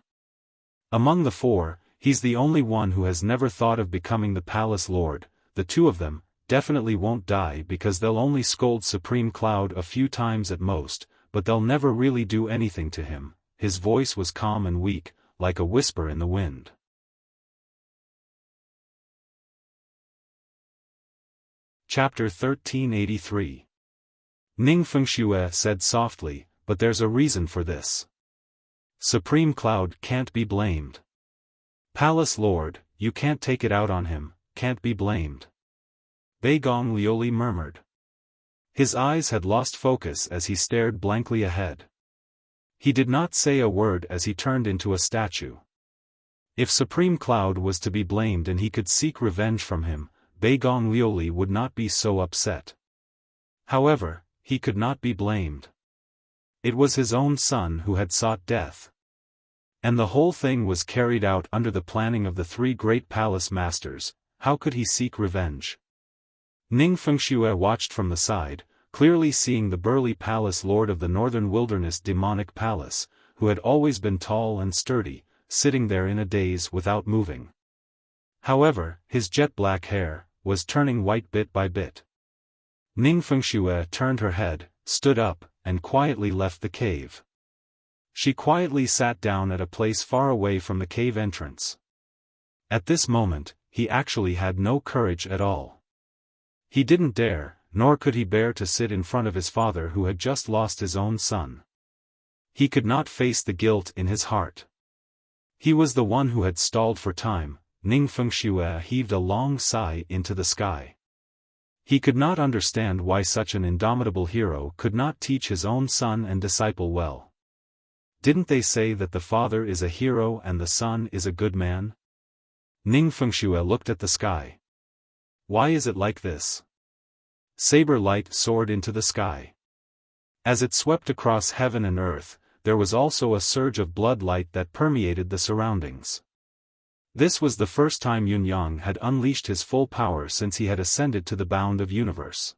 Speaker 1: Among the 4, he's the only one who has never thought of becoming the palace lord. The 2 of them definitely won't die because they'll only scold Supreme Cloud a few times at most, but they'll never really do anything to him. His voice was calm and weak, like a whisper in the wind. Chapter 1383. Ning Fengshue said softly, but there's a reason for this. Supreme Cloud can't be blamed. Palace Lord, you can't take it out on him, can't be blamed. Bei Gong Liuli murmured. His eyes had lost focus as he stared blankly ahead. He did not say a word as he turned into a statue. If Supreme Cloud was to be blamed and he could seek revenge from him, Bei Gong Liuli would not be so upset. However, he could not be blamed. It was his own son who had sought death. And the whole thing was carried out under the planning of the 3 great palace masters. How could he seek revenge? Ning Fengshue watched from the side, clearly seeing the burly palace lord of the Northern Wilderness demonic palace, who had always been tall and sturdy, sitting there in a daze without moving. However, his jet-black hair was turning white bit by bit. Ning Fengshue turned her head, stood up, and quietly left the cave. She quietly sat down at a place far away from the cave entrance. At this moment, he actually had no courage at all. He didn't dare, nor could he bear to sit in front of his father who had just lost his own son. He could not face the guilt in his heart. He was the one who had stalled for time, Ning Fengxue heaved a long sigh into the sky. He could not understand why such an indomitable hero could not teach his own son and disciple well. Didn't they say that the father is a hero and the son is a good man? Ning Fengxue looked at the sky. Why is it like this? Saber light soared into the sky. As it swept across heaven and earth, there was also a surge of blood light that permeated the surroundings. This was the first time Yunyang had unleashed his full power since he had ascended to the bound of universe.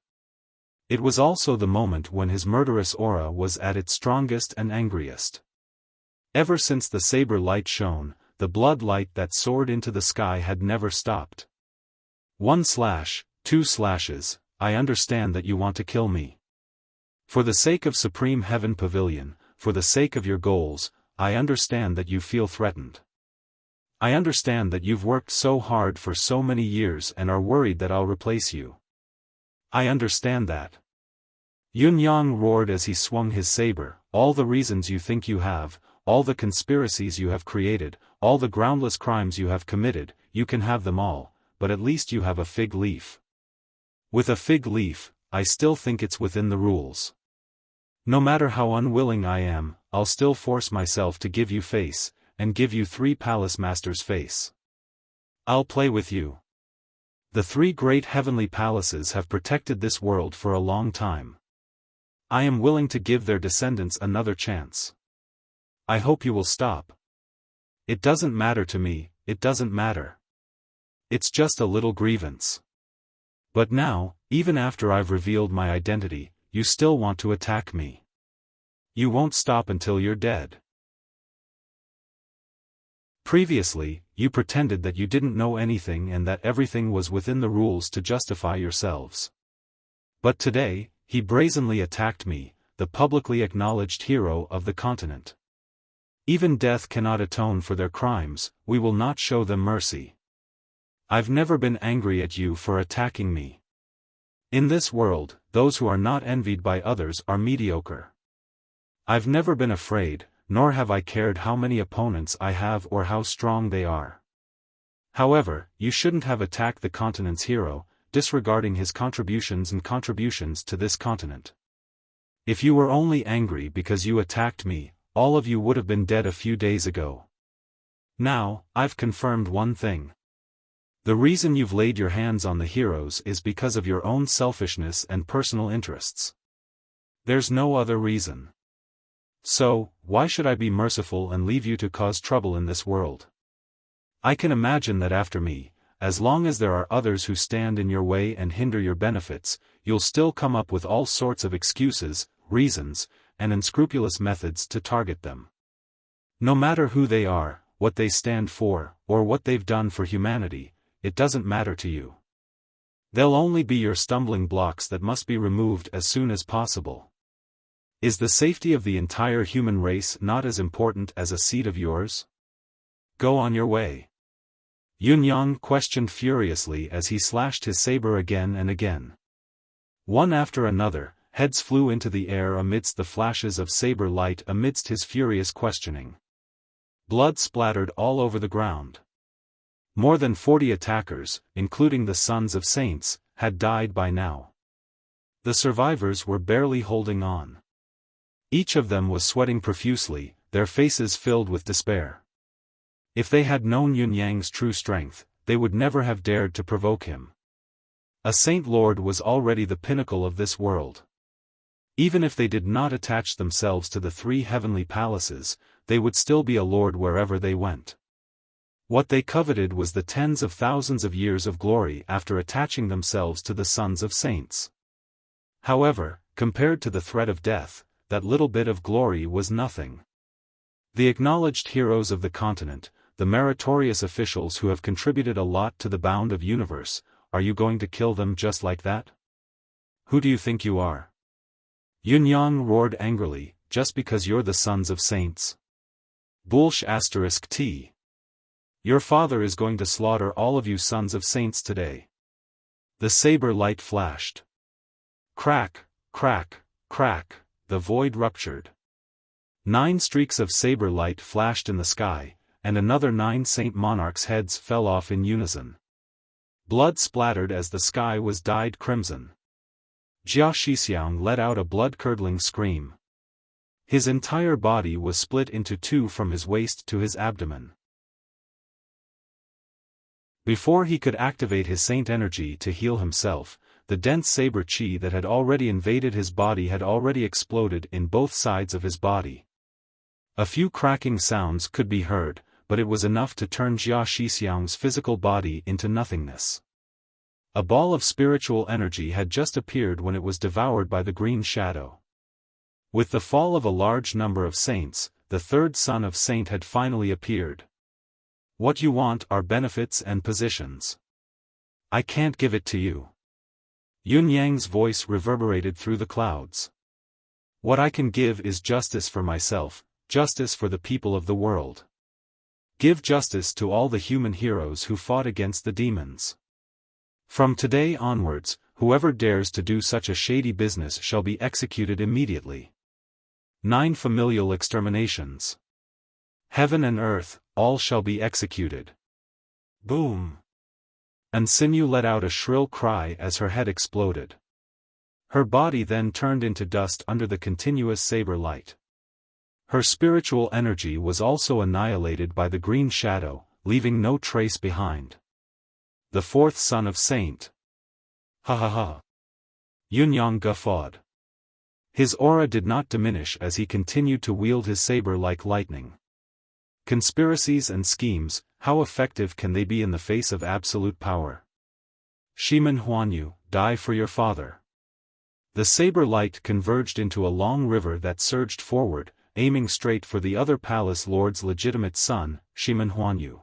Speaker 1: It was also the moment when his murderous aura was at its strongest and angriest. Ever since the saber light shone, the blood light that soared into the sky had never stopped. 1 slash, 2 slashes, I understand that you want to kill me. For the sake of Supreme Heaven Pavilion, for the sake of your goals, I understand that you feel threatened. I understand that you've worked so hard for so many years and are worried that I'll replace you. I understand that. Yunyang roared as he swung his saber, all the reasons you think you have, all the conspiracies you have created, all the groundless crimes you have committed, you can have them all, but at least you have a fig leaf. With a fig leaf, I still think it's within the rules. No matter how unwilling I am, I'll still force myself to give you face, and give you 3 palace masters' face. I'll play with you. The 3 great heavenly palaces have protected this world for a long time. I am willing to give their descendants another chance. I hope you will stop. It doesn't matter to me, it doesn't matter. It's just a little grievance. But now, even after I've revealed my identity, you still want to attack me. You won't stop until you're dead. Previously, you pretended that you didn't know anything and that everything was within the rules to justify yourselves. But today, he brazenly attacked me, the publicly acknowledged hero of the continent. Even death cannot atone for their crimes, we will not show them mercy. I've never been angry at you for attacking me. In this world, those who are not envied by others are mediocre. I've never been afraid, nor have I cared how many opponents I have or how strong they are. However, you shouldn't have attacked the continent's hero, disregarding his contributions to this continent. If you were only angry because you attacked me, all of you would have been dead a few days ago. Now, I've confirmed one thing. The reason you've laid your hands on the heroes is because of your own selfishness and personal interests. There's no other reason. So, why should I be merciful and leave you to cause trouble in this world? I can imagine that after me, as long as there are others who stand in your way and hinder your benefits, you'll still come up with all sorts of excuses, reasons, and unscrupulous methods to target them. No matter who they are, what they stand for, or what they've done for humanity, it doesn't matter to you. They'll only be your stumbling blocks that must be removed as soon as possible. Is the safety of the entire human race not as important as a seat of yours? Go on your way. Yunyang questioned furiously as he slashed his saber again and again. One after another, heads flew into the air amidst the flashes of saber light amidst his furious questioning. Blood splattered all over the ground. More than 40 attackers, including the sons of saints, had died by now. The survivors were barely holding on. Each of them was sweating profusely, their faces filled with despair. If they had known Yunyang's true strength, they would never have dared to provoke him. A Saint Lord was already the pinnacle of this world. Even if they did not attach themselves to the 3 heavenly palaces, they would still be a lord wherever they went. What they coveted was the tens of thousands of years of glory after attaching themselves to the sons of saints. However, compared to the threat of death, that little bit of glory was nothing. The acknowledged heroes of the continent, the meritorious officials who have contributed a lot to the bound of universe, are you going to kill them just like that? Who do you think you are? Yunyang roared angrily, just because you're the sons of saints. Bullsh *T. Your father is going to slaughter all of you sons of saints today. The saber light flashed. Crack, crack, crack, the void ruptured. 9 streaks of saber light flashed in the sky, and another 9 Saint Monarchs' heads fell off in unison. Blood splattered as the sky was dyed crimson. Jia Shixiang let out a blood-curdling scream. His entire body was split into two from his waist to his abdomen. Before he could activate his saint energy to heal himself, the dense saber chi that had already invaded his body had already exploded in both sides of his body. A few cracking sounds could be heard, but it was enough to turn Jia Shixiang's physical body into nothingness. A ball of spiritual energy had just appeared when it was devoured by the green shadow. With the fall of a large number of saints, the third son of saint had finally appeared. What you want are benefits and positions. I can't give it to you. Yun Yang's voice reverberated through the clouds. What I can give is justice for myself, justice for the people of the world. Give justice to all the human heroes who fought against the demons. From today onwards, whoever dares to do such a shady business shall be executed immediately. 9 familial exterminations. Heaven and earth, all shall be executed. Boom! And Sinew let out a shrill cry as her head exploded. Her body then turned into dust under the continuous saber light. Her spiritual energy was also annihilated by the green shadow, leaving no trace behind. The fourth son of Saint. Ha ha ha. Yun Yang guffawed. His aura did not diminish as he continued to wield his saber like lightning. Conspiracies and schemes, how effective can they be in the face of absolute power? Shimen Huanyu, die for your father. The saber light converged into a long river that surged forward, aiming straight for the other palace lord's legitimate son, Shimen Huanyu.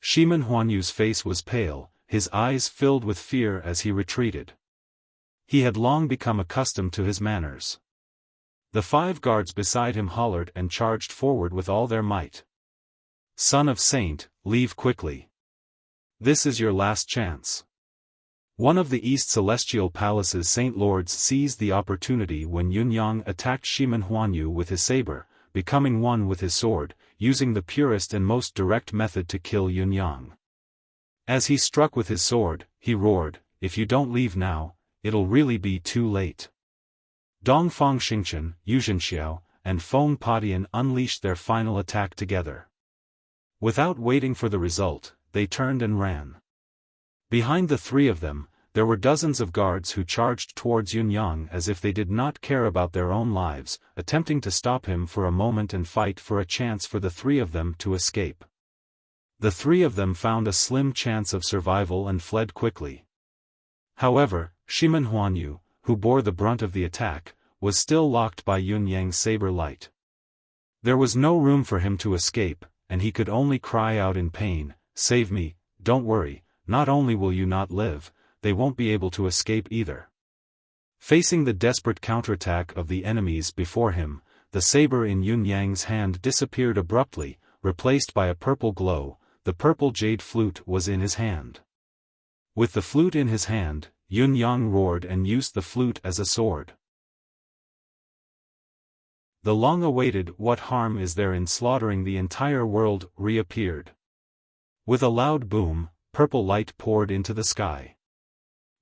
Speaker 1: Shimen Huanyu's face was pale, his eyes filled with fear as he retreated. He had long become accustomed to his manners. The 5 guards beside him hollered and charged forward with all their might. Son of Saint, leave quickly. This is your last chance. One of the East Celestial Palace's Saint Lords seized the opportunity when Yun Yang attacked Shimen Huanyu with his saber, becoming one with his sword, using the purest and most direct method to kill Yun Yang. As he struck with his sword, he roared, "If you don't leave now, it'll really be too late." Dongfang Xingchen, Yuzhen Xiao, and Feng Patian unleashed their final attack together. Without waiting for the result, they turned and ran. Behind the 3 of them, there were dozens of guards who charged towards Yun Yang as if they did not care about their own lives, attempting to stop him for a moment and fight for a chance for the 3 of them to escape. The 3 of them found a slim chance of survival and fled quickly. However, Shimen Huanyu, who bore the brunt of the attack, was still locked by Yun Yang's saber light. There was no room for him to escape, and he could only cry out in pain, "Save me, don't worry, not only will you not live, they won't be able to escape either." Facing the desperate counterattack of the enemies before him, the saber in Yun Yang's hand disappeared abruptly, replaced by a purple glow. The purple jade flute was in his hand. With the flute in his hand, Yun Yang roared and used the flute as a sword. The long-awaited "what harm is there in slaughtering the entire world" reappeared. With a loud boom, purple light poured into the sky.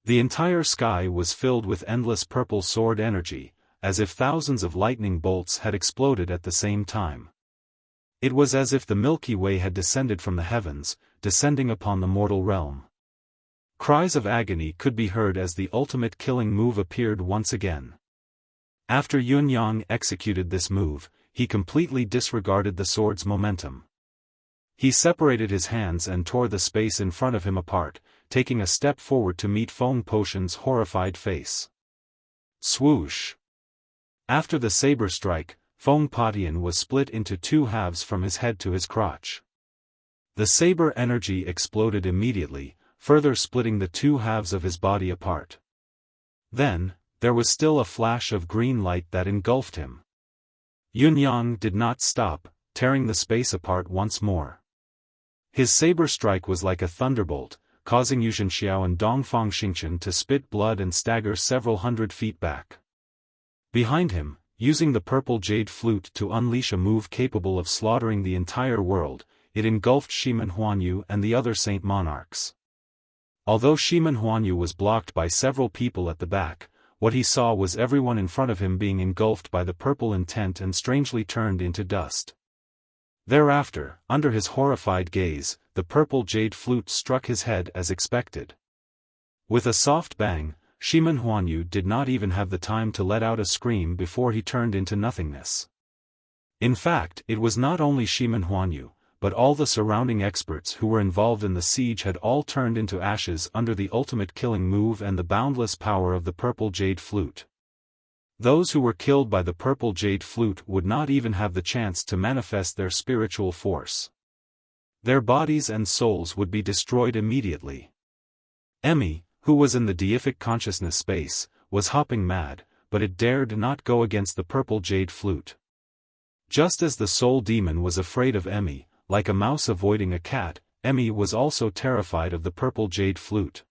Speaker 1: The entire sky was filled with endless purple sword energy, as if thousands of lightning bolts had exploded at the same time. It was as if the Milky Way had descended from the heavens, descending upon the mortal realm. Cries of agony could be heard as the ultimate killing move appeared once again. After Yun Yang executed this move, he completely disregarded the sword's momentum. He separated his hands and tore the space in front of him apart, taking a step forward to meet Feng Potion's horrified face. Swoosh! After the saber strike, Feng Patian was split into 2 halves from his head to his crotch. The saber energy exploded immediately, further splitting the 2 halves of his body apart. Then, there was still a flash of green light that engulfed him. Yun Yang did not stop, tearing the space apart once more. His saber strike was like a thunderbolt, causing Yuzhen Xiao and Dongfang Xingchen to spit blood and stagger several hundred feet back. Behind him, using the purple jade flute to unleash a move capable of slaughtering the entire world, it engulfed Shimen Huanyu and the other saint monarchs. Although Shimen Huanyu was blocked by several people at the back, what he saw was everyone in front of him being engulfed by the purple intent and strangely turned into dust. Thereafter, under his horrified gaze, the purple jade flute struck his head as expected. With a soft bang, Shimen Huanyu did not even have the time to let out a scream before he turned into nothingness. In fact, it was not only Shimen Huanyu, but all the surrounding experts who were involved in the siege had all turned into ashes under the ultimate killing move and the boundless power of the purple jade flute. Those who were killed by the purple jade flute would not even have the chance to manifest their spiritual force. Their bodies and souls would be destroyed immediately. Emmy, who was in the deific consciousness space, was hopping mad, but it dared not go against the purple jade flute. Just as the soul demon was afraid of Emmy, like a mouse avoiding a cat, Emmy was also terrified of the purple jade flute.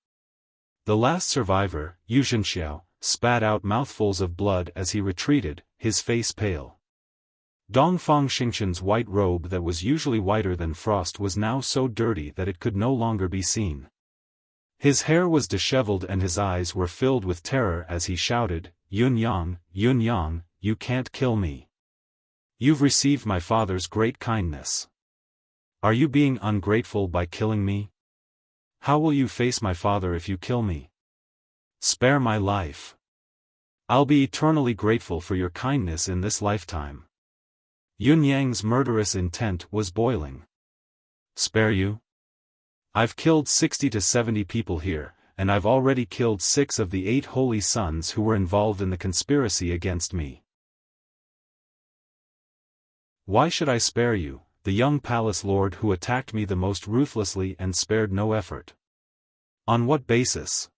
Speaker 1: The last survivor, Yu Zhenxiao, spat out mouthfuls of blood as he retreated, his face pale. Dongfang Xingqian's white robe that was usually whiter than frost was now so dirty that it could no longer be seen. His hair was disheveled and his eyes were filled with terror as he shouted, Yun Yang, you can't kill me. You've received my father's great kindness. Are you being ungrateful by killing me? How will you face my father if you kill me? Spare my life. I'll be eternally grateful for your kindness in this lifetime. Yun Yang's murderous intent was boiling. Spare you? I've killed 60 to 70 people here, and I've already killed 6 of the 8 holy sons who were involved in the conspiracy against me. Why should I spare you, the young palace lord who attacked me the most ruthlessly and spared no effort? On what basis?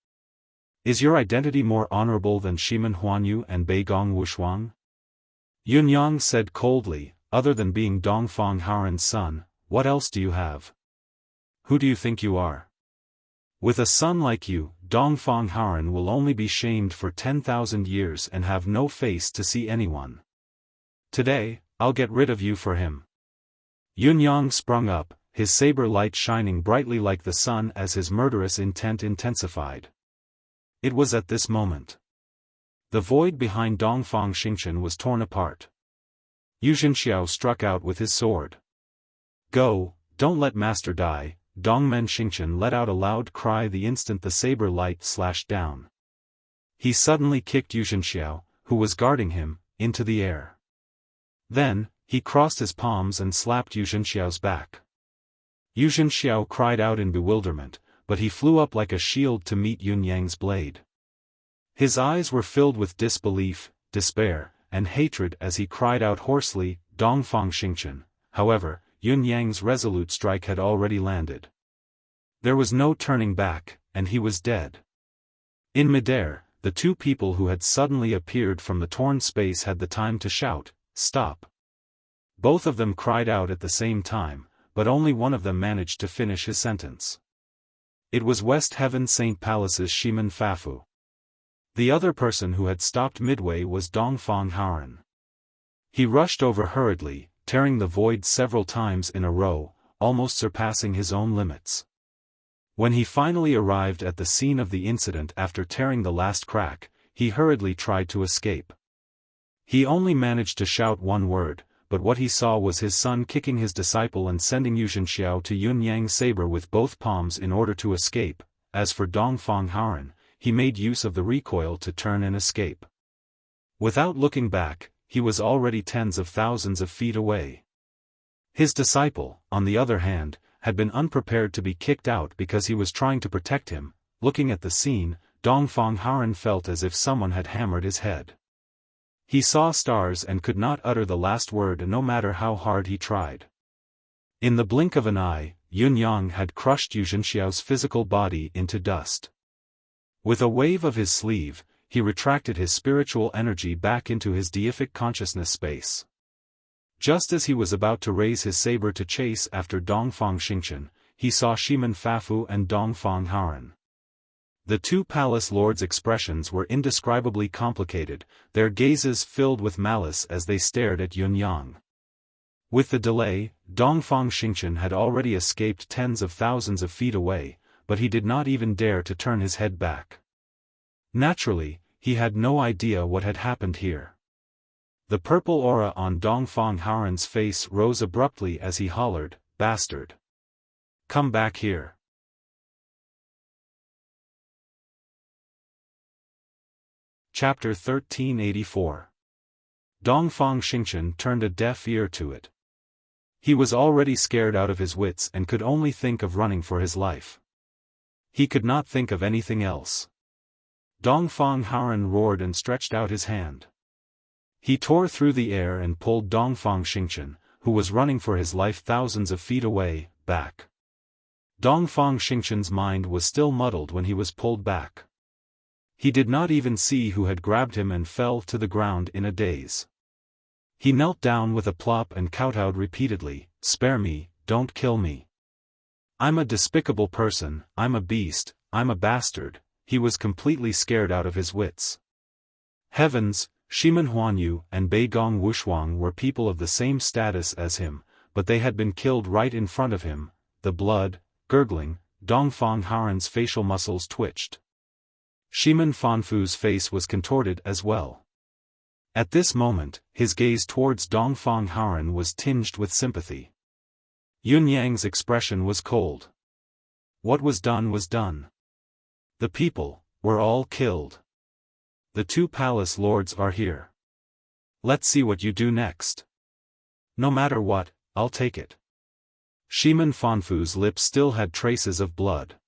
Speaker 1: Is your identity more honorable than Shimen Huanyu and Beigong Wushuang? Yun Yang said coldly, other than being Dongfang Haoran's son, what else do you have? Who do you think you are? With a son like you, Dongfang Haoran will only be shamed for 10,000 years and have no face to see anyone. Today, I'll get rid of you for him. Yun Yang sprung up, his saber light shining brightly like the sun as his murderous intent intensified. It was at this moment. The void behind Dongfang Xingqian was torn apart. Yu Zhenxiao struck out with his sword. Go, don't let master die. Dongmen Xingqian let out a loud cry the instant the saber light slashed down. He suddenly kicked Yu Zhenxiao, who was guarding him, into the air. Then, he crossed his palms and slapped Yu Zhenxiao's back. Yu Zhenxiao cried out in bewilderment, but he flew up like a shield to meet Yun Yang's blade. His eyes were filled with disbelief, despair, and hatred as he cried out hoarsely, Dongfang Xingqian. However, Yun Yang's resolute strike had already landed. There was no turning back, and he was dead. In midair, the 2 people who had suddenly appeared from the torn space had the time to shout, stop. Both of them cried out at the same time, but only one of them managed to finish his sentence. It was West Heaven Saint Palace's Shimen Fafu. The other person who had stopped midway was Dongfang Haoran. He rushed over hurriedly, tearing the void several times in a row, almost surpassing his own limits. When he finally arrived at the scene of the incident after tearing the last crack, he hurriedly tried to escape. He only managed to shout one word, but what he saw was his son kicking his disciple and sending Yu Zhenxiao to Yun Yang's saber with both palms in order to escape. As for Dongfang Haoran, he made use of the recoil to turn and escape. Without looking back, he was already tens of thousands of feet away. His disciple, on the other hand, had been unprepared to be kicked out because he was trying to protect him. Looking at the scene, Dongfang Haoran felt as if someone had hammered his head. He saw stars and could not utter the last word no matter how hard he tried. In the blink of an eye, Yun Yang had crushed Yu Zhenxiao's physical body into dust. With a wave of his sleeve, he retracted his spiritual energy back into his deific consciousness space. Just as he was about to raise his saber to chase after Dongfang Xingqian, he saw Shimen Fafu and Dongfang Haoran. The 2 palace lords' expressions were indescribably complicated, their gazes filled with malice as they stared at Yun Yang. With the delay, Dongfang Xingchen had already escaped tens of thousands of feet away, but he did not even dare to turn his head back. Naturally, he had no idea what had happened here. The purple aura on Dongfang Haoren's face rose abruptly as he hollered, "Bastard! Come back here." Chapter 1384. Dongfang Xingchen turned a deaf ear to it. He was already scared out of his wits and could only think of running for his life. He could not think of anything else. Dongfang Haoren roared and stretched out his hand. He tore through the air and pulled Dongfang Xingchen, who was running for his life thousands of feet away, back. Dongfang Xingchen's mind was still muddled when he was pulled back. He did not even see who had grabbed him and fell to the ground in a daze. He knelt down with a plop and kowtowed repeatedly, "Spare me, don't kill me. I'm a despicable person, I'm a beast, I'm a bastard." He was completely scared out of his wits. Heavens, Shimen Huanyu and Beigong Wushuang were people of the same status as him, but they had been killed right in front of him. The blood, gurgling, Dongfang Haoren's facial muscles twitched. Shimen Fanfu's face was contorted as well. At this moment, his gaze towards Dongfang Haoren was tinged with sympathy. Yun Yang's expression was cold. What was done was done. The people were all killed. The two palace lords are here. Let's see what you do next. No matter what, I'll take it. Shimen Fanfu's lips still had traces of blood.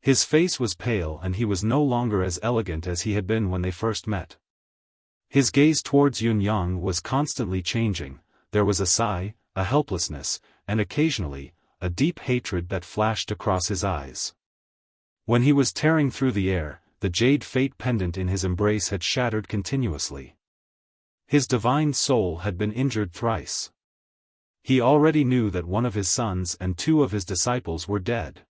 Speaker 1: His face was pale and he was no longer as elegant as he had been when they first met. His gaze towards Yun Yang was constantly changing. There was a sigh, a helplessness, and occasionally, a deep hatred that flashed across his eyes. When he was tearing through the air, the jade fate pendant in his embrace had shattered continuously. His divine soul had been injured thrice. He already knew that one of his sons and two of his disciples were dead.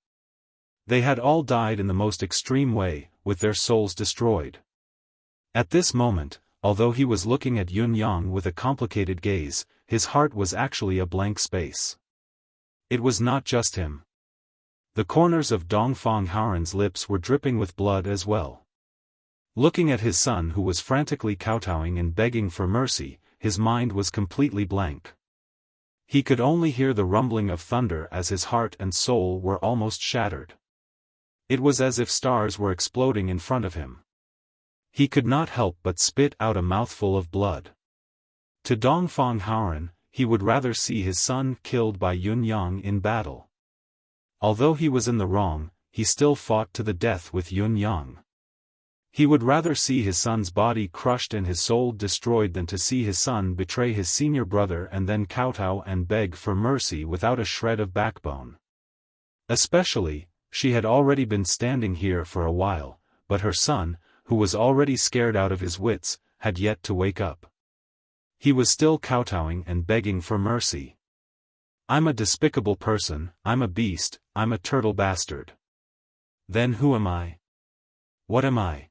Speaker 1: They had all died in the most extreme way, with their souls destroyed. At this moment, although he was looking at Yun Yang with a complicated gaze, his heart was actually a blank space. It was not just him. The corners of Dongfang Haoren's lips were dripping with blood as well. Looking at his son who was frantically kowtowing and begging for mercy, his mind was completely blank. He could only hear the rumbling of thunder as his heart and soul were almost shattered. It was as if stars were exploding in front of him. He could not help but spit out a mouthful of blood. To Dongfang Haoren, he would rather see his son killed by Yun Yang in battle. Although he was in the wrong, he still fought to the death with Yun Yang. He would rather see his son's body crushed and his soul destroyed than to see his son betray his senior brother and then kowtow and beg for mercy without a shred of backbone. Especially, she had already been standing here for a while, but her son, who was already scared out of his wits, had yet to wake up. He was still kowtowing and begging for mercy. "I'm a despicable person, I'm a beast, I'm a turtle bastard. Then who am I? What am I?"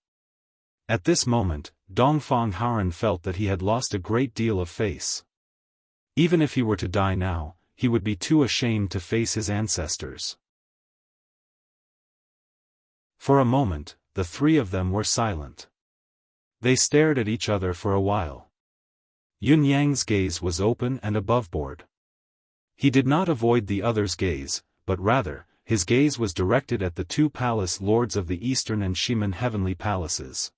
Speaker 1: At this moment, Dongfang Haoren felt that he had lost a great deal of face. Even if he were to die now, he would be too ashamed to face his ancestors. For a moment, the three of them were silent. They stared at each other for a while. Yun Yang's gaze was open and aboveboard. He did not avoid the other's gaze, but rather, his gaze was directed at the two palace lords of the Eastern and Shimen heavenly palaces.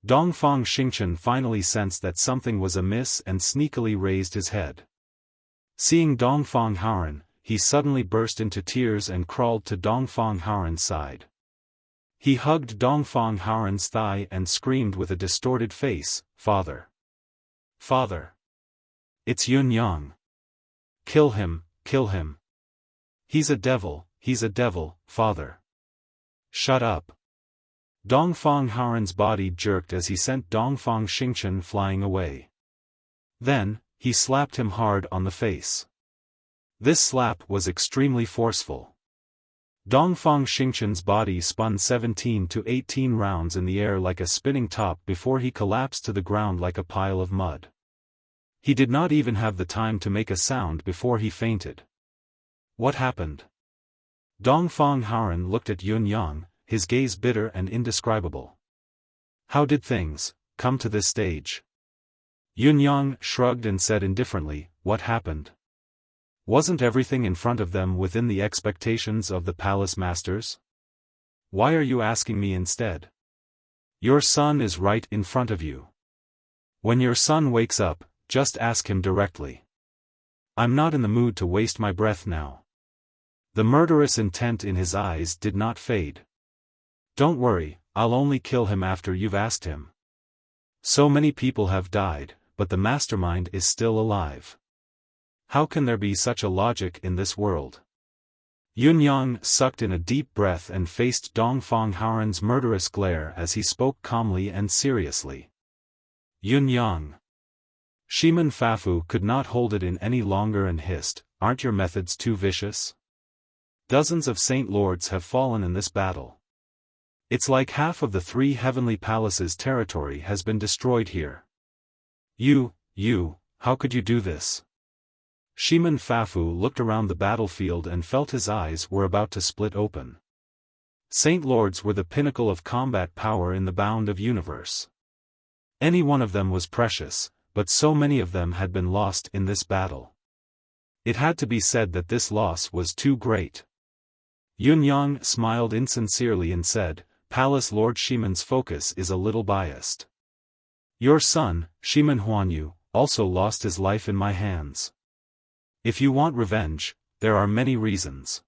Speaker 1: Dongfang Xingchen finally sensed that something was amiss and sneakily raised his head. Seeing Dongfang Haoren, he suddenly burst into tears and crawled to Dongfang Haoren's side. He hugged Dongfang Haoren's thigh and screamed with a distorted face, "Father! Father! It's Yun Yang! Kill him, kill him! He's a devil, father! Shut up!" Dongfang Haoren's body jerked as he sent Dongfang Xingchen flying away. Then, he slapped him hard on the face. This slap was extremely forceful. Dongfang Xingchen's body spun 17 to 18 rounds in the air like a spinning top before he collapsed to the ground like a pile of mud. He did not even have the time to make a sound before he fainted. What happened? Dongfang Haoren looked at Yun Yang, his gaze bitter and indescribable. How did things come to this stage? Yun Yang shrugged and said indifferently, what happened? Wasn't everything in front of them within the expectations of the palace masters? Why are you asking me instead? Your son is right in front of you. When your son wakes up, just ask him directly. I'm not in the mood to waste my breath now. The murderous intent in his eyes did not fade. Don't worry, I'll only kill him after you've asked him. So many people have died, but the mastermind is still alive. How can there be such a logic in this world? Yun Yang sucked in a deep breath and faced Dongfang Haoren's murderous glare as he spoke calmly and seriously. Yun Yang. Shiman Fafu could not hold it in any longer and hissed, aren't your methods too vicious? Dozens of Saint Lords have fallen in this battle. It's like half of the 3 heavenly palaces' territory has been destroyed here. You, how could you do this? Shiman Fafu looked around the battlefield and felt his eyes were about to split open. Saint Lords were the pinnacle of combat power in the bound of universe. Any one of them was precious, but so many of them had been lost in this battle. It had to be said that this loss was too great. Yun Yang smiled insincerely and said, Palace Lord Shiman's focus is a little biased. Your son, Shiman Huanyu, also lost his life in my hands. If you want revenge, there are many reasons.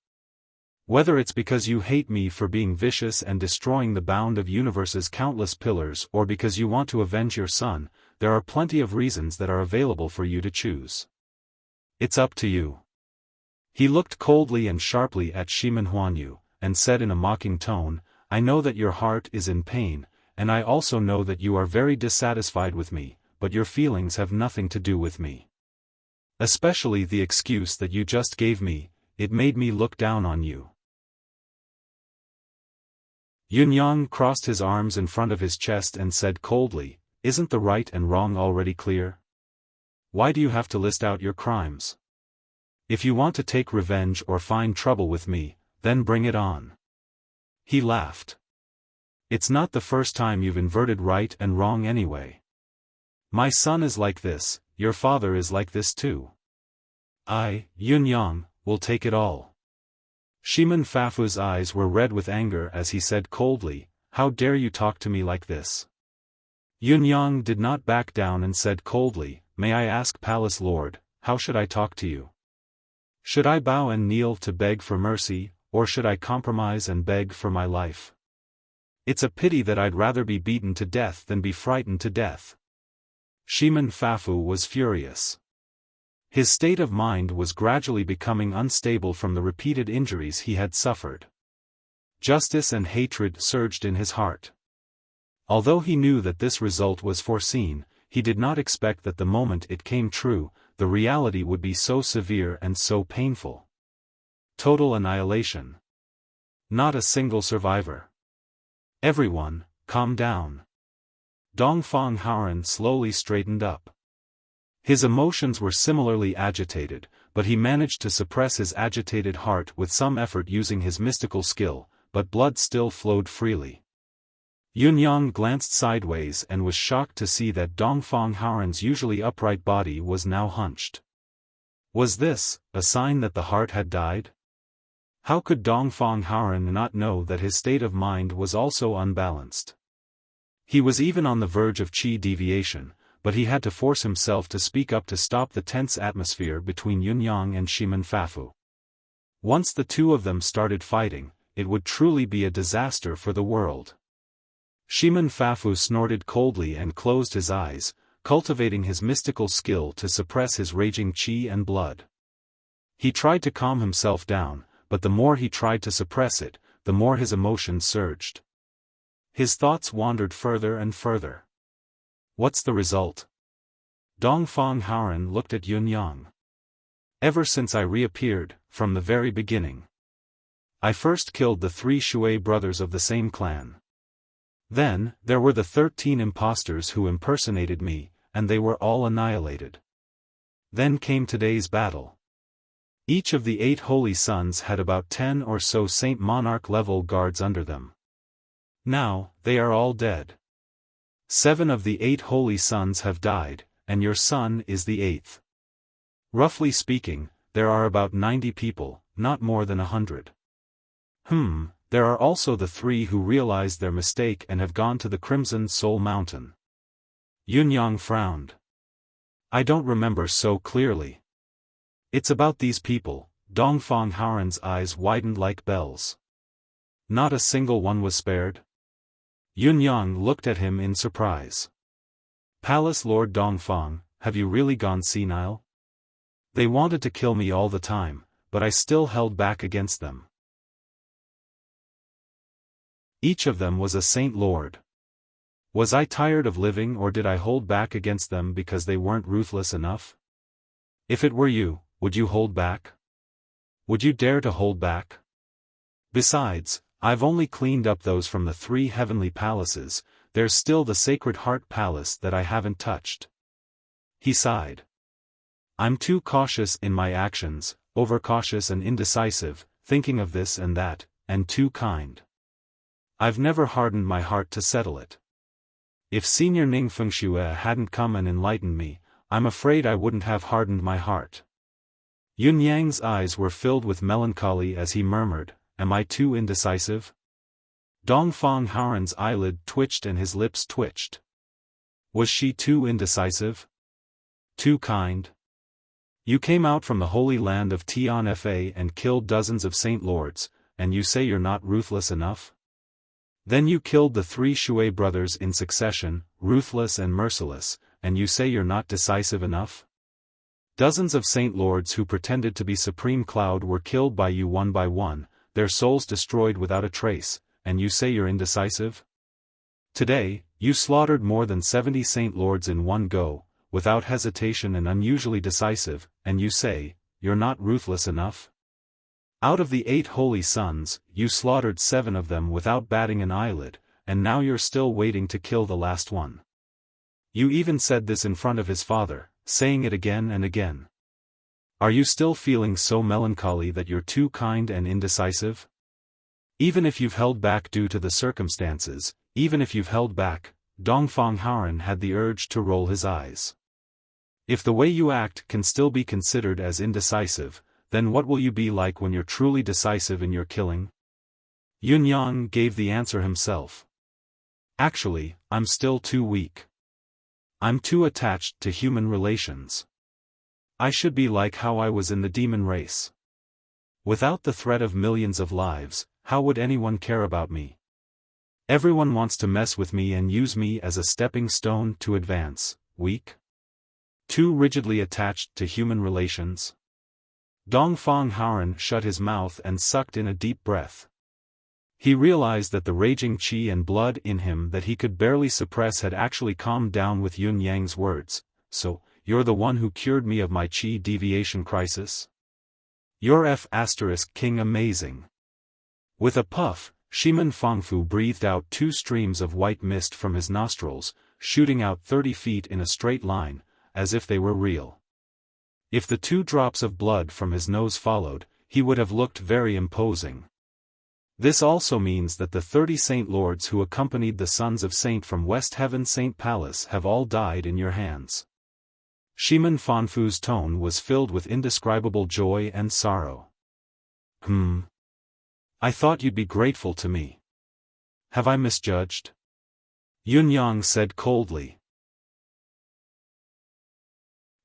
Speaker 1: Whether it's because you hate me for being vicious and destroying the bound of universe's countless pillars or because you want to avenge your son, there are plenty of reasons that are available for you to choose. It's up to you. He looked coldly and sharply at Shiman Huanyu, and said in a mocking tone, I know that your heart is in pain, and I also know that you are very dissatisfied with me, but your feelings have nothing to do with me. Especially the excuse that you just gave me, it made me look down on you. Yun Yang crossed his arms in front of his chest and said coldly, isn't the right and wrong already clear? Why do you have to list out your crimes? If you want to take revenge or find trouble with me, then bring it on. He laughed. It's not the first time you've inverted right and wrong anyway. My son is like this, your father is like this too. I, Yun Yang, will take it all. Shiman Fafu's eyes were red with anger as he said coldly, how dare you talk to me like this? Yun Yang did not back down and said coldly, may I ask Palace Lord, how should I talk to you? Should I bow and kneel to beg for mercy, or should I compromise and beg for my life? It's a pity that I'd rather be beaten to death than be frightened to death. Shiman Fafu was furious. His state of mind was gradually becoming unstable from the repeated injuries he had suffered. Justice and hatred surged in his heart. Although he knew that this result was foreseen, he did not expect that the moment it came true, the reality would be so severe and so painful. Total annihilation. Not a single survivor. Everyone, calm down. Dongfang Haoren slowly straightened up. His emotions were similarly agitated, but he managed to suppress his agitated heart with some effort using his mystical skill, but blood still flowed freely. Yun Yang glanced sideways and was shocked to see that Dongfang Haoren's usually upright body was now hunched. Was this a sign that the heart had died? How could Dongfang Haoren not know that his state of mind was also unbalanced? He was even on the verge of qi deviation, but he had to force himself to speak up to stop the tense atmosphere between Yun Yang and Shiman Fafu. Once the two of them started fighting, it would truly be a disaster for the world. Shiman Fafu snorted coldly and closed his eyes, cultivating his mystical skill to suppress his raging qi and blood. He tried to calm himself down, but the more he tried to suppress it, the more his emotions surged. His thoughts wandered further and further. What's the result? Dongfang Haoren looked at Yun Yang. Ever since I reappeared, from the very beginning. I first killed the 3 Shui brothers of the same clan. Then, there were the 13 impostors who impersonated me, and they were all annihilated. Then came today's battle. Each of the 8 holy sons had about 10 or so Saint Monarch-level guards under them. Now, they are all dead. 7 of the 8 holy sons have died, and your son is the 8th. Roughly speaking, there are about 90 people, not more than 100. There are also the 3 who realized their mistake and have gone to the Crimson Soul Mountain. Yunyang frowned. I don't remember so clearly. It's about these people. Dongfang Haoran's eyes widened like bells. Not a single one was spared? Yunyang looked at him in surprise. Palace Lord Dongfang, have you really gone senile? They wanted to kill me all the time, but I still held back against them. Each of them was a saint lord. Was I tired of living, or did I hold back against them because they weren't ruthless enough? If it were you, would you hold back? Would you dare to hold back? Besides, I've only cleaned up those from the 3 heavenly palaces. There's still the Sacred Heart Palace that I haven't touched. He sighed. I'm too cautious in my actions, overcautious and indecisive, thinking of this and that, and too kind. I've never hardened my heart to settle it. If Senior Ning Fengxue hadn't come and enlightened me, I'm afraid I wouldn't have hardened my heart. Yunyang's eyes were filled with melancholy as he murmured, am I too indecisive? Dongfang Haoran's eyelid twitched and his lips twitched. Was she too indecisive? Too kind? You came out from the holy land of Tianfa and killed dozens of saint lords, and you say you're not ruthless enough? Then you killed the 3 Shui brothers in succession, ruthless and merciless, and you say you're not decisive enough? Dozens of saint lords who pretended to be Supreme Cloud were killed by you one by one, their souls destroyed without a trace, and you say you're indecisive? Today, you slaughtered more than 70 saint lords in one go, without hesitation and unusually decisive, and you say, you're not ruthless enough? Out of the 8 holy sons, you slaughtered 7 of them without batting an eyelid, and now you're still waiting to kill the last one. You even said this in front of his father, saying it again and again. Are you still feeling so melancholy that you're too kind and indecisive? Even if you've held back due to the circumstances, even if you've held back, Dongfang Haoran had the urge to roll his eyes. If the way you act can still be considered as indecisive, then what will you be like when you're truly decisive in your killing? Yunyang gave the answer himself. Actually, I'm still too weak. I'm too attached to human relations. I should be like how I was in the demon race. Without the threat of millions of lives, how would anyone care about me? Everyone wants to mess with me and use me as a stepping stone to advance. Weak? Too rigidly attached to human relations? Dongfang Haoran shut his mouth and sucked in a deep breath. He realized that the raging qi and blood in him that he could barely suppress had actually calmed down with Yunyang's words. So, you're the one who cured me of my qi deviation crisis? You're King amazing. With a puff, Shimen Fangfu breathed out 2 streams of white mist from his nostrils, shooting out 30 feet in a straight line, as if they were real. If the 2 drops of blood from his nose followed, he would have looked very imposing. This also means that the 30 saint lords who accompanied the sons of Saint from West Heaven Saint Palace have all died in your hands. Shimen Fanfu's tone was filled with indescribable joy and sorrow. I thought you'd be grateful to me. Have I misjudged? Yunyang said coldly.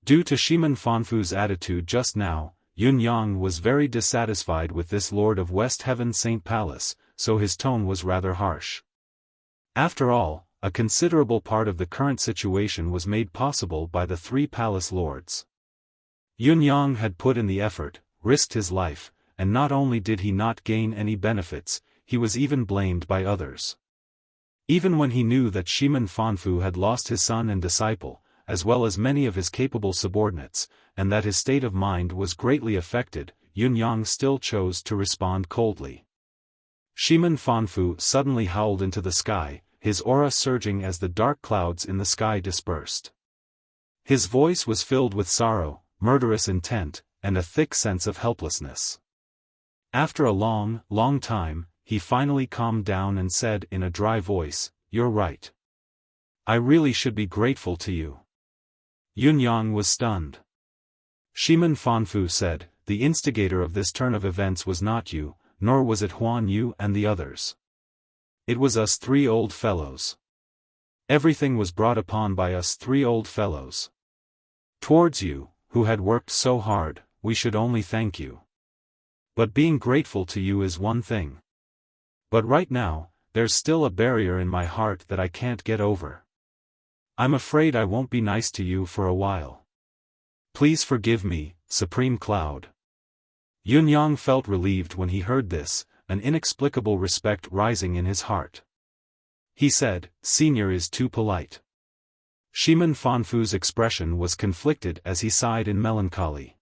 Speaker 1: Due to Shimen Fanfu's attitude just now, Yunyang was very dissatisfied with this Lord of West Heaven Saint Palace, so his tone was rather harsh. After all, a considerable part of the current situation was made possible by the 3 palace lords. Yunyang had put in the effort, risked his life, and not only did he not gain any benefits, he was even blamed by others. Even when he knew that Shimen Fanfu had lost his son and disciple, as well as many of his capable subordinates, and that his state of mind was greatly affected, Yunyang still chose to respond coldly. Shimen Fanfu suddenly howled into the sky, his aura surging as the dark clouds in the sky dispersed. His voice was filled with sorrow, murderous intent, and a thick sense of helplessness. After a long, long time, he finally calmed down and said in a dry voice, "You're right. I really should be grateful to you." Yunyang was stunned. Shimen Fanfu said, "The instigator of this turn of events was not you, nor was it Huan Yu and the others. It was us three old fellows. Everything was brought upon by us three old fellows. Towards you, who had worked so hard, we should only thank you. But being grateful to you is one thing. But right now, there's still a barrier in my heart that I can't get over. I'm afraid I won't be nice to you for a while. Please forgive me, Supreme Cloud." Yunyang felt relieved when he heard this, an inexplicable respect rising in his heart. He said, "Senior is too polite." Shimen Fanfu's expression was conflicted as he sighed in melancholy.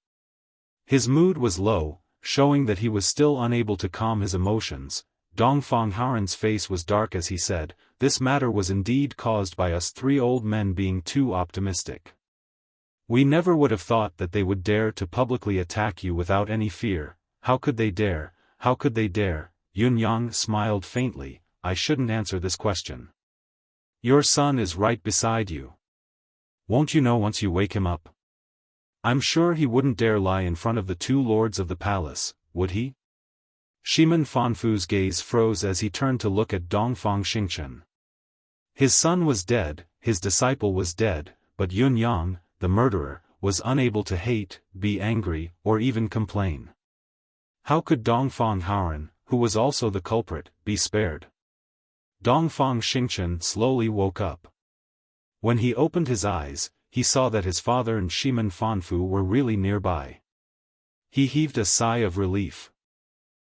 Speaker 1: His mood was low, showing that he was still unable to calm his emotions. Dongfang Haoran's face was dark as he said, "This matter was indeed caused by us three old men being too optimistic. We never would have thought that they would dare to publicly attack you without any fear. How could they dare? How could they dare?" Yunyang smiled faintly. "I shouldn't answer this question. Your son is right beside you. Won't you know once you wake him up? I'm sure he wouldn't dare lie in front of the two lords of the palace, would he?" Shimen Fanfu's gaze froze as he turned to look at Dongfang Xingchen. His son was dead, his disciple was dead, but Yunyang, the murderer, was unable to hate, be angry, or even complain. How could Dongfang Haoran, who was also the culprit, be spared? Dongfang Xingchen slowly woke up. When he opened his eyes, he saw that his father and Shimen Fanfu were really nearby. He heaved a sigh of relief.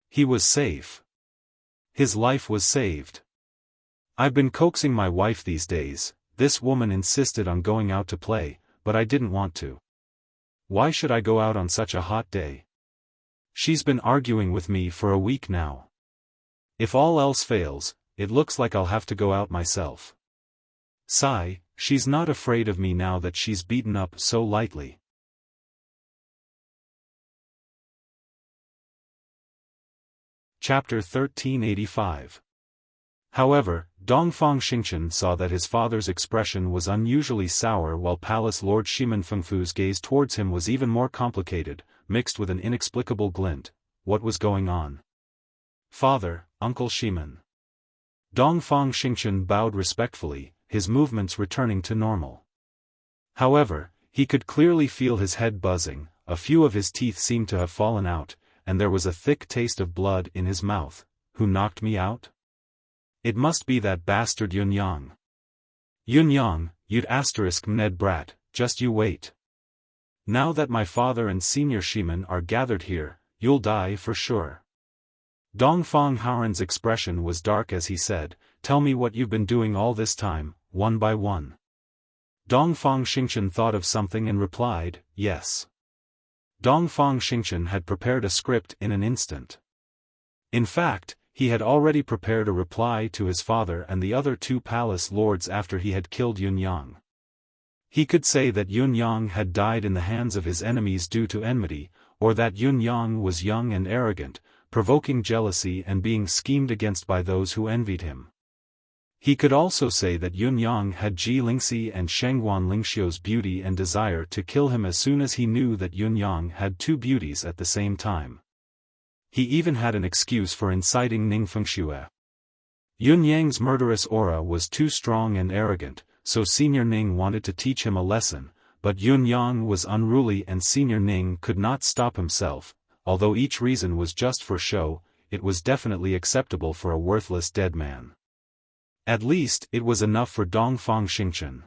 Speaker 1: He was safe. His life was saved. "I've been coaxing my wife these days. This woman insisted on going out to play, but I didn't want to. Why should I go out on such a hot day? She's been arguing with me for a week now. If all else fails, it looks like I'll have to go out myself. Sigh, she's not afraid of me now that she's beaten up so lightly." Chapter 1385. However, Dongfang Xingchen saw that his father's expression was unusually sour while Palace Lord Shimen Fengfu's gaze towards him was even more complicated, mixed with an inexplicable glint. What was going on? "Father, Uncle Shimen." Dongfang Xingchen bowed respectfully, his movements returning to normal. However, he could clearly feel his head buzzing, a few of his teeth seemed to have fallen out, and there was a thick taste of blood in his mouth. "Who knocked me out? It must be that bastard Yunyang. Yunyang, you'd asterisk Ned brat, just you wait. Now that my father and Senior Shimen are gathered here, you'll die for sure." Dongfang Haoran's expression was dark as he said, "Tell me what you've been doing all this time, one by one." Dongfang Xingchen thought of something and replied, "Yes." Dongfang Xingchen had prepared a script in an instant. In fact, he had already prepared a reply to his father and the other two palace lords after he had killed Yunyang. He could say that Yunyang had died in the hands of his enemies due to enmity, or that Yunyang was young and arrogant, provoking jealousy and being schemed against by those who envied him. He could also say that Yunyang had Ji Lingxi and Shengguan Lingxiu's beauty and desire to kill him as soon as he knew that Yunyang had two beauties at the same time. He even had an excuse for inciting Ning Fengxue. Yunyang's murderous aura was too strong and arrogant, so Senior Ning wanted to teach him a lesson, but Yunyang was unruly and Senior Ning could not stop himself. Although each reason was just for show, it was definitely acceptable for a worthless dead man. At least it was enough for Dongfang Xingchen.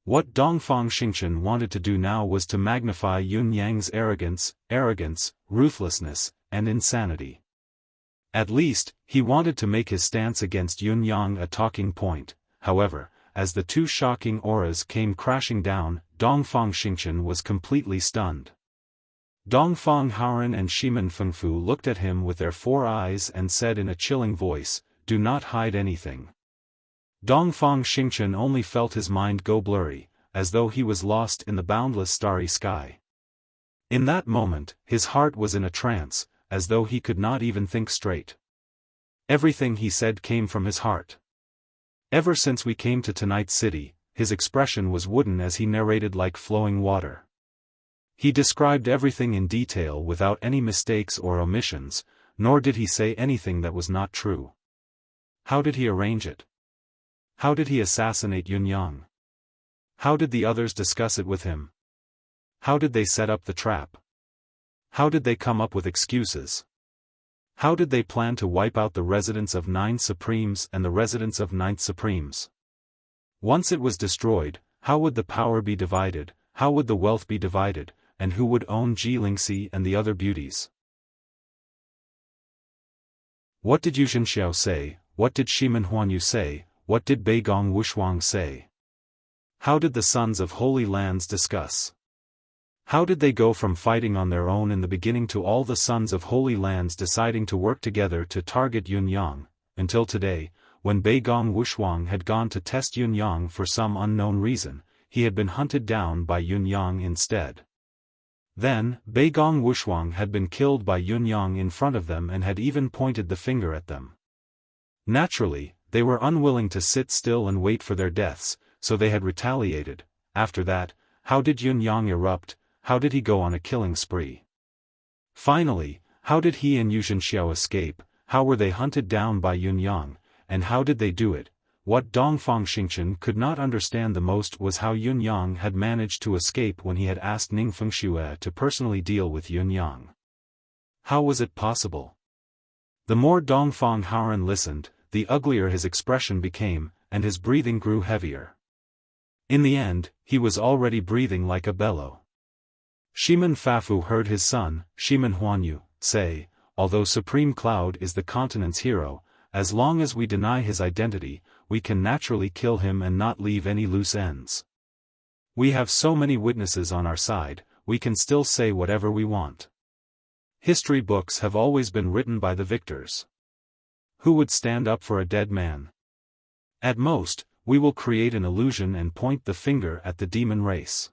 Speaker 1: What Dongfang Xingchen wanted to do now was to magnify Yunyang's arrogance, ruthlessness, and insanity. At least, he wanted to make his stance against Yunyang a talking point. However, as the two shocking auras came crashing down, Dongfang Xingchen was completely stunned. Dongfang Haoran and Shimen Fengfu looked at him with their four eyes and said in a chilling voice, "Do not hide anything." Dongfang Xingchen only felt his mind go blurry, as though he was lost in the boundless starry sky. In that moment, his heart was in a trance, as though he could not even think straight. Everything he said came from his heart. Ever since we came to tonight's city, his expression was wooden as he narrated like flowing water. He described everything in detail without any mistakes or omissions, nor did he say anything that was not true. How did he arrange it? How did he assassinate Yunyang? How did the others discuss it with him? How did they set up the trap? How did they come up with excuses? How did they plan to wipe out the residents of 9 Supremes and the residents of 9th Supremes? Once it was destroyed, how would the power be divided, how would the wealth be divided, and who would own Jilingxi and the other beauties? What did Yuzhen Xiao say, what did Shimen Huanyu say, what did Beigong Wushuang say? How did the sons of holy lands discuss? How did they go from fighting on their own in the beginning to all the sons of holy lands deciding to work together to target Yunyang, until today, when Beigong Wushuang had gone to test Yunyang for some unknown reason, he had been hunted down by Yunyang instead. Then, Beigong Wushuang had been killed by Yunyang in front of them and had even pointed the finger at them. Naturally, they were unwilling to sit still and wait for their deaths, so they had retaliated. After that, how did Yunyang erupt? How did he go on a killing spree? Finally, how did he and Yuzhen Xiao escape? How were they hunted down by Yunyang, and how did they do it? What Dongfang Xingchen could not understand the most was how Yunyang had managed to escape when he had asked Ningfeng Xue to personally deal with Yunyang. How was it possible? The more Dongfang Haoren listened, the uglier his expression became, and his breathing grew heavier. In the end, he was already breathing like a bellow. Shimen Fafu heard his son, Shimen Huanyu, say, although Supreme Cloud is the continent's hero, as long as we deny his identity, we can naturally kill him and not leave any loose ends. We have so many witnesses on our side, we can still say whatever we want. History books have always been written by the victors. Who would stand up for a dead man? At most, we will create an illusion and point the finger at the demon race.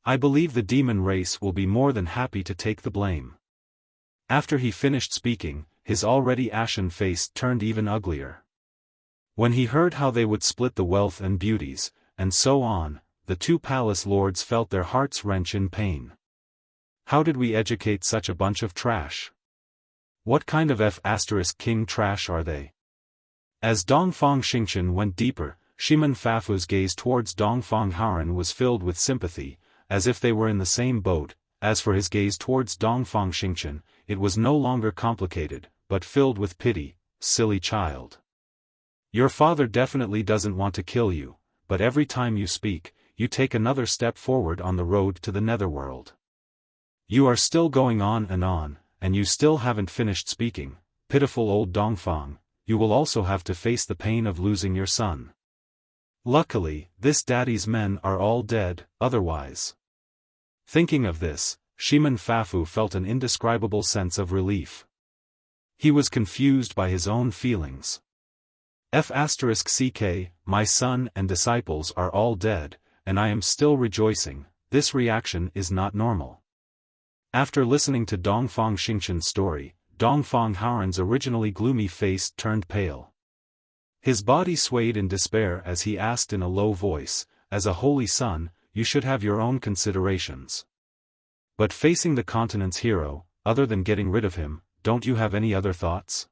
Speaker 1: I believe the demon race will be more than happy to take the blame. After he finished speaking, his already ashen face turned even uglier. When he heard how they would split the wealth and beauties, and so on, the 2 palace lords felt their hearts wrench in pain. How did we educate such a bunch of trash? What kind of F***king trash are they? As Dongfang Xingchen went deeper, Shimen Fafu's gaze towards Dongfang Haoren was filled with sympathy, as if they were in the same boat. As for his gaze towards Dongfang Xingchen, it was no longer complicated, but filled with pity. Silly child. Your father definitely doesn't want to kill you, but every time you speak, you take another step forward on the road to the netherworld. You are still going on, and you still haven't finished speaking. Pitiful old Dongfang, you will also have to face the pain of losing your son. Luckily, this daddy's men are all dead, otherwise. Thinking of this, Shimen Fafu felt an indescribable sense of relief. He was confused by his own feelings. F***ck, my son and disciples are all dead, and I am still rejoicing. This reaction is not normal. After listening to Dongfang Xingchen's story, Dongfang Haoren's originally gloomy face turned pale. His body swayed in despair as he asked in a low voice, as a holy son, you should have your own considerations. But facing the continent's hero, other than getting rid of him, don't you have any other thoughts?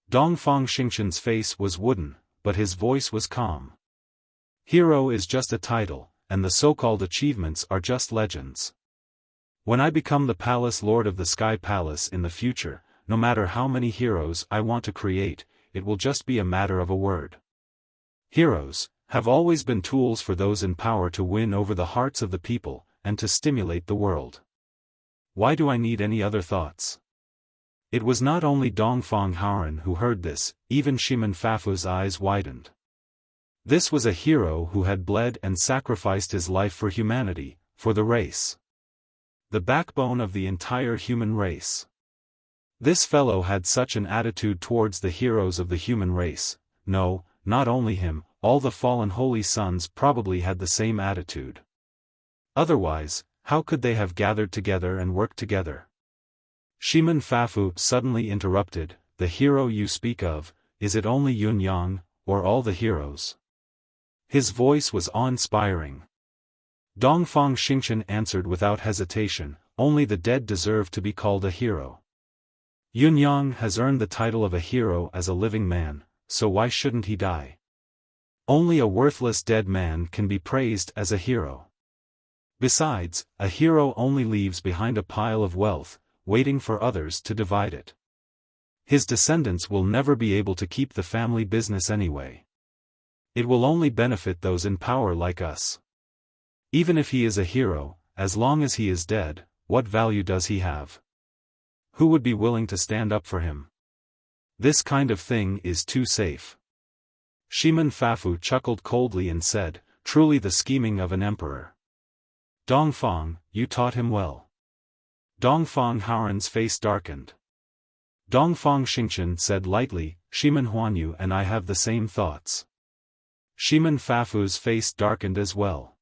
Speaker 1: Dongfang Xingchen's face was wooden, but his voice was calm. Hero is just a title, and the so-called achievements are just legends. When I become the Palace Lord of the Sky Palace in the future, no matter how many heroes I want to create, it will just be a matter of a word. Heroes have always been tools for those in power to win over the hearts of the people, and to stimulate the world. Why do I need any other thoughts? It was not only Dongfang Haoren who heard this, even Shimen Fafu's eyes widened. This was a hero who had bled and sacrificed his life for humanity, for the race. The backbone of the entire human race. This fellow had such an attitude towards the heroes of the human race. No, not only him, all the fallen holy sons probably had the same attitude. Otherwise, how could they have gathered together and worked together? Shiman Fafu suddenly interrupted, "The hero you speak of, is it only Yun Yang, or all the heroes?" His voice was awe-inspiring. Dongfang Xingchen answered without hesitation, "Only the dead deserve to be called a hero. Yun Yang has earned the title of a hero as a living man, so why shouldn't he die? Only a worthless dead man can be praised as a hero. Besides, a hero only leaves behind a pile of wealth, waiting for others to divide it. His descendants will never be able to keep the family business anyway. It will only benefit those in power like us. Even if he is a hero, as long as he is dead, what value does he have? Who would be willing to stand up for him? This kind of thing is too safe." Shiman Fafu chuckled coldly and said, "Truly the scheming of an emperor. Dongfang, you taught him well." Dongfang Haoran's face darkened. Dongfang Xingchen said lightly, "Shiman Huanyu and I have the same thoughts." Shiman Fafu's face darkened as well.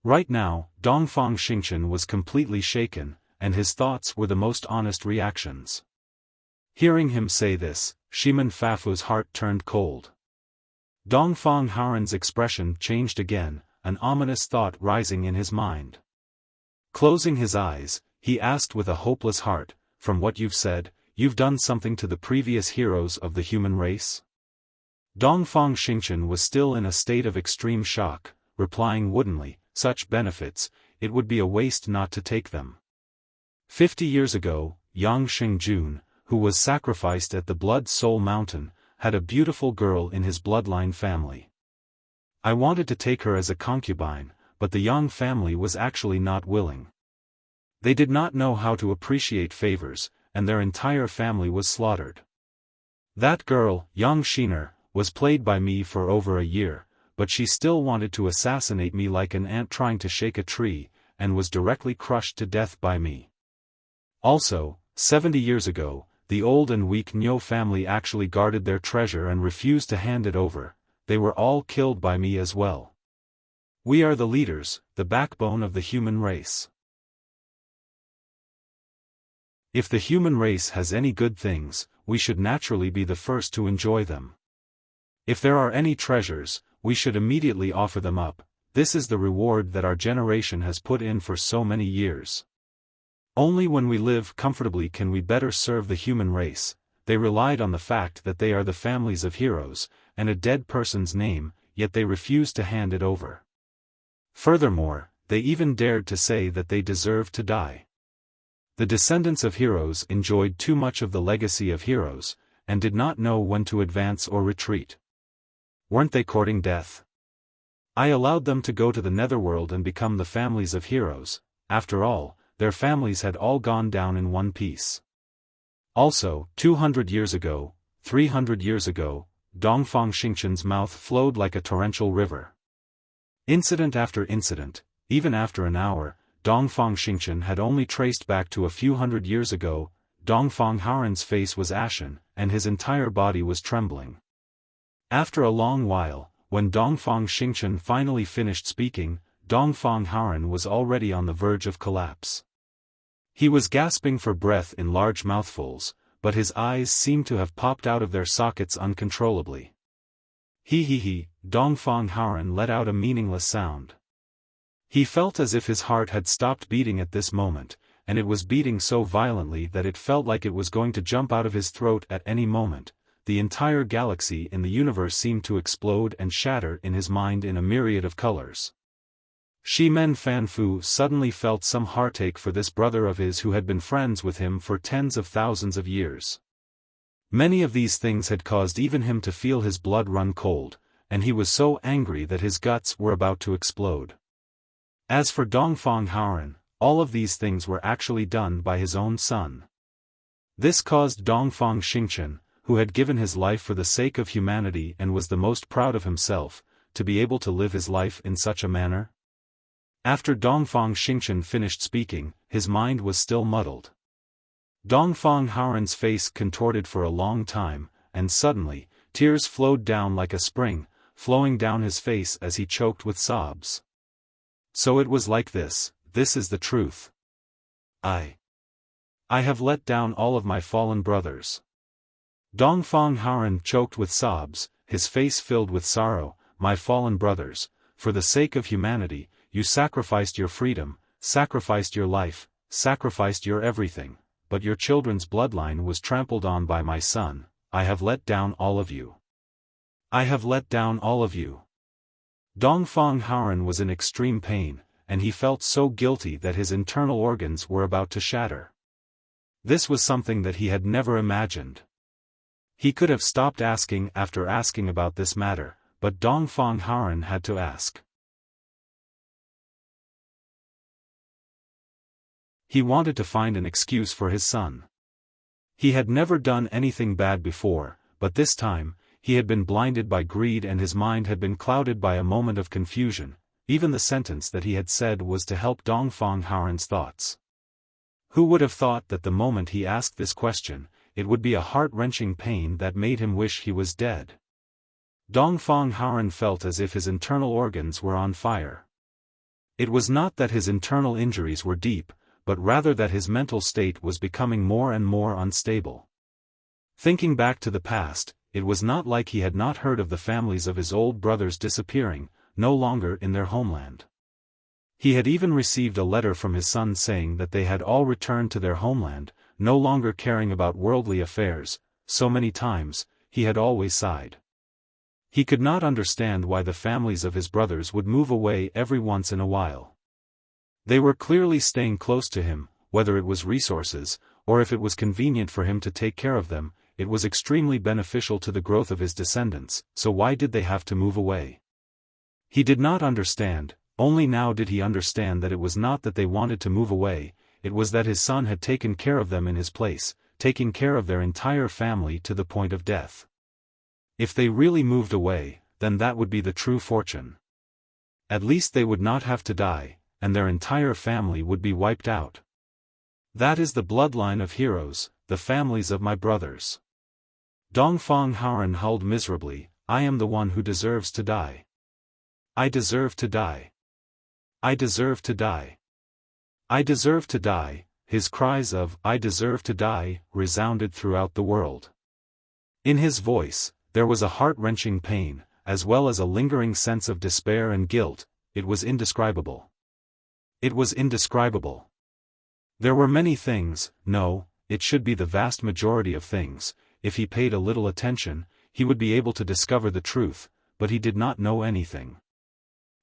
Speaker 1: Right now, Dongfang Xingchen was completely shaken, and his thoughts were the most honest reactions. Hearing him say this, Shiman Fafu's heart turned cold. Dongfang Haoran's expression changed again, an ominous thought rising in his mind. Closing his eyes, he asked with a hopeless heart, "From what you've said, you've done something to the previous heroes of the human race?" Dongfang Xingchen was still in a state of extreme shock, replying woodenly, "Such benefits, it would be a waste not to take them. 50 years ago, Yang Xingjun, who was sacrificed at the Blood Soul Mountain, had a beautiful girl in his bloodline family. I wanted to take her as a concubine, but the Yang family was actually not willing. They did not know how to appreciate favors, and their entire family was slaughtered. That girl, Yang Shiner, was played by me for over a year, but she still wanted to assassinate me like an ant trying to shake a tree, and was directly crushed to death by me. Also, 70 years ago, the old and weak Nyo family actually guarded their treasure and refused to hand it over. They were all killed by me as well. We are the leaders, the backbone of the human race. If the human race has any good things, we should naturally be the first to enjoy them. If there are any treasures, we should immediately offer them up. This is the reward that our generation has put in for so many years. Only when we live comfortably can we better serve the human race. They relied on the fact that they are the families of heroes, and a dead person's name, yet they refused to hand it over. Furthermore, they even dared to say that they deserved to die. The descendants of heroes enjoyed too much of the legacy of heroes, and did not know when to advance or retreat. Weren't they courting death? I allowed them to go to the netherworld and become the families of heroes. After all, their families had all gone down in one piece. Also, 200 years ago, 300 years ago, Dongfang Xingchen's mouth flowed like a torrential river. Incident after incident, even after an hour, Dongfang Xingchen had only traced back to a few hundred years ago. Dongfang Haoran's face was ashen, and his entire body was trembling. After a long while, when Dongfang Xingchen finally finished speaking, Dongfang Haoran was already on the verge of collapse. He was gasping for breath in large mouthfuls, but his eyes seemed to have popped out of their sockets uncontrollably. He, Dongfang Haoran let out a meaningless sound. He felt as if his heart had stopped beating at this moment, and it was beating so violently that it felt like it was going to jump out of his throat at any moment. The entire galaxy in the universe seemed to explode and shatter in his mind in a myriad of colors. Shimen Fanfu suddenly felt some heartache for this brother of his who had been friends with him for tens of thousands of years. Many of these things had caused even him to feel his blood run cold, and he was so angry that his guts were about to explode. As for Dongfang Haoran, all of these things were actually done by his own son. This caused Dongfang Xingchen, who had given his life for the sake of humanity and was the most proud of himself, to be able to live his life in such a manner. After Dongfang Xingchen finished speaking, his mind was still muddled. Dongfang Haoran's face contorted for a long time, and suddenly, tears flowed down like a spring, flowing down his face as he choked with sobs. So it was like this is the truth. I have let down all of my fallen brothers. Dongfang Haoren choked with sobs, his face filled with sorrow. My fallen brothers, for the sake of humanity, you sacrificed your freedom, sacrificed your life, sacrificed your everything, but your children's bloodline was trampled on by my son. I have let down all of you. I have let down all of you. Dongfang Haoren was in extreme pain, and he felt so guilty that his internal organs were about to shatter. This was something that he had never imagined. He could have stopped asking after asking about this matter, but Dongfang Haoren had to ask. He wanted to find an excuse for his son. He had never done anything bad before, but this time, he had been blinded by greed and his mind had been clouded by a moment of confusion. Even the sentence that he had said was to help Dongfang Haoren's thoughts. Who would have thought that the moment he asked this question, it would be a heart-wrenching pain that made him wish he was dead? Dongfang Haoren felt as if his internal organs were on fire. It was not that his internal injuries were deep, but rather that his mental state was becoming more and more unstable. Thinking back to the past, it was not like he had not heard of the families of his old brothers disappearing, no longer in their homeland. He had even received a letter from his son saying that they had all returned to their homeland, no longer caring about worldly affairs. So many times, he had always sighed. He could not understand why the families of his brothers would move away every once in a while. They were clearly staying close to him, whether it was resources, or if it was convenient for him to take care of them. It was extremely beneficial to the growth of his descendants, so why did they have to move away? He did not understand. Only now did he understand that it was not that they wanted to move away, it was that his son had taken care of them in his place, taking care of their entire family to the point of death. If they really moved away, then that would be the true fortune. At least they would not have to die, and their entire family would be wiped out. That is the bloodline of heroes, the families of my brothers. Dongfang Haoren howled miserably. I am the one who deserves to die. I deserve to die. I deserve to die. I deserve to die. His cries of I deserve to die resounded throughout the world. In his voice, there was a heart-wrenching pain, as well as a lingering sense of despair and guilt. It was indescribable. It was indescribable. There were many things, no, it should be the vast majority of things. If he paid a little attention, he would be able to discover the truth, but he did not know anything.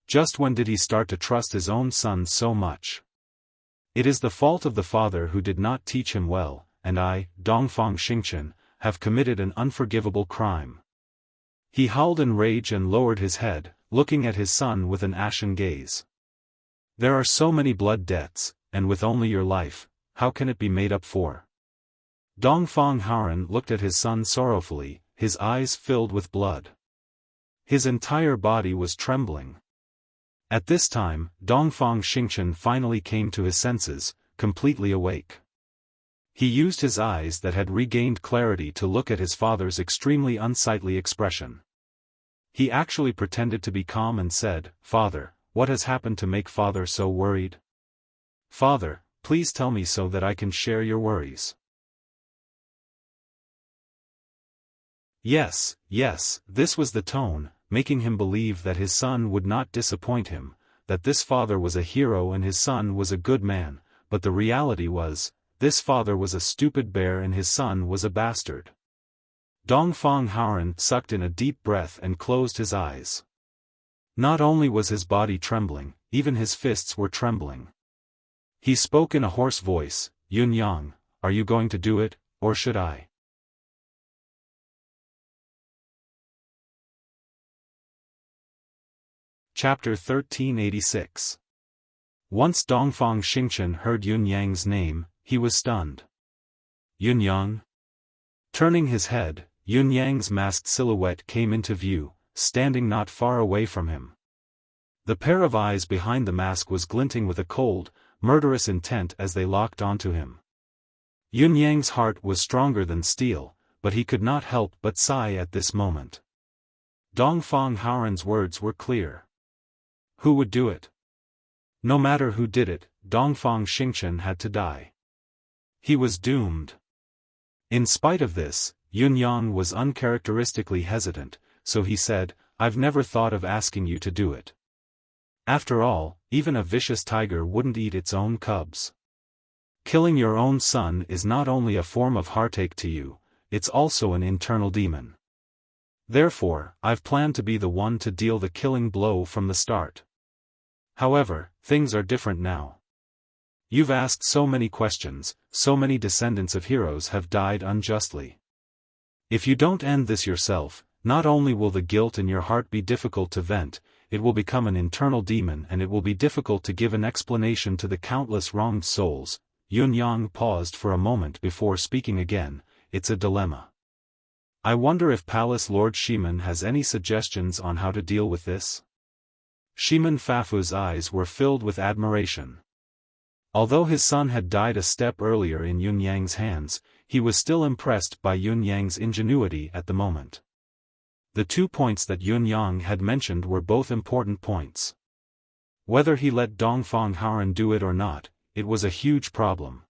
Speaker 1: Just when did he start to trust his own son so much? It is the fault of the father who did not teach him well, and I, Dongfang Xingchen, have committed an unforgivable crime. He howled in rage and lowered his head, looking at his son with an ashen gaze. There are so many blood debts, and with only your life, how can it be made up for? Dongfang Haoren looked at his son sorrowfully, his eyes filled with blood. His entire body was trembling. At this time, Dongfang Xingchen finally came to his senses, completely awake. He used his eyes that had regained clarity to look at his father's extremely unsightly expression. He actually pretended to be calm and said, "Father, what has happened to make father so worried? Father, please tell me so that I can share your worries." Yes, this was the tone, making him believe that his son would not disappoint him, that this father was a hero and his son was a good man, but the reality was, this father was a stupid bear and his son was a bastard. Dongfang Haoren sucked in a deep breath and closed his eyes. Not only was his body trembling, even his fists were trembling. He spoke in a hoarse voice, "Yun Yang, are you going to do it, or should I?" Chapter 1386. Once Dongfang Xingchen heard Yun Yang's name, he was stunned. Yun Yang? Turning his head, Yun Yang's masked silhouette came into view, standing not far away from him. The pair of eyes behind the mask was glinting with a cold, murderous intent as they locked onto him. Yun Yang's heart was stronger than steel, but he could not help but sigh at this moment. Dongfang Haoren's words were clear. Who would do it? No matter who did it, Dongfang Xingchen had to die. He was doomed. In spite of this, Yunyang was uncharacteristically hesitant, so he said, "I've never thought of asking you to do it. After all, even a vicious tiger wouldn't eat its own cubs. Killing your own son is not only a form of heartache to you, it's also an internal demon. Therefore, I've planned to be the one to deal the killing blow from the start. However, things are different now. You've asked so many questions, so many descendants of heroes have died unjustly. If you don't end this yourself, not only will the guilt in your heart be difficult to vent, it will become an internal demon and it will be difficult to give an explanation to the countless wronged souls." Yunyang paused for a moment before speaking again. "It's a dilemma. I wonder if Palace Lord Shiman has any suggestions on how to deal with this?" Shiman Fafu's eyes were filled with admiration. Although his son had died a step earlier in Yunyang's hands, he was still impressed by Yunyang's ingenuity at the moment. The 2 points that Yunyang had mentioned were both important points. Whether he let Dongfang Haoren do it or not, it was a huge problem.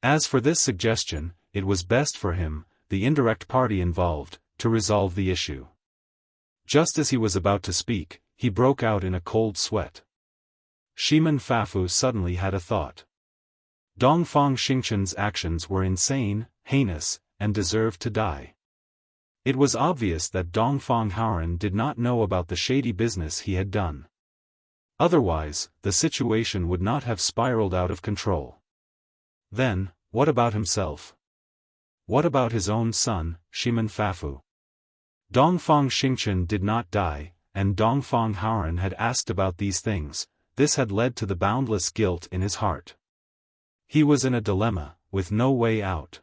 Speaker 1: As for this suggestion, it was best for him, the indirect party involved, to resolve the issue. Just as he was about to speak, he broke out in a cold sweat. Shiman Fafu suddenly had a thought. Dongfang Xingchen's actions were insane, heinous, and deserved to die. It was obvious that Dongfang Haoren did not know about the shady business he had done. Otherwise, the situation would not have spiraled out of control. Then, what about himself? What about his own son, Shiman Fafu? Dongfang Xingchen did not die, and Dongfang Haoren had asked about these things. This had led to the boundless guilt in his heart. He was in a dilemma, with no way out.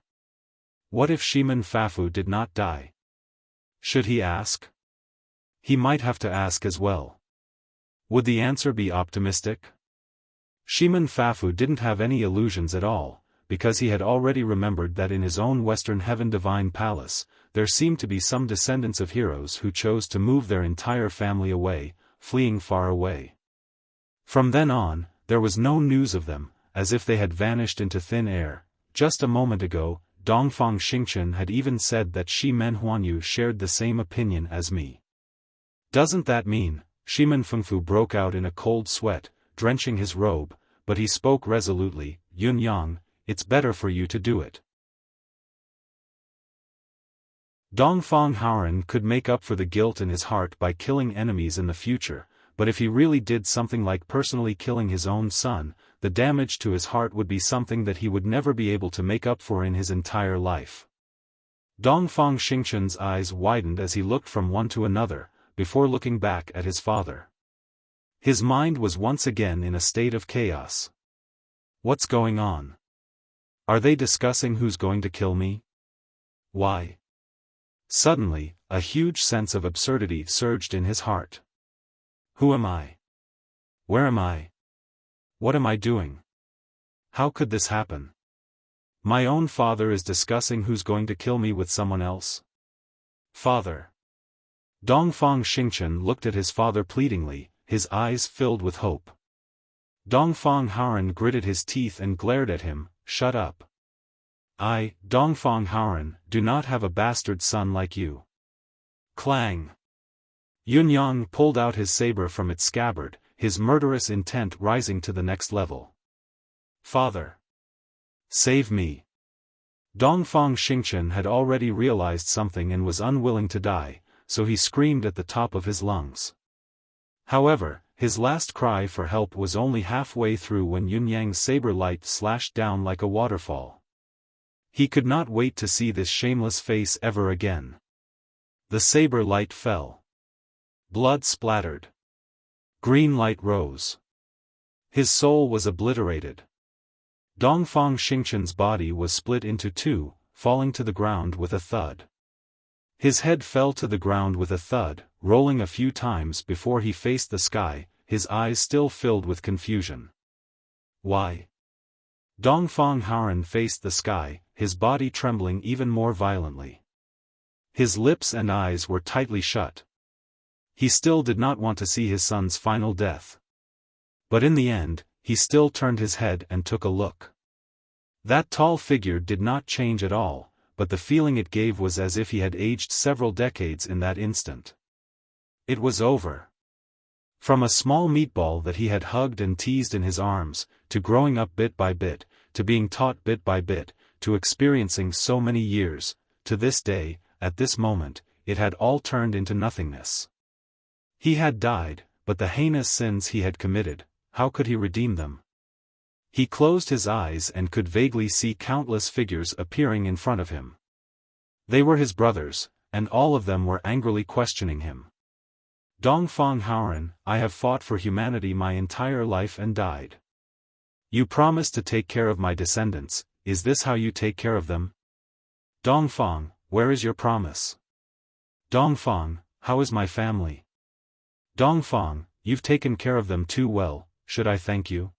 Speaker 1: What if Shiman Fafu did not die? Should he ask? He might have to ask as well. Would the answer be optimistic? Shiman Fafu didn't have any illusions at all, because he had already remembered that in his own Western Heaven Divine Palace, there seemed to be some descendants of heroes who chose to move their entire family away, fleeing far away. From then on, there was no news of them, as if they had vanished into thin air. Just a moment ago, Dongfang Xingchen had even said that Shi Men Huanyu shared the same opinion as me. Doesn't that mean? Shiman Fengfu broke out in a cold sweat, drenching his robe, but he spoke resolutely, "Yunyang, it's better for you to do it." Dongfang Haoren could make up for the guilt in his heart by killing enemies in the future, but if he really did something like personally killing his own son, the damage to his heart would be something that he would never be able to make up for in his entire life. Dongfang Xingchen's eyes widened as he looked from one to another, before looking back at his father. His mind was once again in a state of chaos. What's going on? Are they discussing who's going to kill me? Why? Suddenly, a huge sense of absurdity surged in his heart. Who am I? Where am I? What am I doing? How could this happen? My own father is discussing who's going to kill me with someone else. Father. Dongfang Xingchen looked at his father pleadingly, his eyes filled with hope. Dongfang Haoren gritted his teeth and glared at him. "Shut up. I, Dongfang Haoren, do not have a bastard son like you." Clang. Yunyang pulled out his saber from its scabbard, his murderous intent rising to the next level. "Father. Save me." Dongfang Xingchen had already realized something and was unwilling to die, so he screamed at the top of his lungs. However, his last cry for help was only halfway through when Yunyang's saber light slashed down like a waterfall. He could not wait to see this shameless face ever again. The saber light fell. Blood splattered. Green light rose. His soul was obliterated. Dongfang Xingchen's body was split into two, falling to the ground with a thud. His head fell to the ground with a thud, rolling a few times before he faced the sky, his eyes still filled with confusion. Why? Dongfang Haoren faced the sky, his body trembling even more violently. His lips and eyes were tightly shut. He still did not want to see his son's final death. But in the end, he still turned his head and took a look. That tall figure did not change at all, but the feeling it gave was as if he had aged several decades in that instant. It was over. From a small meatball that he had hugged and teased in his arms, to growing up bit by bit, to being taught bit by bit, to experiencing so many years, to this day, at this moment, it had all turned into nothingness. He had died, but the heinous sins he had committed, how could he redeem them? He closed his eyes and could vaguely see countless figures appearing in front of him. They were his brothers, and all of them were angrily questioning him. Dongfang Haoran, I have fought for humanity my entire life and died. You promised to take care of my descendants, is this how you take care of them? Dongfang, where is your promise? Dongfang, how is my family? Dongfang, you've taken care of them too well, should I thank you?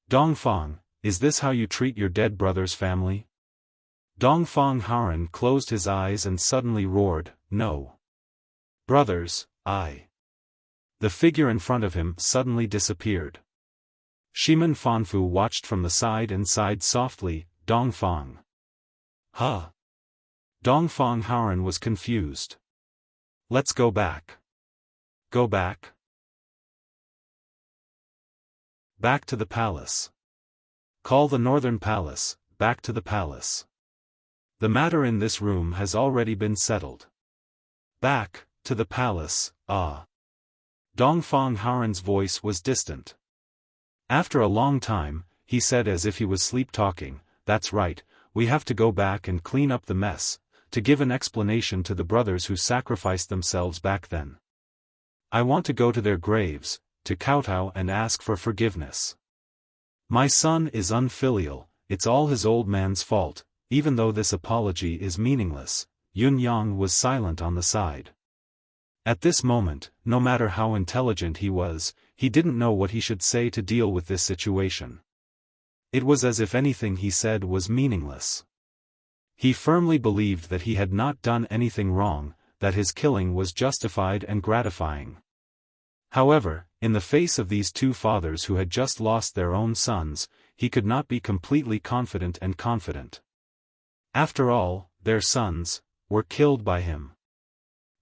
Speaker 1: Dongfang, is this how you treat your dead brother's family? Dongfang Haoran closed his eyes and suddenly roared, no. Brothers, The figure in front of him suddenly disappeared. Shimen Fanfu watched from the side and sighed softly, Dongfang. Huh? Dongfang Haoran was confused. Let's go back. Go back? Back to the palace. Call the northern palace, back to the palace. The matter in this room has already been settled. Back, to the palace, Dongfang Haoran's voice was distant. After a long time, he said as if he was sleep-talking, that's right, we have to go back and clean up the mess, to give an explanation to the brothers who sacrificed themselves back then. I want to go to their graves, to kowtow and ask for forgiveness. My son is unfilial, it's all his old man's fault, even though this apology is meaningless. Yun Yang was silent on the side. At this moment, no matter how intelligent he was, he didn't know what he should say to deal with this situation. It was as if anything he said was meaningless. He firmly believed that he had not done anything wrong, that his killing was justified and gratifying. However, in the face of these two fathers who had just lost their own sons, he could not be completely confident and confident. After all, their sons were killed by him.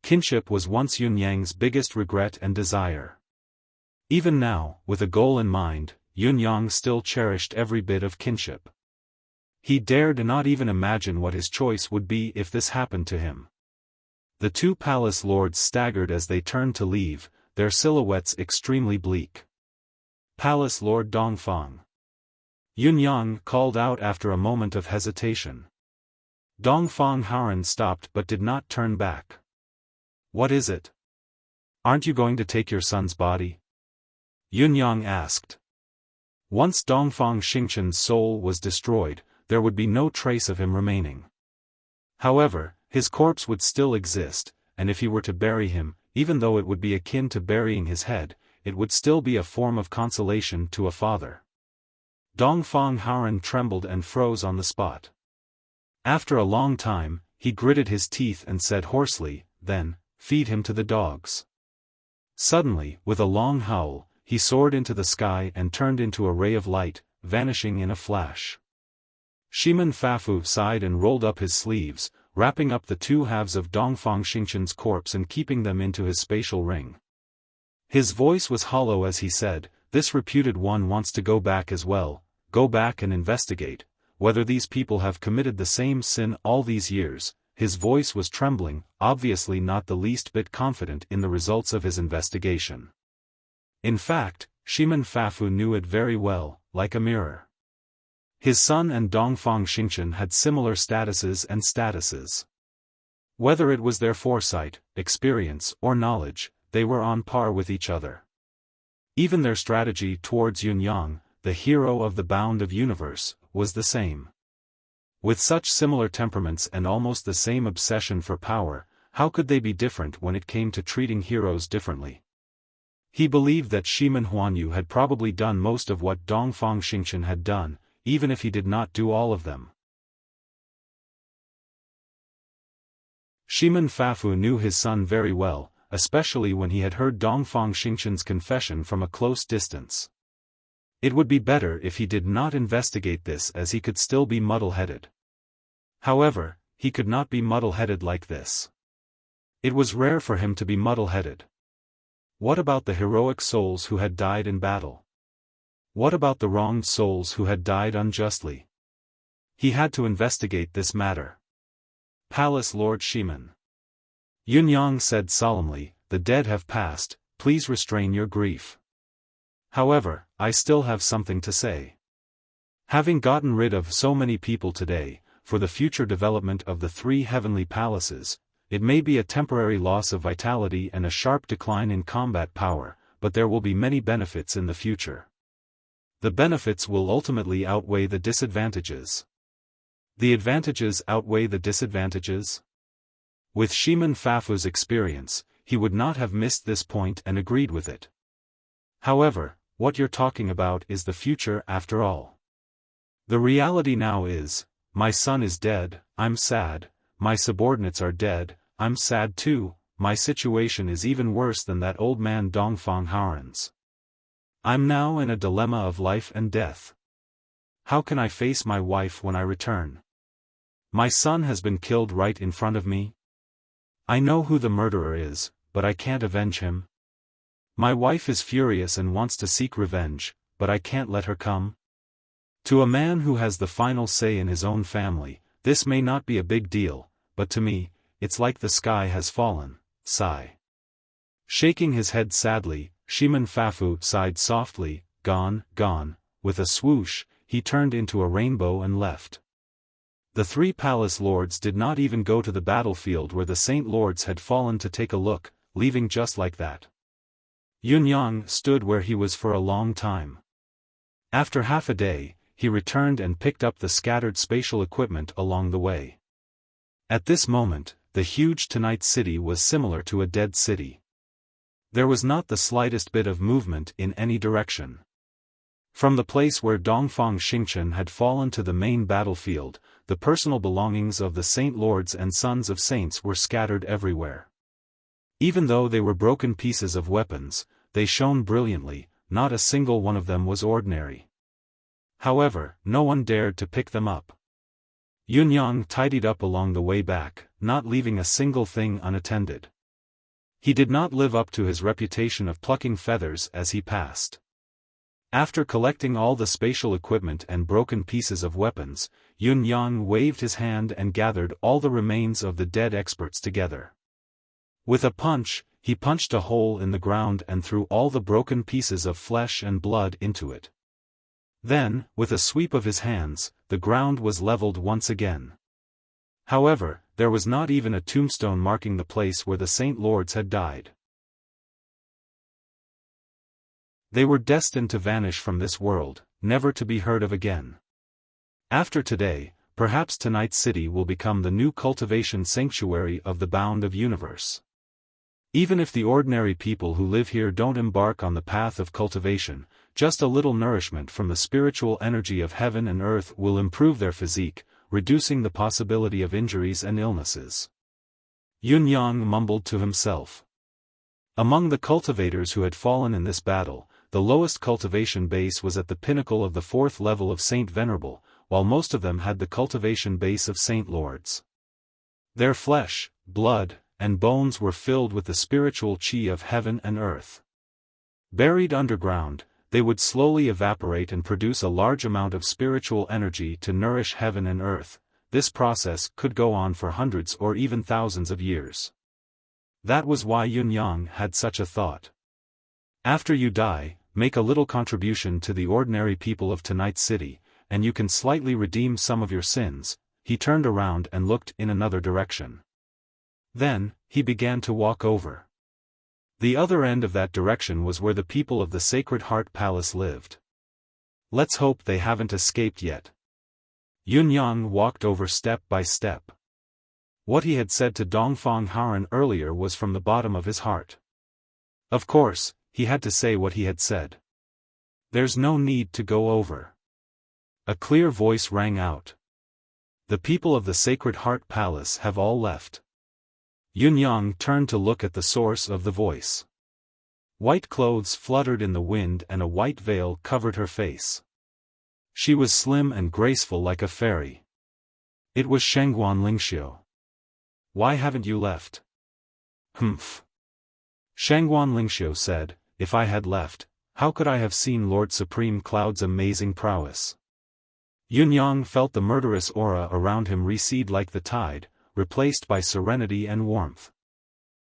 Speaker 1: Kinship was once Yun Yang's biggest regret and desire. Even now, with a goal in mind, Yun Yang still cherished every bit of kinship. He dared not even imagine what his choice would be if this happened to him. The two palace lords staggered as they turned to leave, their silhouettes extremely bleak. Palace Lord Dongfang. Yun Yang called out after a moment of hesitation. Dongfang Haoran stopped but did not turn back. What is it? Aren't you going to take your son's body? Yun Yang asked. Once Dongfang Xingchen's soul was destroyed, there would be no trace of him remaining. However, his corpse would still exist, and if he were to bury him, even though it would be akin to burying his head, it would still be a form of consolation to a father. Dongfang Haoran trembled and froze on the spot. After a long time, he gritted his teeth and said hoarsely, then, feed him to the dogs. Suddenly, with a long howl, he soared into the sky and turned into a ray of light, vanishing in a flash. Shimen Fafu sighed and rolled up his sleeves, wrapping up the two halves of Dongfang Xingchen's corpse and keeping them into his spatial ring. His voice was hollow as he said, this reputed one wants to go back as well, go back and investigate, whether these people have committed the same sin all these years. His voice was trembling, obviously not the least bit confident in the results of his investigation. In fact, Shimen Fafu knew it very well, like a mirror. His son and Dongfang Xingchen had similar statuses. Whether it was their foresight, experience, or knowledge, they were on par with each other. Even their strategy towards Yun Yang, the hero of the bound of universe, was the same. With such similar temperaments and almost the same obsession for power, how could they be different when it came to treating heroes differently? He believed that Shimen Huanyu had probably done most of what Dongfang Xingchen had done, even if he did not do all of them. Shimen Fafu knew his son very well, especially when he had heard Dongfang Xingchen's confession from a close distance. It would be better if he did not investigate this, as he could still be muddle-headed. However, he could not be muddle-headed like this. It was rare for him to be muddle-headed. What about the heroic souls who had died in battle? What about the wronged souls who had died unjustly? He had to investigate this matter. Palace Lord Shiman. Yunyang said solemnly, "The dead have passed, please restrain your grief. However, I still have something to say. Having gotten rid of so many people today, for the future development of the 3 heavenly palaces, it may be a temporary loss of vitality and a sharp decline in combat power, but there will be many benefits in the future. The benefits will ultimately outweigh the disadvantages. The advantages outweigh the disadvantages?" With Shiman Fafu's experience, he would not have missed this point and agreed with it. "However, what you're talking about is the future after all. The reality now is, my son is dead, I'm sad, my subordinates are dead, I'm sad too, my situation is even worse than that old man Dongfang Haoran's. I'm now in a dilemma of life and death. How can I face my wife when I return? My son has been killed right in front of me. I know who the murderer is, but I can't avenge him. My wife is furious and wants to seek revenge, but I can't let her come." To a man who has the final say in his own family, this may not be a big deal, but to me, it's like the sky has fallen. Sigh. Shaking his head sadly, Shiman Fafu sighed softly, "Gone, gone." With a swoosh, he turned into a rainbow and left. The 3 palace lords did not even go to the battlefield where the Saint Lords had fallen to take a look, leaving just like that. Yunyang stood where he was for a long time. After half a day, he returned and picked up the scattered spatial equipment along the way. At this moment, the huge Tonight City was similar to a dead city. There was not the slightest bit of movement in any direction. From the place where Dongfang Xingchen had fallen to the main battlefield, the personal belongings of the Saint Lords and Sons of Saints were scattered everywhere. Even though they were broken pieces of weapons, they shone brilliantly, not a single one of them was ordinary. However, no one dared to pick them up. Yunyang tidied up along the way back, not leaving a single thing unattended. He did not live up to his reputation of plucking feathers as he passed. After collecting all the spatial equipment and broken pieces of weapons, Yunyang waved his hand and gathered all the remains of the dead experts together. With a punch, he punched a hole in the ground and threw all the broken pieces of flesh and blood into it. Then, with a sweep of his hands, the ground was leveled once again. However, there was not even a tombstone marking the place where the Saint Lords had died. They were destined to vanish from this world, never to be heard of again. After today, perhaps Tonight City will become the new cultivation sanctuary of the bound of universe. Even if the ordinary people who live here don't embark on the path of cultivation, just a little nourishment from the spiritual energy of heaven and earth will improve their physique, reducing the possibility of injuries and illnesses. Yunyang mumbled to himself. Among the cultivators who had fallen in this battle, the lowest cultivation base was at the pinnacle of the 4th level of Saint Venerable, while most of them had the cultivation base of Saint Lords. Their flesh, blood, and bones were filled with the spiritual chi of heaven and earth. Buried underground, they would slowly evaporate and produce a large amount of spiritual energy to nourish heaven and earth. This process could go on for hundreds or even thousands of years. That was why Yunyang had such a thought. After you die, make a little contribution to the ordinary people of Tonight City, and you can slightly redeem some of your sins. He turned around and looked in another direction. Then, he began to walk over. The other end of that direction was where the people of the Sacred Heart Palace lived. Let's hope they haven't escaped yet. Yunyang walked over step by step. What he had said to Dongfang Haoran earlier was from the bottom of his heart. Of course, he had to say what he had said. There's no need to go over. A clear voice rang out. The people of the Sacred Heart Palace have all left. Yunyang turned to look at the source of the voice. White clothes fluttered in the wind and a white veil covered her face. She was slim and graceful like a fairy. It was Shangguan Lingxiu. "Why haven't you left?" "Humph." Shangguan Lingxiu said, "If I had left, how could I have seen Lord Supreme Cloud's amazing prowess?" Yunyang felt the murderous aura around him recede like the tide, replaced by serenity and warmth.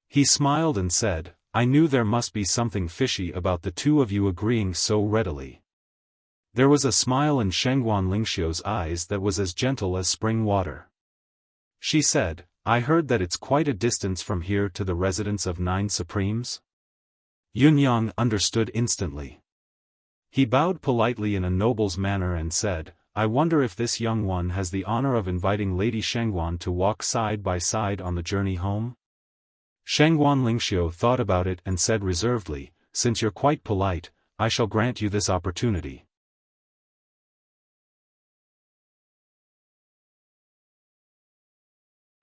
Speaker 1: He smiled and said, "I knew there must be something fishy about the two of you agreeing so readily." There was a smile in Shangguan Lingxiu's eyes that was as gentle as spring water. She said, "I heard that it's quite a distance from here to the residence of 9 Supremes?" Yunyang understood instantly. He bowed politely in a noble's manner and said, "I wonder if this young one has the honor of inviting Lady Shangguan to walk side by side on the journey home?" Shangguan Lingxiu thought about it and said reservedly, "Since you're quite polite, I shall grant you this opportunity."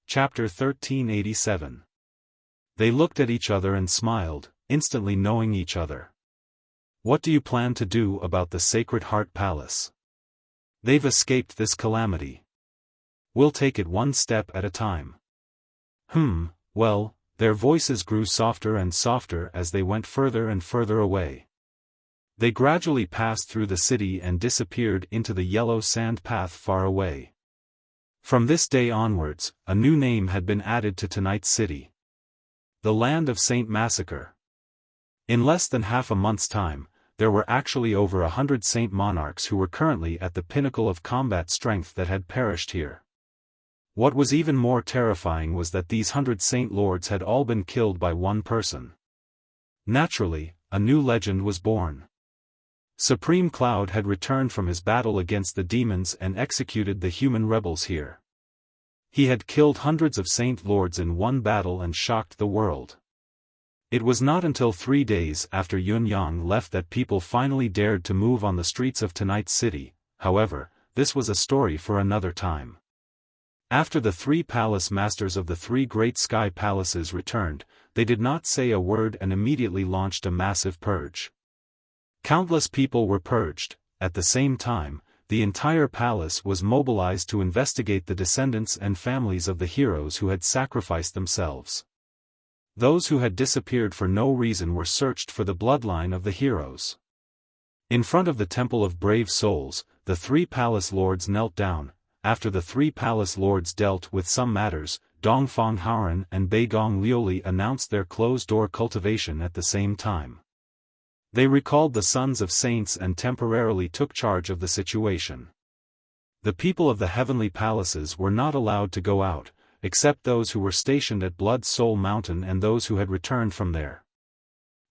Speaker 1: Chapter 1387. They looked at each other and smiled, instantly knowing each other. "What do you plan to do about the Sacred Heart Palace? They've escaped this calamity. We'll take it one step at a time." Well, their voices grew softer and softer as they went further and further away. They gradually passed through the city and disappeared into the yellow sand path far away. From this day onwards, a new name had been added to tonight's city. The Land of Saint Massacre. In less than half a month's time, there were actually over 100 saint monarchs who were currently at the pinnacle of combat strength that had perished here. What was even more terrifying was that these 100 saint lords had all been killed by one person. Naturally, a new legend was born. Supreme Cloud had returned from his battle against the demons and executed the human rebels here. He had killed hundreds of saint lords in one battle and shocked the world. It was not until 3 days after Yunyang left that people finally dared to move on the streets of tonight's city. However, this was a story for another time. After the 3 palace masters of the 3 great sky palaces returned, they did not say a word and immediately launched a massive purge. Countless people were purged. At the same time, the entire palace was mobilized to investigate the descendants and families of the heroes who had sacrificed themselves. Those who had disappeared for no reason were searched for the bloodline of the heroes. In front of the Temple of Brave Souls, the 3 palace lords knelt down. After the 3 palace lords dealt with some matters, Dongfang Haoran and Beigong Liuli announced their closed-door cultivation at the same time. They recalled the sons of saints and temporarily took charge of the situation. The people of the heavenly palaces were not allowed to go out, except those who were stationed at Blood Soul Mountain and those who had returned from there.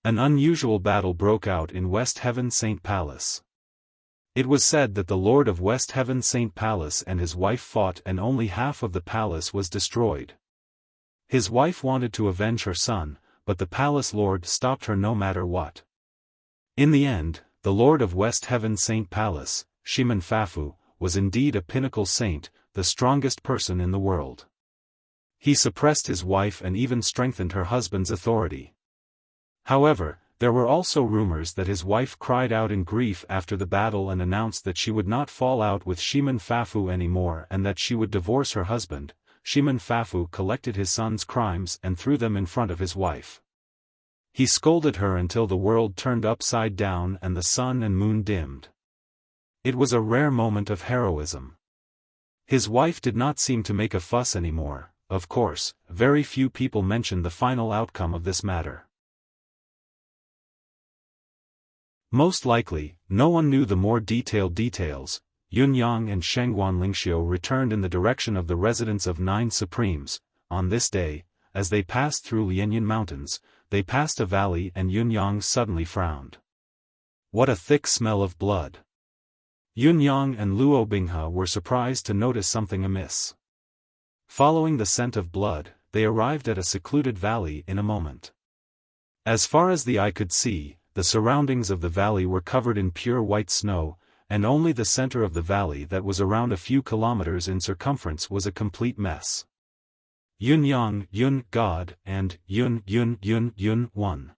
Speaker 1: An unusual battle broke out in West Heaven Saint Palace. It was said that the Lord of West Heaven Saint Palace and his wife fought and only half of the palace was destroyed. His wife wanted to avenge her son, but the palace lord stopped her no matter what. In the end, the Lord of West Heaven Saint Palace, Shimen Fafu, was indeed a pinnacle saint, the strongest person in the world. He suppressed his wife and even strengthened her husband's authority. However, there were also rumors that his wife cried out in grief after the battle and announced that she would not fall out with Shimen Fafu anymore and that she would divorce her husband. Shimen Fafu collected his son's crimes and threw them in front of his wife. He scolded her until the world turned upside down and the sun and moon dimmed. It was a rare moment of heroism. His wife did not seem to make a fuss anymore. Of course, very few people mentioned the final outcome of this matter. Most likely, no one knew the more detailed details. Yunyang and Shangguan Lingxiu returned in the direction of the residence of 9 Supremes. On this day, as they passed through Lianyan Mountains, they passed a valley and Yunyang suddenly frowned. What a thick smell of blood! Yunyang and Luo Binghe were surprised to notice something amiss. Following the scent of blood, they arrived at a secluded valley in a moment. As far as the eye could see, the surroundings of the valley were covered in pure white snow, and only the center of the valley that was around a few kilometers in circumference was a complete mess. Yunyang, Yun, God, and Yun, Yun, Yun, Yun, One.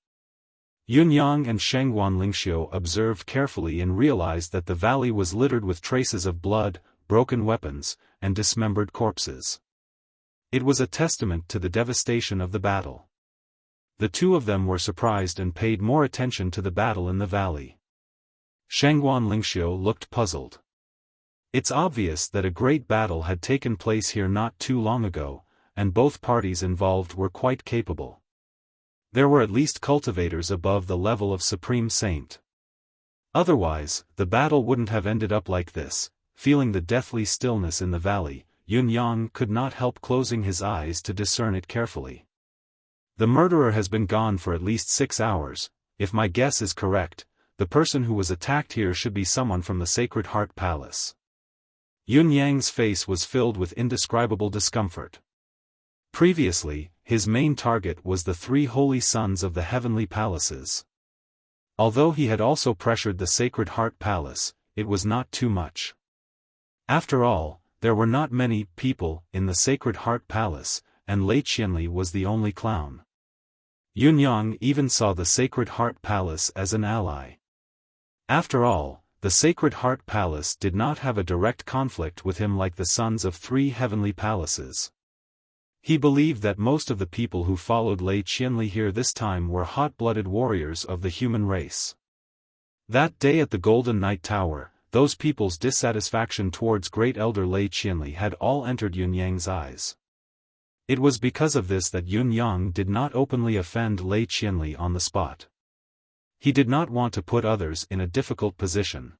Speaker 1: Yunyang and Shangguan Lingxiu observed carefully and realized that the valley was littered with traces of blood, broken weapons, and dismembered corpses. It was a testament to the devastation of the battle. The two of them were surprised and paid more attention to the battle in the valley. Shangguan Lingxiu looked puzzled. It's obvious that a great battle had taken place here not too long ago, and both parties involved were quite capable. There were at least cultivators above the level of Supreme Saint. Otherwise, the battle wouldn't have ended up like this. Feeling the deathly stillness in the valley, Yunyang could not help closing his eyes to discern it carefully. The murderer has been gone for at least 6 hours. If my guess is correct, the person who was attacked here should be someone from the Sacred Heart Palace. Yunyang's face was filled with indescribable discomfort. Previously, his main target was the 3 holy sons of the heavenly palaces. Although he had also pressured the Sacred Heart Palace, it was not too much. After all, there were not many people in the Sacred Heart Palace, and Lei Qianli was the only clown. Yunyang even saw the Sacred Heart Palace as an ally. After all, the Sacred Heart Palace did not have a direct conflict with him like the sons of 3 heavenly palaces. He believed that most of the people who followed Lei Qianli here this time were hot-blooded warriors of the human race. That day at the Golden Night Tower, those people's dissatisfaction towards Great Elder Lei Qianli had all entered Yunyang's eyes. It was because of this that Yunyang did not openly offend Lei Qianli on the spot. He did not want to put others in a difficult position.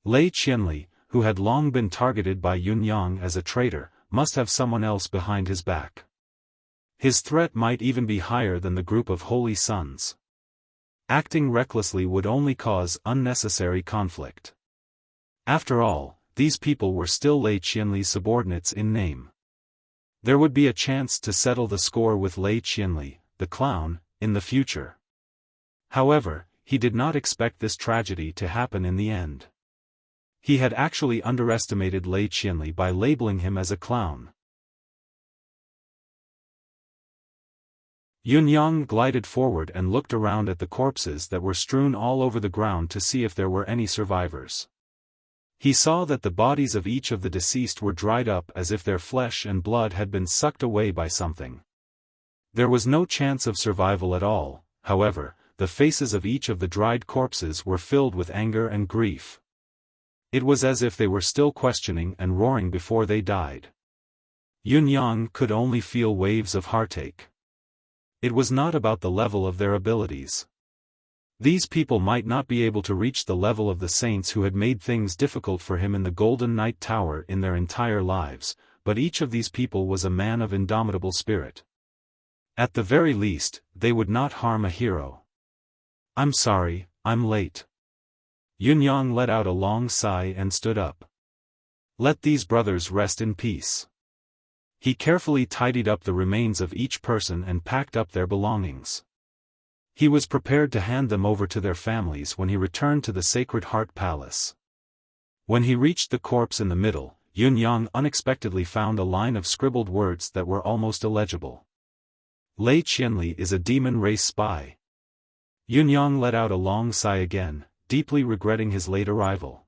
Speaker 1: Lei Qianli, who had long been targeted by Yunyang as a traitor, must have someone else behind his back. His threat might even be higher than the group of holy sons. Acting recklessly would only cause unnecessary conflict. After all, these people were still Lei Qianli's subordinates in name. There would be a chance to settle the score with Lei Qianli, the clown, in the future. However, he did not expect this tragedy to happen in the end. He had actually underestimated Lei Qianli by labeling him as a clown. Yunyang glided forward and looked around at the corpses that were strewn all over the ground to see if there were any survivors. He saw that the bodies of each of the deceased were dried up as if their flesh and blood had been sucked away by something. There was no chance of survival at all. However, the faces of each of the dried corpses were filled with anger and grief. It was as if they were still questioning and roaring before they died. Yunyang could only feel waves of heartache. It was not about the level of their abilities. These people might not be able to reach the level of the saints who had made things difficult for him in the Golden Night Tower in their entire lives, but each of these people was a man of indomitable spirit. At the very least, they would not harm a hero. "I'm sorry, I'm late." Yunyang let out a long sigh and stood up. Let these brothers rest in peace. He carefully tidied up the remains of each person and packed up their belongings. He was prepared to hand them over to their families when he returned to the Sacred Heart Palace. When he reached the corpse in the middle, Yunyang unexpectedly found a line of scribbled words that were almost illegible. Lei Qianli is a demon race spy. Yunyang let out a long sigh again, deeply regretting his late arrival.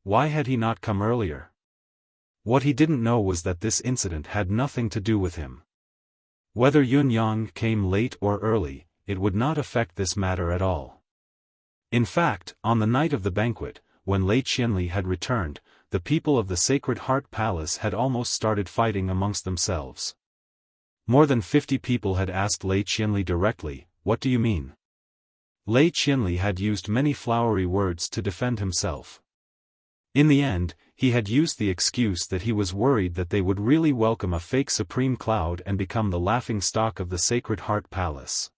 Speaker 1: Why had he not come earlier? What he didn't know was that this incident had nothing to do with him. Whether Yunyang came late or early, it would not affect this matter at all. In fact, on the night of the banquet, when Lei Qianli had returned, the people of the Sacred Heart Palace had almost started fighting amongst themselves. More than 50 people had asked Lei Qianli directly, "What do you mean?" Lei Qianli had used many flowery words to defend himself. In the end, he had used the excuse that he was worried that they would really welcome a fake Supreme Cloud and become the laughing stock of the Sacred Heart Palace.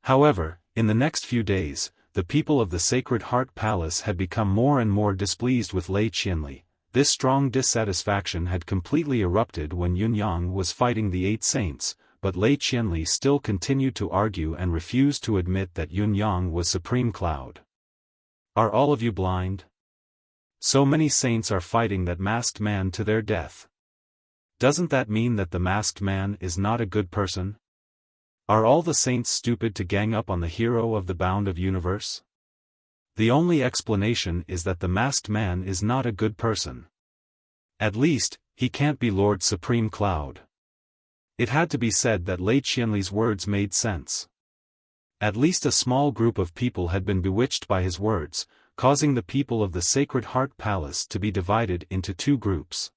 Speaker 1: However, in the next few days, the people of the Sacred Heart Palace had become more and more displeased with Lei Qianli. This strong dissatisfaction had completely erupted when Yunyang was fighting the 8 saints, but Lei Qianli still continued to argue and refused to admit that Yunyang was Supreme Cloud. "Are all of you blind? So many saints are fighting that masked man to their death. Doesn't that mean that the masked man is not a good person? Are all the saints stupid to gang up on the hero of the bound of universe? The only explanation is that the masked man is not a good person. At least, he can't be Lord Supreme Cloud. It had to be said that Lei Qianli's words made sense. At least a small group of people had been bewitched by his words, causing the people of the Sacred Heart Palace to be divided into two groups.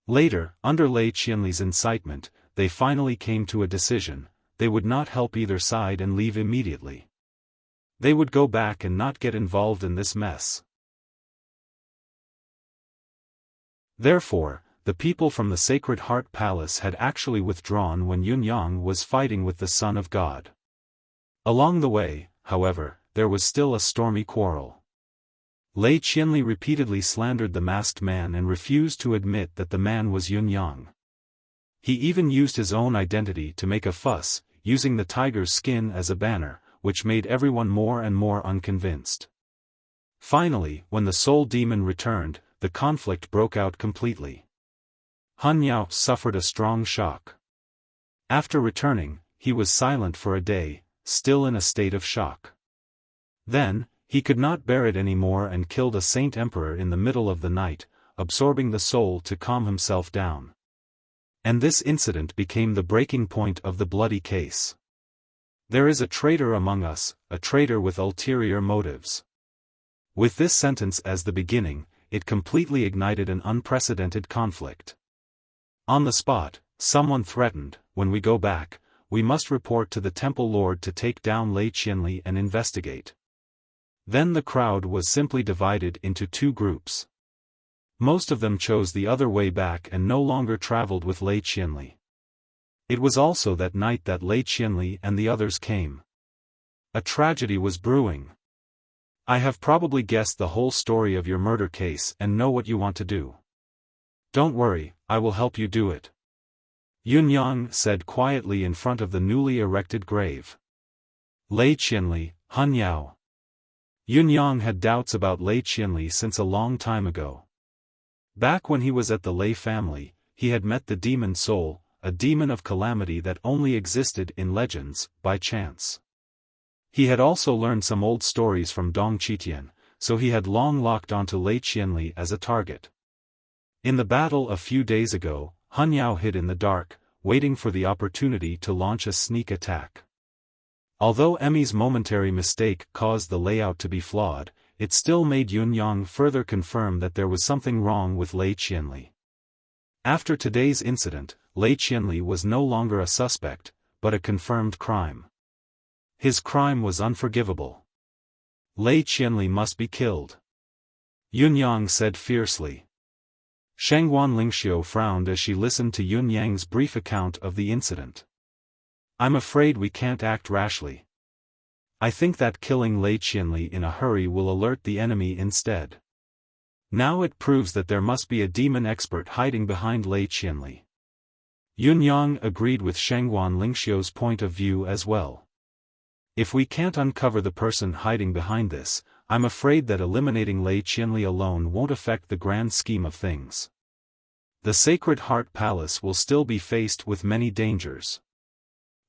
Speaker 1: Later, under Lei Qianli's incitement, they finally came to a decision: they would not help either side and leave immediately. They would go back and not get involved in this mess. Therefore, the people from the Sacred Heart Palace had actually withdrawn when Yunyang was fighting with the Son of God. Along the way, however, there was still a stormy quarrel. Lei Qianli repeatedly slandered the masked man and refused to admit that the man was Yunyang. He even used his own identity to make a fuss, using the tiger's skin as a banner, which made everyone more and more unconvinced. Finally, when the soul demon returned, the conflict broke out completely. Han Yao suffered a strong shock. After returning, he was silent for a day, still in a state of shock. Then, he could not bear it anymore and killed a saint emperor in the middle of the night, absorbing the soul to calm himself down. And this incident became the breaking point of the bloody case. There is a traitor among us, a traitor with ulterior motives. With this sentence as the beginning, it completely ignited an unprecedented conflict. On the spot, someone threatened, when we go back, we must report to the Temple Lord to take down Lei Qianli and investigate. Then the crowd was simply divided into two groups. Most of them chose the other way back and no longer traveled with Lei Qianli. It was also that night that Lei Qianli and the others came. A tragedy was brewing. I have probably guessed the whole story of your murder case and know what you want to do. Don't worry, I will help you do it. Yunyang said quietly in front of the newly erected grave. Lei Qianli, Han Yao. Yunyang had doubts about Lei Qianli since a long time ago. Back when he was at the Lei family, he had met the demon soul, a demon of calamity that only existed in legends, by chance. He had also learned some old stories from Dong Qitian, so he had long locked onto Lei Qianli as a target. In the battle a few days ago, Han Yao hid in the dark, waiting for the opportunity to launch a sneak attack. Although Emmy's momentary mistake caused the layout to be flawed, it still made Yunyang further confirm that there was something wrong with Lei Qianli. After today's incident, Lei Qianli was no longer a suspect, but a confirmed crime. His crime was unforgivable. Lei Qianli must be killed. Yunyang said fiercely. Shangguan Lingxiu frowned as she listened to Yunyang's brief account of the incident. I'm afraid we can't act rashly. I think that killing Lei Qianli in a hurry will alert the enemy instead. Now it proves that there must be a demon expert hiding behind Lei Qianli. Yunyang agreed with Shangguan Lingxiu's point of view as well. If we can't uncover the person hiding behind this, I'm afraid that eliminating Lei Qianli alone won't affect the grand scheme of things. The Sacred Heart Palace will still be faced with many dangers.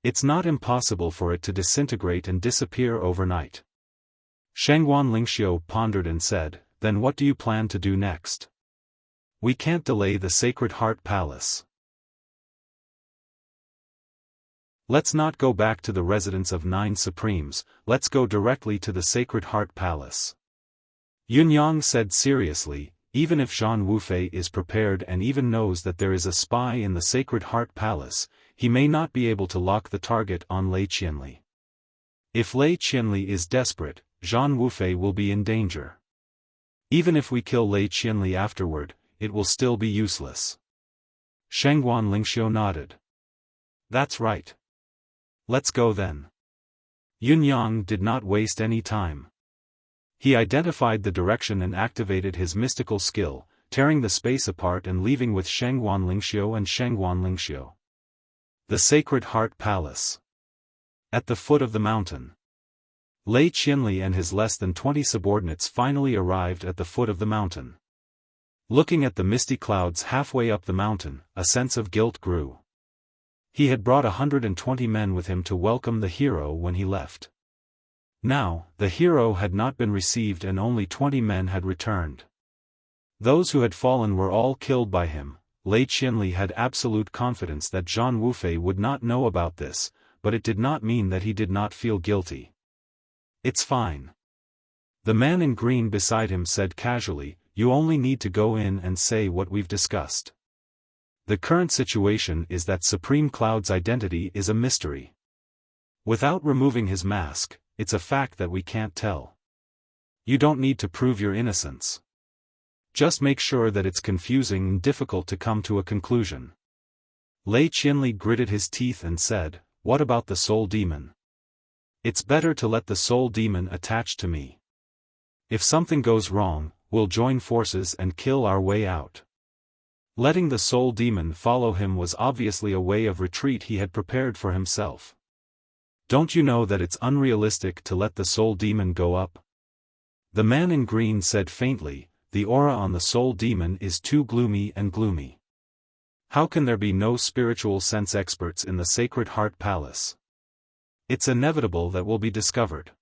Speaker 1: It's not impossible for it to disintegrate and disappear overnight. Shangguan Lingxiu pondered and said, then what do you plan to do next? We can't delay the Sacred Heart Palace. Let's not go back to the residence of 9 Supremes, let's go directly to the Sacred Heart Palace. Yunyang said seriously, even if Zhang Wufei is prepared and even knows that there is a spy in the Sacred Heart Palace, he may not be able to lock the target on Lei Qianli. If Lei Qianli is desperate, Zhang Wufei will be in danger. Even if we kill Lei Qianli afterward, it will still be useless. Shangguan Lingxiu nodded. That's right. Let's go then. Yunyang did not waste any time. He identified the direction and activated his mystical skill, tearing the space apart and leaving with Shangguan Lingxiu and Shangguan Lingxiu. The Sacred Heart Palace. At the foot of the mountain. Lei Qianli and his less than 20 subordinates finally arrived at the foot of the mountain. Looking at the misty clouds halfway up the mountain, a sense of guilt grew. He had brought 120 men with him to welcome the hero when he left. Now, the hero had not been received and only 20 men had returned. Those who had fallen were all killed by him. Lei Qianli had absolute confidence that Zhang Wufei would not know about this, but it did not mean that he did not feel guilty. "It's fine." The man in green beside him said casually, "You only need to go in and say what we've discussed. The current situation is that Supreme Cloud's identity is a mystery. Without removing his mask, it's a fact that we can't tell. You don't need to prove your innocence. Just make sure that it's confusing and difficult to come to a conclusion." Lei Qianli gritted his teeth and said, "What about the soul demon? It's better to let the soul demon attach to me. If something goes wrong, we'll join forces and kill our way out." Letting the soul demon follow him was obviously a way of retreat he had prepared for himself. "Don't you know that it's unrealistic to let the soul demon go up?" The man in green said faintly, "The aura on the soul demon is too gloomy and gloomy. How can there be no spiritual sense experts in the Sacred Heart Palace? It's inevitable that we'll be discovered.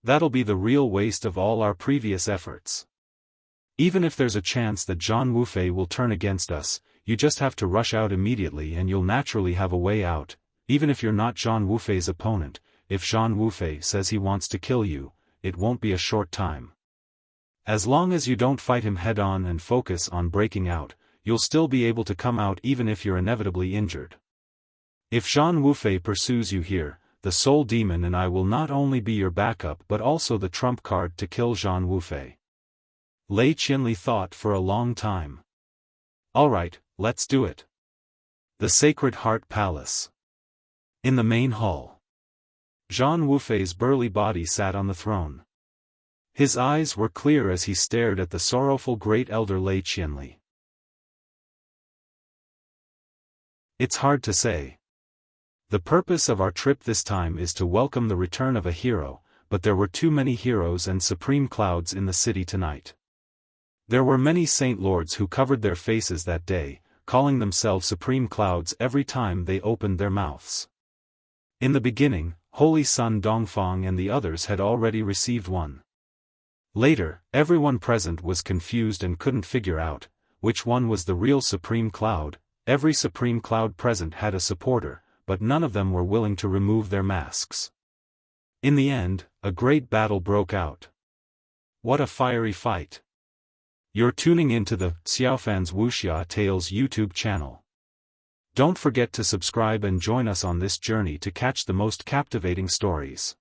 Speaker 1: That'll be the real waste of all our previous efforts. Even if there's a chance that Zhang Wufei will turn against us, you just have to rush out immediately and you'll naturally have a way out, even if you're not Zhang Wufei's opponent. If Zhang Wufei says he wants to kill you, it won't be a short time. As long as you don't fight him head-on and focus on breaking out, you'll still be able to come out even if you're inevitably injured. If Zhang Wufei pursues you here, the soul demon and I will not only be your backup but also the trump card to kill Zhang Wufei." Lei Qianli thought for a long time. "Alright, let's do it." The Sacred Heart Palace. In the main hall, Zhang Wufei's burly body sat on the throne. His eyes were clear as he stared at the sorrowful great elder Lei Qianli. "It's hard to say. The purpose of our trip this time is to welcome the return of a hero, but there were too many heroes and supreme clouds in the city tonight. There were many saint lords who covered their faces that day, calling themselves supreme clouds every time they opened their mouths. In the beginning, Holy Sun Dongfang and the others had already received one. Later, everyone present was confused and couldn't figure out which one was the real supreme cloud. Every supreme cloud present had a supporter, but none of them were willing to remove their masks. In the end, a great battle broke out. What a fiery fight! You're tuning into the Xiaofan's Wuxia Tales YouTube channel. Don't forget to subscribe and join us on this journey to catch the most captivating stories.